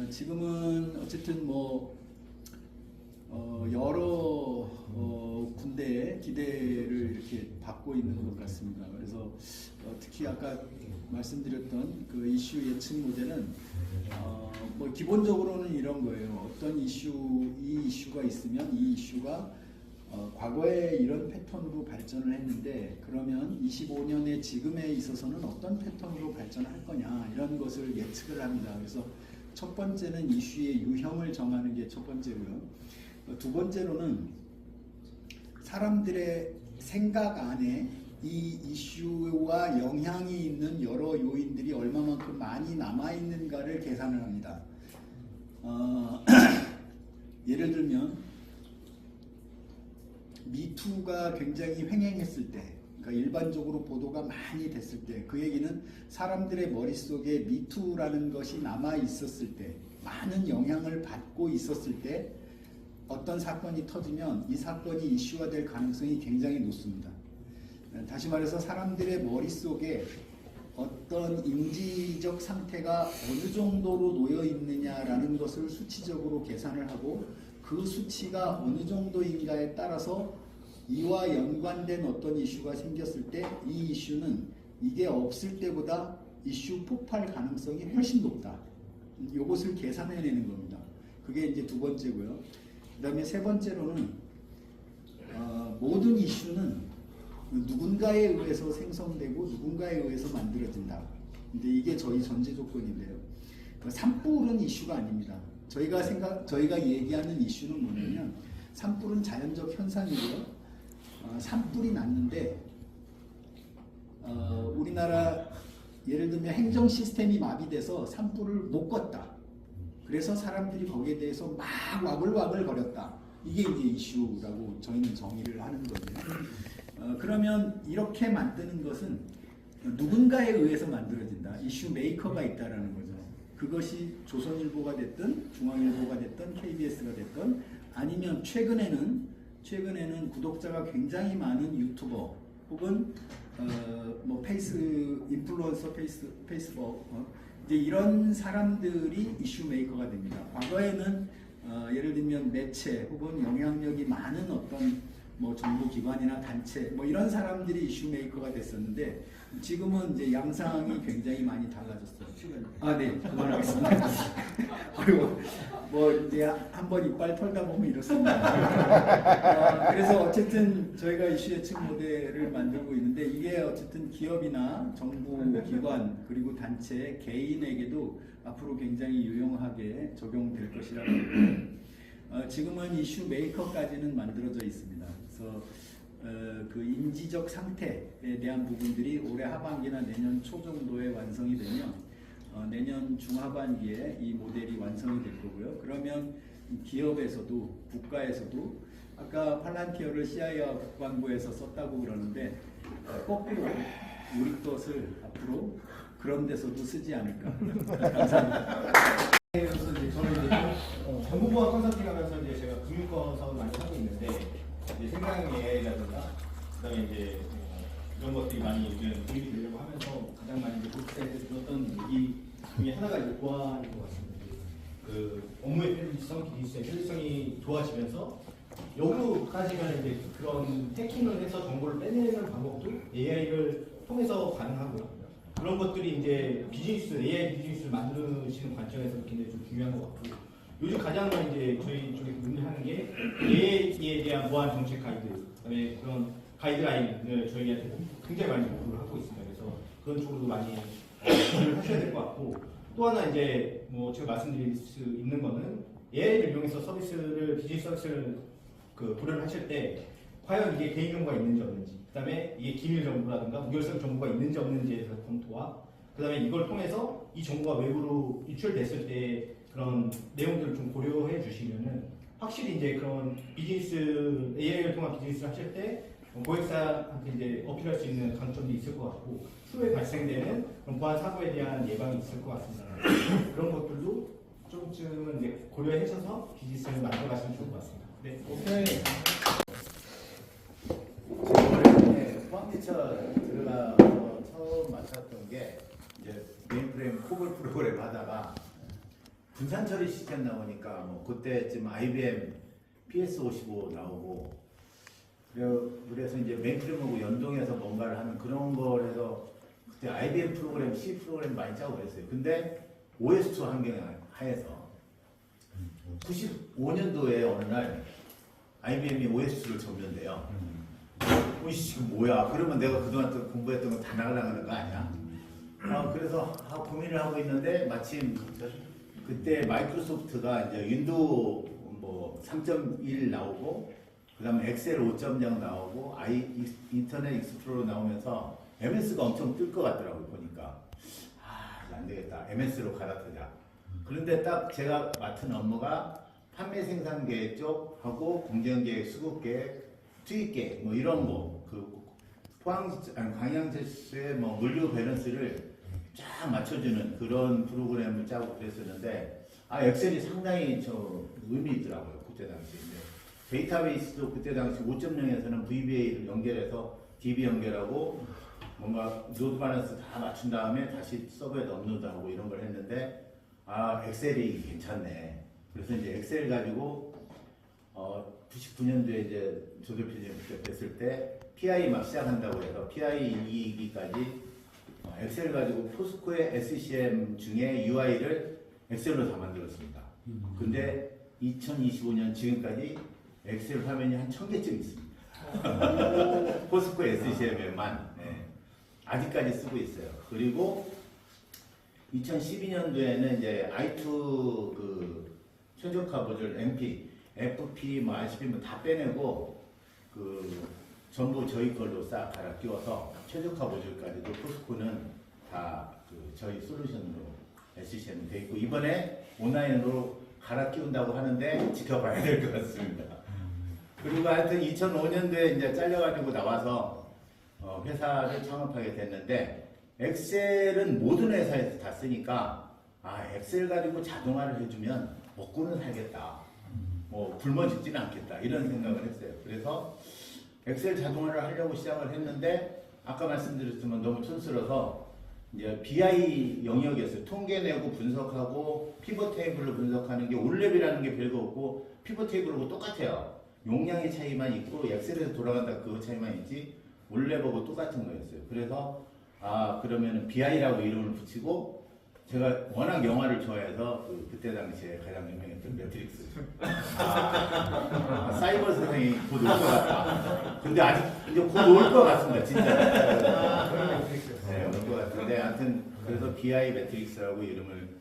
지금은 어쨌든 뭐 여러 군데에 기대를 이렇게 받고 있는 것 같습니다. 그래서 특히 아까 말씀드렸던 그 이슈 예측 모델은 뭐 기본적으로는 이런 거예요. 어떤 이 이슈가 있으면 이 이슈가 과거에 이런 패턴으로 발전을 했는데 그러면 25년의 지금에 있어서는 어떤 패턴으로 발전할 거냐 이런 것을 예측을 합니다. 그래서 첫 번째는 이슈의 유형을 정하는 게 첫 번째고요. 두 번째로는 사람들의 생각 안에 이 이슈와 영향이 있는 여러 요인들이 얼마만큼 많이 남아있는가를 계산을 합니다. 예를 들면 미투가 굉장히 횡행했을 때, 그러니까 일반적으로 보도가 많이 됐을 때, 그 얘기는 사람들의 머릿속에 미투라는 것이 남아있었을 때, 많은 영향을 받고 있었을 때 어떤 사건이 터지면 이 사건이 이슈화될 가능성이 굉장히 높습니다. 다시 말해서 사람들의 머릿속에 어떤 인지적 상태가 어느 정도로 놓여 있느냐라는 것을 수치적으로 계산을 하고 그 수치가 어느 정도인가에 따라서 이와 연관된 어떤 이슈가 생겼을 때 이 이슈는 이게 없을 때보다 이슈 폭발 가능성이 훨씬 높다. 이것을 계산해내는 겁니다. 그게 이제 두 번째고요. 그 다음에 세 번째로는 모든 이슈는 누군가에 의해서 생성되고 누군가에 의해서 만들어진다. 근데 이게 저희 전제 조건인데요. 산불은 이슈가 아닙니다. 저희가 얘기하는 이슈는 뭐냐면 산불은 자연적 현상이고요. 산불이 났는데 우리나라 예를 들면 행정 시스템이 마비돼서 산불을 못 껐다. 그래서 사람들이 거기에 대해서 막 와글와글 거렸다. 이게 이제 이슈라고 저희는 정의를 하는 거예요. 그러면 이렇게 만드는 것은 누군가에 의해서 만들어진다. 이슈 메이커가 있다라는 거죠. 그것이 조선일보가 됐든 중앙일보가 됐든 KBS가 됐든 아니면 최근에는 구독자가 굉장히 많은 유튜버 혹은 뭐 인플루언서 페이스북 이제 이런 사람들이 이슈 메이커가 됩니다. 과거에는 예를 들면 매체 혹은 영향력이 많은 어떤 뭐 정부기관이나 단체 뭐 이런 사람들이 이슈 메이커가 됐었는데 지금은 이제 양상이 굉장히 많이 달라졌어요. 네, 그만하겠습니다. 그리고 뭐 이제 한번 이빨 털다 보면 이렇습니다. 그래서 어쨌든 저희가 이슈 예측 모델을 만들고 있는데 이게 어쨌든 기업이나 정부 기관 그리고 단체 개인에게도 앞으로 굉장히 유용하게 적용될 것이라고 지금은 이슈 메이커까지는 만들어져 있습니다. 그래서 그 인지적 상태에 대한 부분들이 올해 하반기나 내년 초 정도에 완성이 되면 내년 중하반기에 이 모델이 완성이 될 거고요. 그러면 기업에서도 국가에서도 아까 팔란티어를 CIA 국방부에서 썼다고 그러는데 거꾸로 우리 것을 앞으로 그런 데서도 쓰지 않을까. 감사합니다. 그래서 이제 저는 이제 정보보안 컨설팅하면서 이제 제가 금융권 사업을 많이 하고 있는데 이제 생각 AI라든가 그다음에 이제 이런 것들이 많이 요즘 도입이 되려고 하면서 가장 많이 이제 골프사에서 들었던 얘기 중에 하나가 이제 보안인 것 같습니다. 그 업무의 편리성, 기기수의 편리성이 좋아지면서 여기까지 가는 이제 그런 해킹을 해서 정보를 빼내는 방법도 AI를 통해서 가능하고요. 그런 것들이 이제 비즈니스, AI 비즈니스를 만드시는 관점에서 굉장히 좀 중요한 것 같고 요즘 가장 이제 저희 쪽에서 논의하는 게 AI에 대한 보안 정책 가이드, 그다음에 그런 가이드라인을 저희한테 굉장히 많이 요구를 하고 있습니다. 그래서 그런 쪽으로도 많이 하셔야 될 것 같고 또 하나 이제 뭐 제가 말씀드릴 수 있는 거는 AI를 이용해서 서비스를 비즈니스 서비스를 그 고려를 하실 때 과연 이게 개인정보가 있는지 없는지, 그 다음에 이게 기밀 정보라든가 무결성 정보가 있는지 없는지에 대해서 검토와 그 다음에 이걸 통해서 이 정보가 외부로 유출됐을 때 그런 내용들을 좀 고려해 주시면은 확실히 이제 그런 비즈니스, AI를 통한 비즈니스를 하실 때 고객사한테 이제 어필할 수 있는 강점도 있을 것 같고 추후에 발생되는 그런 보안 사고에 대한 예방이 있을 것 같습니다. 그런 것들도 조금쯤은 이제 고려해 주셔서 비즈니스를 만들어 가시면 좋을 것 같습니다. 네. 오케이. 제가 포항기차 들어가서 처음 맡았던 게 이제 메인프레임 코볼 프로그램 하다가 분산 처리 시스템 나오니까 뭐 그때쯤 IBM PS55 나오고 그래서 이제 메인프레임하고 연동해서 뭔가를 하는 그런 거라서 그때 IBM 프로그램, C 프로그램 많이 짜고 그랬어요. 근데 OS2 환경 하에서 95년도에 어느 날 IBM이 OS2를 접는데요. 이씨 뭐야? 그러면 내가 그동안 또 공부했던 거 다 나가는 거 아니야? 그래서 고민을 하고 있는데 마침 그때 마이크로소프트가 이제 윈도우 뭐 3.1 나오고 그다음에 엑셀 5.0 나오고 인터넷 익스플로러 나오면서 MS가 엄청 뜰 것 같더라고요. 보니까 안 되겠다. MS로 갈아타자. 그런데 딱 제가 맡은 업무가 판매 생산 계획 쪽하고 공정 계획, 수급 계획, 투입 계획 뭐 이런 거 그 광양제수의 뭐 물류 밸런스를 쫙 맞춰주는 그런 프로그램을 짜고 그랬었는데 엑셀이 상당히 의미 있더라고요. 그때 당시에. 데이터베이스도 그때 당시 5.0에서는 VBA를 연결해서 DB 연결하고 뭔가 노드 밸런스 다 맞춘 다음에 다시 서버에 업로드하고 이런 걸 했는데 엑셀이 괜찮네. 그래서 이제 엑셀 가지고 99년도에 이제 조대표님 그때 뵀을 때 PI 막 시작한다고 해서 PI 2기까지 엑셀 가지고 포스코의 SCM 중에 UI를 엑셀로 다 만들었습니다. 근데 2025년 지금까지 엑셀 화면이 한 1000개쯤 있습니다. 포스코 SCM에만 아직까지 쓰고 있어요. 그리고 2012년도에는 이제 i2 그 최적화 모듈 MP, FP, 뭐 RCP 뭐 다 빼내고 그 전부 저희 걸로 싹 갈아 끼워서 최적화 모듈까지도 포스코는 다 그 저희 솔루션으로 SCM 돼 있고 이번에 온라인으로 갈아 끼운다고 하는데 지켜봐야 될 것 같습니다. 그리고 하여튼 2005년도에 이제 잘려가지고 나와서 회사를 창업하게 됐는데 엑셀은 모든 회사에서 다 쓰니까 엑셀 가지고 자동화를 해주면 먹고는 살겠다. 뭐 굶어 죽지는 않겠다. 이런 생각을 했어요. 그래서 엑셀 자동화를 하려고 시작을 했는데 아까 말씀드렸지만 너무 촌스러워서 이제 BI 영역이었어요. 통계 내고 분석하고 피벗 테이블로 분석하는 게 올랩이라는 게 별거 없고 피벗 테이블하고 똑같아요. 용량의 차이만 있고 엑셀에서 돌아간다 그거 차이만 있지 원래 보고 똑같은 거였어요. 그래서 그러면은 BI라고 이름을 붙이고 제가 워낙 영화를 좋아해서 그때 당시에 가장 유명했던 매트릭스. 사이버 세상이 곧 올 것 같다. 근데 아직 이제 곧 올 것 같습니다, 진짜. 네, 올 것 같은데 하여튼 그래서 BI 매트릭스라고 이름을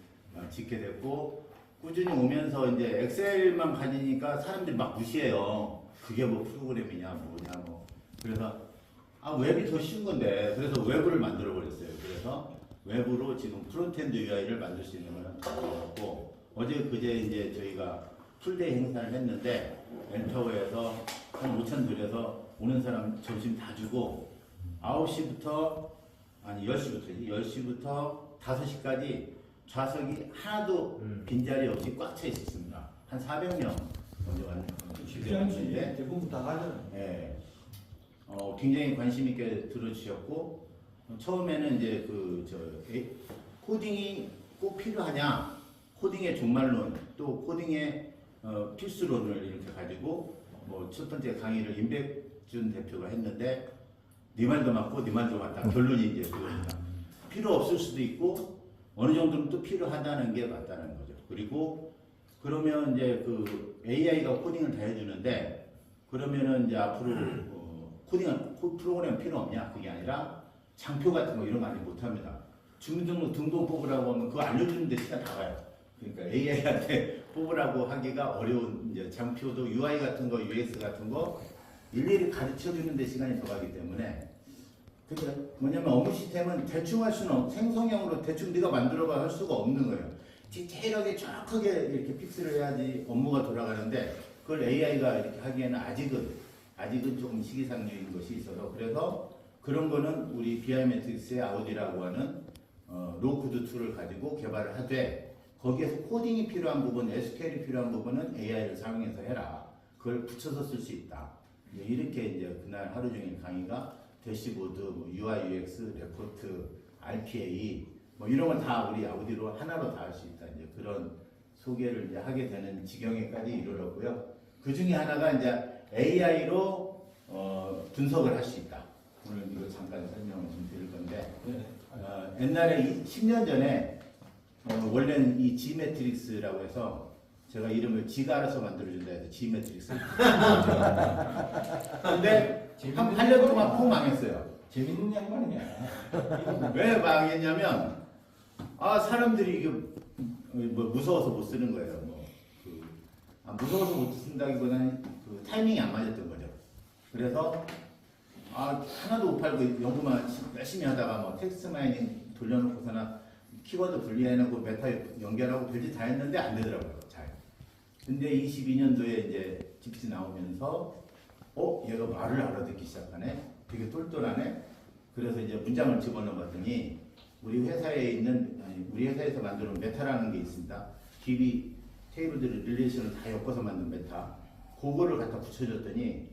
짓게 됐고 꾸준히 오면서 이제 엑셀만 가지니까 사람들이 막 무시해요. 그게 뭐 프로그램이냐 뭐냐 뭐. 그래서 웹이 더 쉬운 건데 그래서 웹을 만들어 버렸어요. 그래서 웹으로 지금 프론트엔드 UI를 만들 수 있는 걸 만들었고 어제 그제 이제 저희가 풀데이 행사를 했는데 엔터워에서 한 5천 들여서 오는 사람 점심 다 주고 9시부터 아니 10시부터 5시까지 좌석이 하나도 빈자리 없이 꽉 차 있었습니다. 한 400명 먼저 왔는데 대부분 다 가잖아요. 네. 굉장히 관심 있게 들어주셨고 처음에는 이제 코딩이 꼭 필요하냐, 코딩의 종말론, 또 코딩의 필수론을 이렇게 가지고 뭐 첫 번째 강의를 임백준 대표가 했는데 네 말도 맞고 네 말도 맞다. 결론이 이제 그겁니다. 필요 없을 수도 있고 어느 정도는 또 필요하다는 게 맞다는 거죠. 그리고 그러면 이제 AI가 코딩을 다 해주는데 그러면은 이제 앞으로 프로그램 필요 없냐? 그게 아니라 장표 같은 거 이런 거 아직 못합니다. 주민등록 등본 뽑으라고 하면 그거 알려주는데 시간 다 가요. 그러니까 AI한테 뽑으라고 하기가 어려운 이제 장표도 UI 같은 거, UX 같은 거 일일이 가르쳐 주는데 시간이 더 가기 때문에 그러니까 뭐냐면 업무 시스템은 대충 할 수는 생성형으로 대충 네가 만들어봐 할 수가 없는 거예요. 디테일하게 정확하게 이렇게 픽스를 해야지 업무가 돌아가는데 그걸 AI가 이렇게 하기에는 아직은 조금 시기상조인 것이 있어서 그래서 그런 거는 우리 BI 매트릭스의 아우디라고 하는 로우코드 툴을 가지고 개발을 하되 거기에서 코딩이 필요한 부분, SQL이 필요한 부분은 AI를 사용해서 해라. 그걸 붙여서 쓸 수 있다. 이렇게 이제 그날 하루 종일 강의가 대시보드, 뭐 UI, UX, 레포트, RPA 뭐 이런 건 다 우리 아우디로 하나로 다 할 수 있다. 이제 그런 소개를 이제 하게 되는 지경에까지 이르렀고요. 그 중에 하나가 이제 AI로 분석을 할 수 있다. 오늘 이거 잠깐 설명을 좀 드릴 건데 옛날에 10년 전에 원래는 이 G매트릭스라고 해서 제가 이름을 G가 알아서 만들어준다 해서 G매트릭스. 근데 한 8년 동안 푹 망했어요. 재밌는 양반이냐? 왜 망했냐면 사람들이 이게 뭐 무서워서 못 쓰는 거예요. 무서워서 못 쓴다기보다는 타이밍이 안 맞았던 거죠. 그래서 하나도 못 팔고 연구만 열심히 하다가 뭐 텍스트 마이닝 돌려놓고서나 키워드 분리해놓고 메타 연결하고 별짓 다 했는데 안 되더라고요. 잘. 근데 22년도에 이제 GPT 나오면서 얘가 말을 알아듣기 시작하네. 되게 똘똘하네. 그래서 이제 문장을 집어넣어봤더니 우리 회사에서 만드는 메타라는 게 있습니다. DB 테이블들을 릴레이션을 다 엮어서 만든 메타. 그거를 갖다 붙여줬더니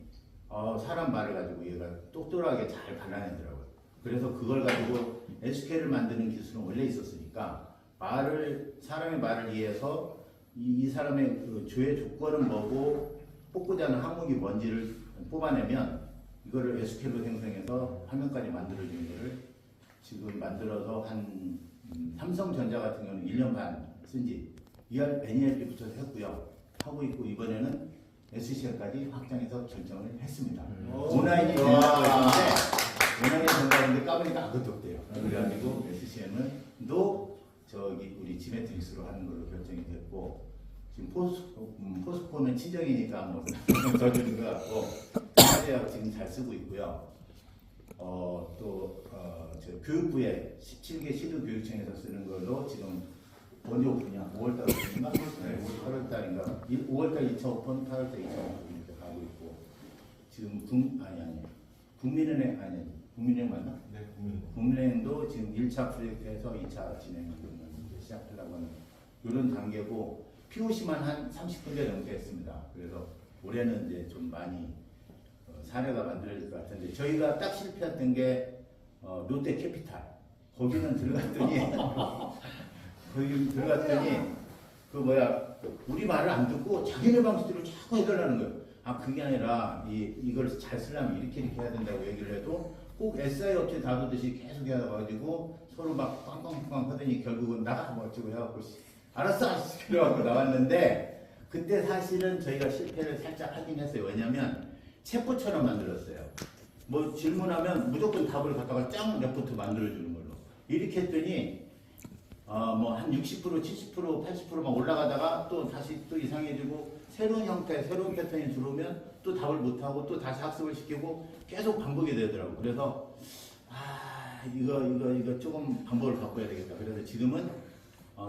사람 말을 가지고 얘가 똑똑하게 잘 발라내더라고요. 그래서 그걸 가지고 SQL을 만드는 기술은 원래 있었으니까 사람의 말을 이해해서 이 사람의 그 조회 조건은 뭐고 뽑고자 하는 항목이 뭔지를 뽑아내면 이거를 SQL로 생성해서 화면까지 만들어주는 거를 지금 만들어서 한 삼성전자 같은 경우는 1년 반 쓴지 NERP 붙여서 했고요. 하고 있고 이번에는 SCM까지 확장해서 결정을 했습니다. 온라인이 된다는데 까보니까 아무것도 없대요. 그래가지고 SCM도 우리 G매트릭스로 하는 걸로 결정이 됐고 지금 포스코는 친정이니까 뭐 더 주는 것 같고 대학 지금 잘 쓰고 있고요. 저 교육부에 17개 시도교육청에서 쓰는 걸로 지금 언제 오픈이야? 5월달 오픈인가? 네, 8월달인가? 5월달 2차 오픈, 8월달 2차 오픈 이렇게 가고 있고 지금 국민은행 맞나? 네, 국민은행도 지금 1차 프로젝트에서 2차 진행을 시작하려고 하는 이런 단계고 POC만 한 30군데 넘게 했습니다. 그래서 올해는 이제 좀 많이 사례가 만들어질 것 같은데 저희가 딱 실패했던 게 롯데캐피탈 거기는 들어갔더니 우리 말을 안 듣고 자기네 방식대로 자꾸 해달라는 거예요. 그게 아니라 이걸 잘 쓰려면 이렇게 해야 된다고 얘기를 해도 꼭 SI 업체 다루듯이 계속 해가지고 서로 막 빵빵빵 하더니 결국은 나가 뭐 어쩌고 해갖고 알았어 그래갖고 나왔는데 그때 사실은 저희가 실패를 살짝 하긴 했어요. 왜냐면 챗봇처럼 만들었어요. 뭐 질문하면 무조건 답을 갖다가 짱 레포트 만들어주는 걸로 이렇게 했더니 뭐 한 60%, 70%, 80%막 올라가다가 또 다시 또 이상해지고 새로운 형태, 새로운 패턴이 들어오면 또 답을 못하고 또 다시 학습을 시키고 계속 반복이 되더라고. 그래서 이거 조금 방법을 바꿔야 되겠다. 그래서 지금은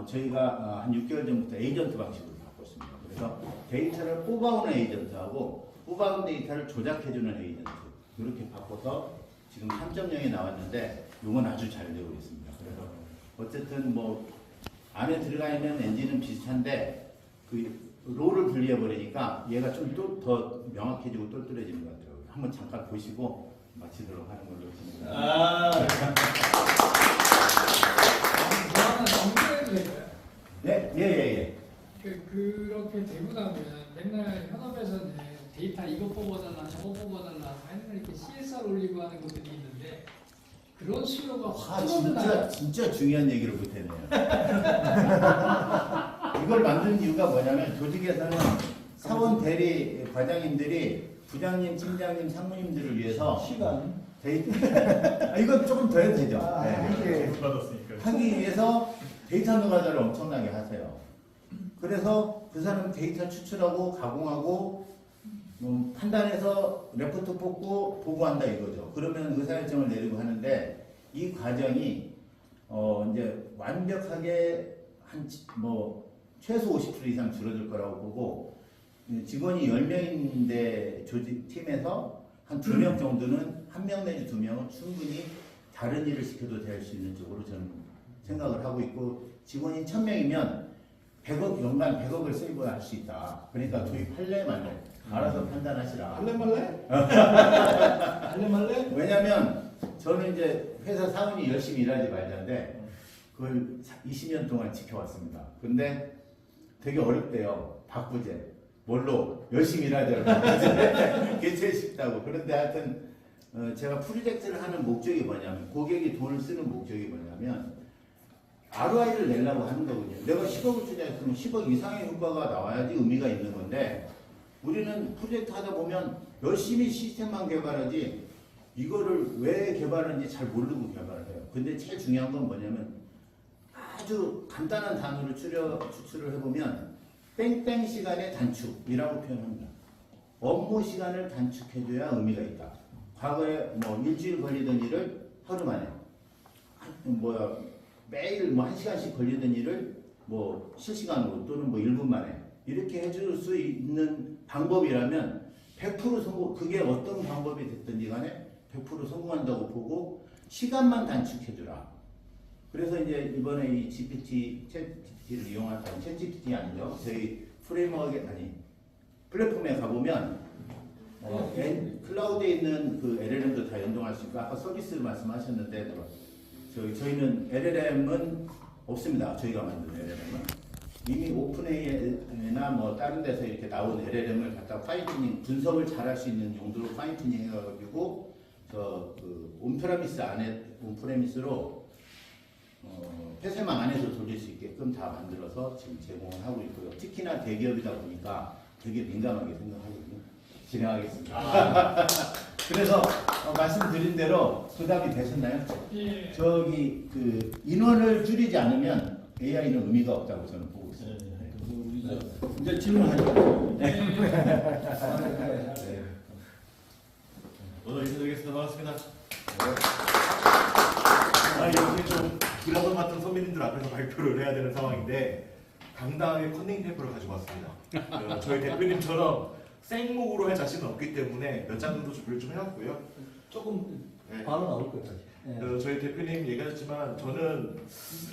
저희가 한 6개월 전부터 에이전트 방식으로 바꿨습니다. 그래서 데이터를 뽑아오는 에이전트하고 뽑아온 데이터를 조작해주는 에이전트 이렇게 바꿔서 지금 3.0에 나왔는데 이건 아주 잘 되고 있습니다. 그래서 어쨌든 뭐 안에 들어가 있는 엔진은 비슷한데 그 롤을 분리해 버리니까 얘가 좀 더 명확해지고 똘똘해지는 것 같아요. 한번 잠깐 보시고 마치도록 하는 걸로 진행합니다. 하나 정리해도 될까요? 네, 예. 그렇게 되고 나면 맨날 현업에서는 데이터 이거 뽑아달라 저거 뽑아달라 맨날 이렇게 CSR 올리고 하는 것들이 있는데 그런 수요가 확 줄어드나요? 진짜 중요한 얘기를 못했네요. 이걸 만든 이유가 뭐냐면 조직에서는 사원 대리 과장님들이 부장님, 팀장님, 상무님들을 위해서 데이터 이건 조금 더 해도 되죠. 네. 하기 위해서 데이터 노가다를 엄청나게 하세요. 그래서 그 사람 데이터 추출하고 가공하고 판단해서 레포트 뽑고 보고한다 이거죠. 그러면 의사결정을 내리고 하는데 이 과정이 이제 완벽하게 최소 50% 이상 줄어들 거라고 보고 직원이 10명인데 조직 팀에서 한 2명 정도는 1명 내지 2명은 충분히 다른 일을 시켜도 될 수 있는 쪽으로 저는 생각을 하고 있고 직원이 1000명이면 100억 연간 100억을 세이브할 수 있다. 그러니까 도입할래 말래 알아서 판단하시라. 할래 말래? 할래 말래? 왜냐면 저는 이제 회사 사원이 열심히 일하지 말자인데 그걸 20년 동안 지켜왔습니다. 근데 되게 어렵대요. 바꾸제. 뭘로? 열심히 일하자고. 개최식다고. 그런데 하여튼 제가 프로젝트를 하는 목적이 뭐냐면 고객이 돈을 쓰는 목적이 뭐냐면 ROI를 내려고 하는 거거든요. 내가 10억을 투자했으면 10억 이상의 효과가 나와야지 의미가 있는 건데 우리는 프로젝트 하다 보면 열심히 시스템만 개발하지 이거를 왜 개발하는지 잘 모르고 개발을 해요. 근데 제일 중요한 건 뭐냐면 아주 간단한 단어로 추출을 해보면 뺑뺑 시간의 단축이라고 표현합니다. 업무 시간을 단축해줘야 의미가 있다. 과거에 뭐 일주일 걸리던 일을 하루 만에 매일 1시간씩 걸리던 일을 실시간으로 또는 1분 만에 이렇게 해줄 수 있는 방법이라면 100% 성공, 그게 어떤 방법이 됐든지 간에 100% 성공한다고 보고 시간만 단축해주라. 그래서 이제 이번에 이 챗GPT를 이용한다는 챗GPT 아니죠. 저희 플랫폼에 가보면 클라우드에 있는 그 LLM도 다 연동할 수 있고 아까 서비스 말씀하셨는데 저희는 LLM은 없습니다. 저희가 만든 LLM은 이미 오픈AI나 다른 데서 이렇게 나온 LLM을 갖다 파인튜닝 분석을 잘할 수 있는 용도로 파인튜닝 해가지고 온프레미스로 폐쇄망 안에서 돌릴 수 있게끔 다 만들어서 지금 제공을 하고 있고요. 특히나 대기업이다 보니까 되게 민감하게 생각하거든요. 진행하겠습니다. 그래서 말씀드린 대로 부담이 되셨나요? 예. 저기 인원을 줄이지 않으면 AI는 의미가 없다고 저는 보고 있습니다. 이제 질문하죠. 오늘 인사드리겠습니다. 반갑습니다. 이렇게 좀 기라돈 같은 선배님들 앞에서 발표를 해야 되는 상황인데 당당하게 컨닝 페이퍼를 가지고 왔습니다. 저희 대표님처럼 생목으로 할 자신은 없기 때문에 몇 장 정도 준비를 좀 해왔고요. 조금 바로 나올 거예요. 저희 대표님 얘기하셨지만 저는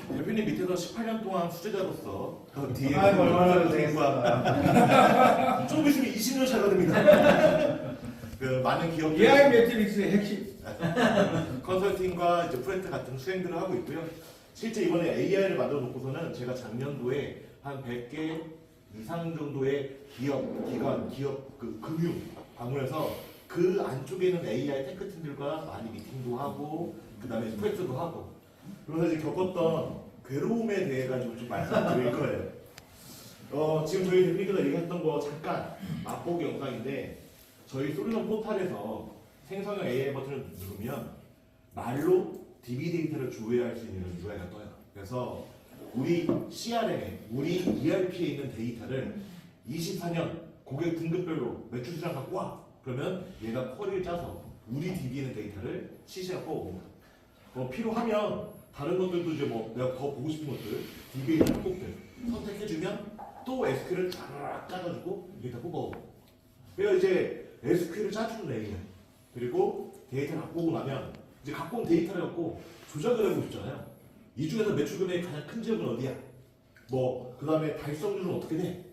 대표님 밑에서 18년 동안 수제자로서 그 뒤에 얼마나 되겠습니다. 조금 있으면 20년 차가 됩니다. 많은 기업들 AI 매트릭스의 핵심 컨설팅과 이제 프렌트 같은 수행들을 하고 있고요. 실제 이번에 AI를 만들어 놓고서는 제가 작년도에 한 100개 이상 정도의 기업, 기관, 기업 그 금융 방문해서 그 안쪽에 있는 AI 테크팀들과 많이 미팅도 하고 그 다음에 스트레스도 하고 그러면서 이제 겪었던 괴로움에 대해 가지고 좀 말씀드릴 거예요. 지금 저희 대표님께서 얘기했던 거 잠깐 맛보기 영상인데 저희 솔루션 포탈에서 생성형 AI 버튼을 누르면 말로 DB 데이터를 조회할 수 있는 UI가 떠요. 그래서 우리 CRM에, 우리 ERP에 있는 데이터를 24년 고객 등급별로 매출 수량 갖고 와. 그러면 얘가 쿼리를 짜서 우리 DB에 있는 데이터를 실시간 뽑아봅니다. 필요하면 다른 것들도 이제 뭐 내가 더 보고 싶은 것들, DB에 있는 항목들 선택해주면 또 SQL을 쫙 짜가지고 데이터 뽑아오고. 그래서 이제 SQL을 짜주는 레이어. 그리고 데이터를 갖고 오고 나면 이제 갖고 온 데이터를 갖고 조작을 해보고 싶잖아요. 이 중에서 매출 금액이 가장 큰 지역은 어디야? 뭐 그 다음에 달성률은 어떻게 돼?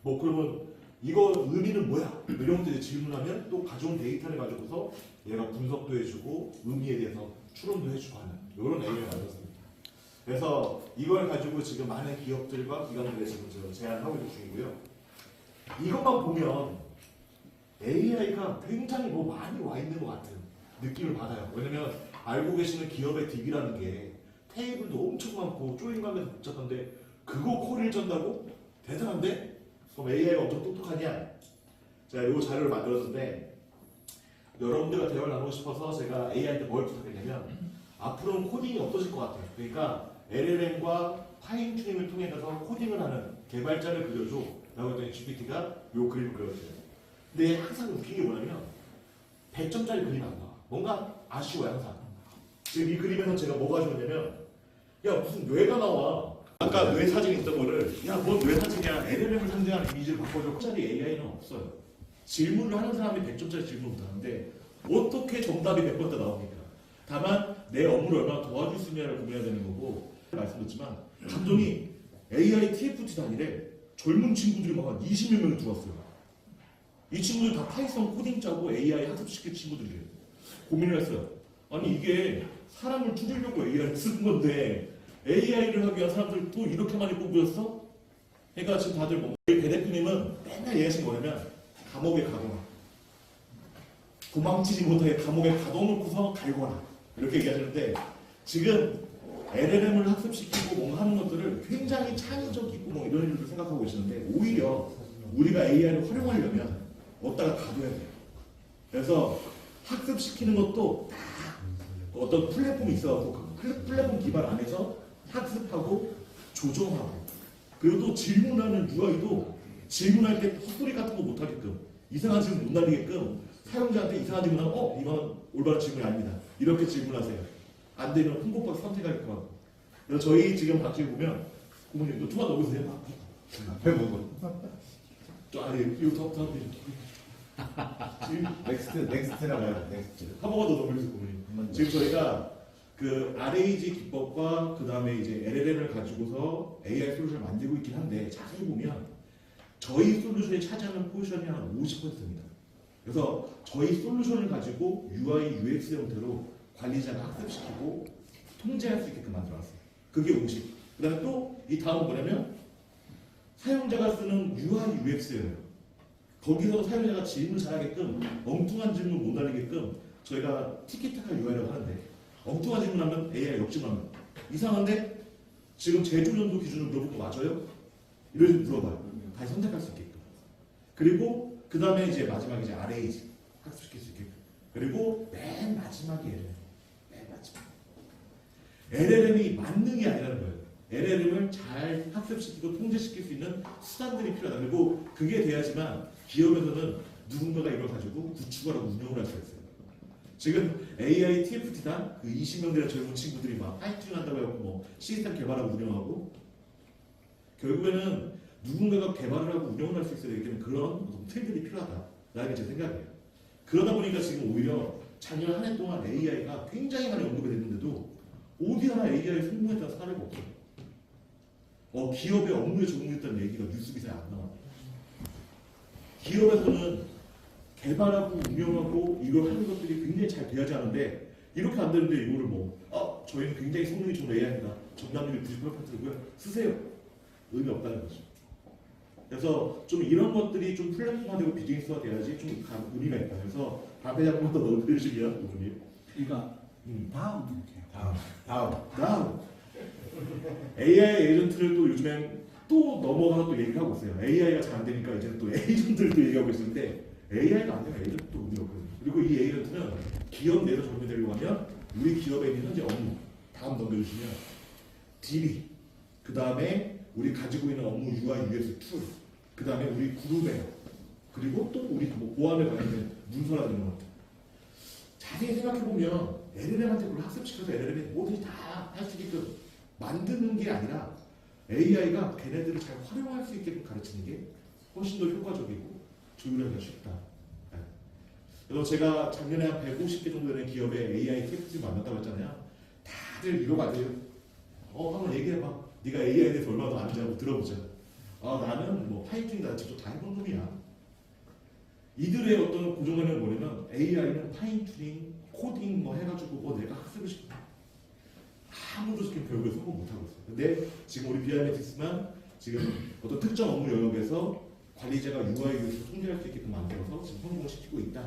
뭐 그러면 이거 의미는 뭐야? 이런 것들 질문하면 또 가져온 데이터를 가지고서 얘가 분석도 해주고 의미에 대해서 추론도 해주고 하는 이런 AI를 만들었습니다. 그래서 이걸 가지고 지금 많은 기업들과 기관들에 지금 제안을 하고 있는 중이고요. 이것만 보면 AI가 굉장히 뭐 많이 와 있는 것 같은 느낌을 받아요. 왜냐면 알고 계시는 기업의 DB라는 게 테이블도 엄청 많고 조인감에서 복잡한데 그거 쿼리를 짠다고? 대단한데? 그럼 AI가 엄청 똑똑하냐? 제가 이 자료를 만들었는데 여러분들과 대화를 나누고 싶어서 제가 AI한테 뭘 부탁했냐면 앞으로는 코딩이 없어질 것 같아요. 그러니까 LLM과 파인 튜닝을 통해서 코딩을 하는 개발자를 그려줘 라고 했더니 GPT가 이 그림을 그려줬어요. 근데 항상 웃긴 게 뭐냐면 100점짜리 그림 안 나와. 뭔가 아쉬워요 항상. 지금 이 그림에서 제가 뭐가 좋냐면 야 무슨 뇌가 나와. 아까 뇌 사진 있던 거를 야 뭔 뇌 사진이야. LLM을 상징하는 이미지를 바꿔줘. 100점짜리 AI는 없어요. 질문을 하는 사람이 100점짜리 질문을 못하는데 어떻게 정답이 100번 다 나옵니까? 다만 내 업무를 얼마나 도와줄 수 있냐를 고민해야 되는 거고 말씀드렸지만 감독이 AI TFT 단위래 젊은 친구들이 막 한 20여 명이 들어왔어요. 이 친구들 다 파이썬 코딩 짜고 AI 학습시킬 친구들이에요. 고민을 했어요. 아니 이게 사람을 줄이려고 AI를 쓰는 건데 AI를 하기 위한 사람들 또 이렇게 많이 뽑으셨어? 그러니까 지금 다들 뭐 배 대표님은 맨날 얘기하신 거냐면 감옥에 가거나 도망치지 못하게 감옥에 가둬놓고서 갈거나 이렇게 얘기하시는데 지금 LLM을 학습시키고 뭔가 하는 것들을 굉장히 창의적이고 뭐 이런 일을 생각하고 계시는데 오히려 우리가 AI를 활용하려면 어디다가 가둬야 돼요. 그래서 학습시키는 것도 다 어떤 플랫폼이 있어서 그 플랫폼 기반 안에서 학습하고 조정하고 그리고 또 질문하는 UI도 질문할 때 헛소리 같은 거 못하게끔 이상한 질문 못 날리게끔 사용자한테 이상한 질문하면 이건 올바른 질문이 아닙니다. 이렇게 질문하세요. 안 되면 홍보법 선택할 거. 그래서 저희 지금 같이 보면 고모님 너 조만 넣으세요. 앞에 보고. 아니 이거 더 넥스트라고 해요. 넥스트. 한 번만 더 넘겨주세요, 고모님. 지금 저희가 그 RAG 기법과 그 다음에 이제 LLM을 가지고서 AI 솔루션을 만들고 있긴 한데 자세히 보면 저희 솔루션이 차지하는 포지션이 한 50%입니다. 그래서 저희 솔루션을 가지고 UI, UX 형태로 관리자가 학습시키고 통제할 수 있게끔 만들어놨어요. 그게 50. 그 다음에 또 이 다음은 뭐냐면 사용자가 쓰는 UI, UX예요. 거기서 사용자가 질문 잘하게끔 엉뚱한 질문 못 날리게끔 저희가 티키타카 UI라고 하는데 엉뚱한 질문하면 AI가 역질문합니다. 이상한데 지금 제조연도 기준으로 물어볼 거 맞아요? 이런 식으로 물어봐요. 다시 선택할 수 있게끔. 그리고 그 다음에 이제 마지막에 이제 RAG 학습시킬 수 있게끔. 그리고 맨 마지막에 LLM. 맨 마지막. LLM이 만능이 아니라는 거예요. LLM을 잘 학습시키고 통제시킬 수 있는 수단들이 필요하다. 그리고 그게 돼야지만 기업에서는 누군가가 이걸 가지고 구축을 하고 운영을 할 수가 있어요. 지금 AI TFT단 그 20명 되는 젊은 친구들이 막 파이팅 한다고 해서 뭐 시스템 개발하고 운영하고 결국에는 누군가가 개발을 하고 운영을 할 수 있어야 되기 때문에 그런 틀들이 필요하다라는 게 제 생각이에요. 그러다 보니까 지금 오히려 작년 한 해 동안 AI가 굉장히 많이 언급이 됐는데도 어디 하나 AI 성공했다는 사례가 없어요. 기업의 업무에 적용했다는 얘기가 뉴스 기사에 안 나와요. 기업에서는 개발하고 운영하고 이걸 하는 것들이 굉장히 잘 돼야지 하는데 이렇게 안 되는데 이거를 저희는 굉장히 성능이 좋은 AI입니다. 정답률이 98%고요. 쓰세요. 의미 없다는 거죠. 그래서 좀 이런 것들이 좀 플랫폼화되고 비즈니스화 돼야지 좀 의미가 있다. 그래서 답에 한 번 더 넣어주시면 부분이. 그러니까 다음. AI 에이전트를 또 요즘엔 또 넘어가서 또 얘기를 하고 있어요. AI가 잘 안 되니까 이제 또 에이전트를 얘기하고 있는데 AI가 안 되면 에이전트도 의미 없거든요. 그리고 이 에이전트는 기업 내에서 적용되려고 하면 우리 기업에 있는 현재 업무 다음 넘겨주시면 DB 그 다음에 우리 가지고 있는 업무 UI, UX 툴 그 다음에 우리 그룹에 그리고 또 우리 뭐 보안에 관련된 문서라든가 이런 것들 자세히 생각해보면 LLM한테 그걸 학습시켜서 LLM이 뭐든지 다 할 수 있게끔 만드는 게 아니라 AI가 걔네들을 잘 활용할 수 있게끔 가르치는 게 훨씬 더 효과적이고 조율하기가 쉽다. 네. 그래서 제가 작년에 한 150개 정도 되는 기업의 AI 테스트를 만났다고 했잖아요. 다들 이러고 앉아요. 한번 얘기해봐. 네가 AI에 대해서 얼마나 더 아는지 한번 들어보자. 나는 뭐 파이팅 나 직접 다 해본 놈이야. 이들의 어떤 고정관념이 뭐냐면 AI는 파인튜닝, 코딩 뭐 해가지고 내가 학습을 시켜. 아무도 지금 교육을 성공 못하고 있어요. 근데 지금 우리 비아메틱스만 지금 어떤 특정 업무 영역에서 관리자가 UI, UX를 통제할 수 있게끔 만들어서 지금 성공을 시키고 있다.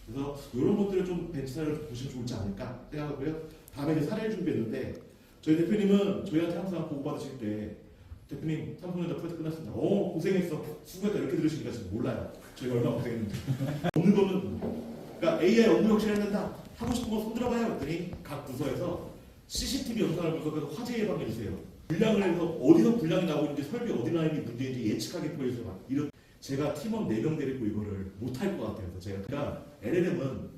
그래서 이런 것들을 좀 벤치사를 보시면 좋지 않을까 생각하고요. 다음에 이제 사례를 준비했는데 저희 대표님은 저희한테 항상 보고받으실 때 대표님 3분의 1 프로젝트 끝났습니다. 고생했어. 수고했다. 이렇게 들으시니까 지금 몰라요. 저희가 얼마나 고생했는지. 없는 거는 그러니까 AI 업무 혁신을 한다. 하고 싶은 거 손들어봐요. 그랬더니 각 부서에서 CCTV 영상을 분석해서 화재 예방해 주세요. 불량을 해서 어디서 불량이 나오고 있는지 설비 어디 라인이 문제인지 예측하게 보여주세요. 이런 제가 팀원 4명 데리고 이거를 못할 것 같아요. 그러니까 LLM은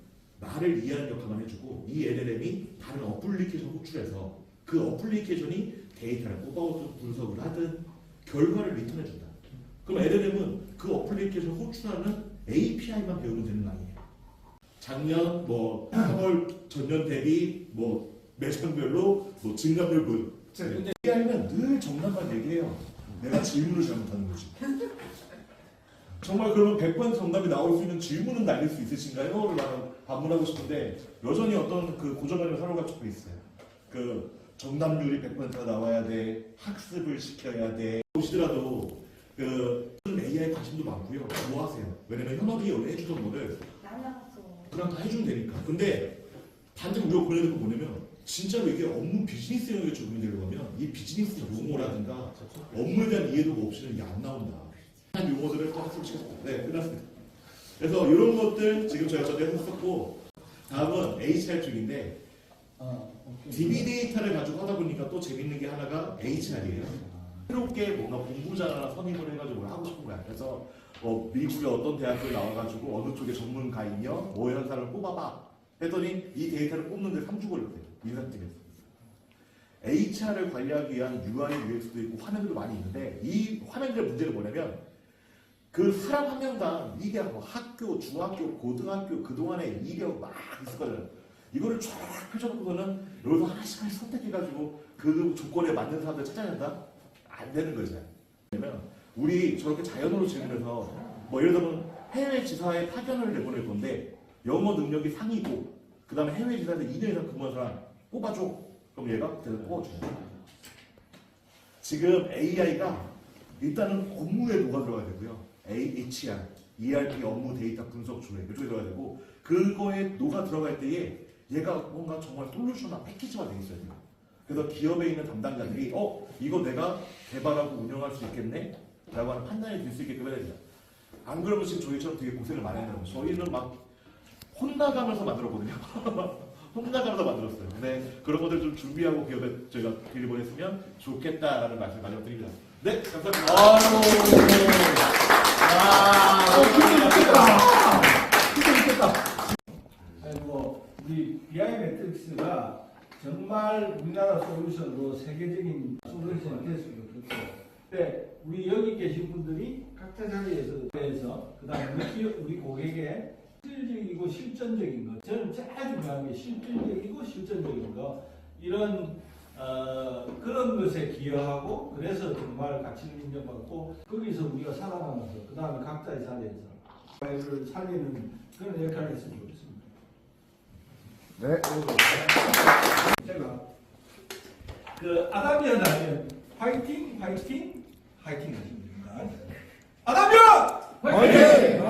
나를 이해하는 역할만 해주고 이 LLM이 다른 어플리케이션 호출해서 그 어플리케이션이 데이터를 뽑아오든 분석을 하든 결과를 리턴해준다. 그럼 LLM은 그 어플리케이션 호출하는 API만 배우면 되는 거 아니에요. 작년 3월 전년 대비 매장별로 증가별 근데 AI는 늘 정답만 얘기해요. 내가 질문을 잘못하는 거지. 정말 그러면 100번 정답이 나올 수 있는 질문은 날릴 수 있으신가요? 라는 반문하고 싶은데 여전히 어떤 그 고정관념을 사로가 쫓고 있어요. 그 정답률이 100%가 나와야 돼. 학습을 시켜야 돼. 보시더라도 그 AI 관심도 많고요. 좋아하세요. 왜냐면 현업이 원래 해주던 거를 그냥 다 해주면 되니까. 근데 반대로 우리가 보내는 건 뭐냐면 진짜로 이게 업무 비즈니스 영역에 적용이 되려고 하면 이 비즈니스 용어라든가 업무에 대한 이해도가 없이는 이게 안 나온다. 한 용어들을 또 학습시켰습니다. 네, 끝났습니다. 그래서 이런 것들 지금 저희가 전에 했었고 다음은 HR 쪽인데 DB 데이터를 가지고 하다 보니까 또 재밌는 게 하나가 HR이에요. 새롭게 뭔가 본부장이나 선임을 해가지고 하고 싶은 거야. 그래서 미국의 어떤 대학교에 나와가지고 어느 쪽에 전문가이며 이런 사람을 뽑아봐 했더니 이 데이터를 뽑는데 3주 걸렸대요. 인사팀에서. HR을 관리하기 위한 UI, UX도 있고 화면들도 많이 있는데 이 화면들의 문제는 뭐냐면 그 사람 한 명당 이게 학교, 중학교, 고등학교 그동안의 이력 막 있을 거잖아요. 이거를 쫙 펼쳐놓고서는 여기서 하나씩 선택해가지고 그 조건에 맞는 사람들 찾아낸다? 안 되는 거죠. 왜냐면 우리 저렇게 자연으로 질문해서 예를 들면 해외 지사에 파견을 내보낼 건데 영어 능력이 상이고 그 다음에 해외 지사에서 2년 이상 근무한 사람 뽑아줘. 그럼 얘가 그대로 뽑아주죠. 지금 AI가 일단은 업무에 녹아 들어가야 되고요. HR, ERP 업무 데이터 분석 조회 그쪽에 들어가야 되고 그거에 녹아 들어갈 때에 얘가 뭔가 정말 솔루션화 패키지화 되어 있어야 돼요. 그래서 기업에 있는 담당자들이 이거 내가 개발하고 운영할 수 있겠네? 라고 하는 판단이 들 수 있게끔 해야 됩니다. 안 그러면 지금 저희처럼 되게 고생을 많이 했다고. 저희는 막 혼나가면서 만들었거든요. 혼나가면서 만들었어요. 근데 그런 것들 좀 준비하고 기업에 저희가 빌리버렸으면 좋겠다라는 말씀 마지막 드립니다. 네, 감사합니다. 우리 BI 매트릭스가 정말 우리나라 솔루션으로 세계적인 솔루션이 됐으면 좋겠고, 근데 우리 여기 계신 분들이 각자 자리에서 그다음에 우리 고객의 실질적이고 실전적인 것, 저는 제일 중요한 게 실질적이고 실전적인 것, 이런 그런 것에 기여하고, 그래서 정말 가치를 인정받고 거기서 우리가 살아가면서 그 다음에 각자의 자리에서 사회를 살리는 그런 역할을 했으면 좋겠습니다. 네. 제가 아담이었다면 화이팅 하십니까? 화이팅!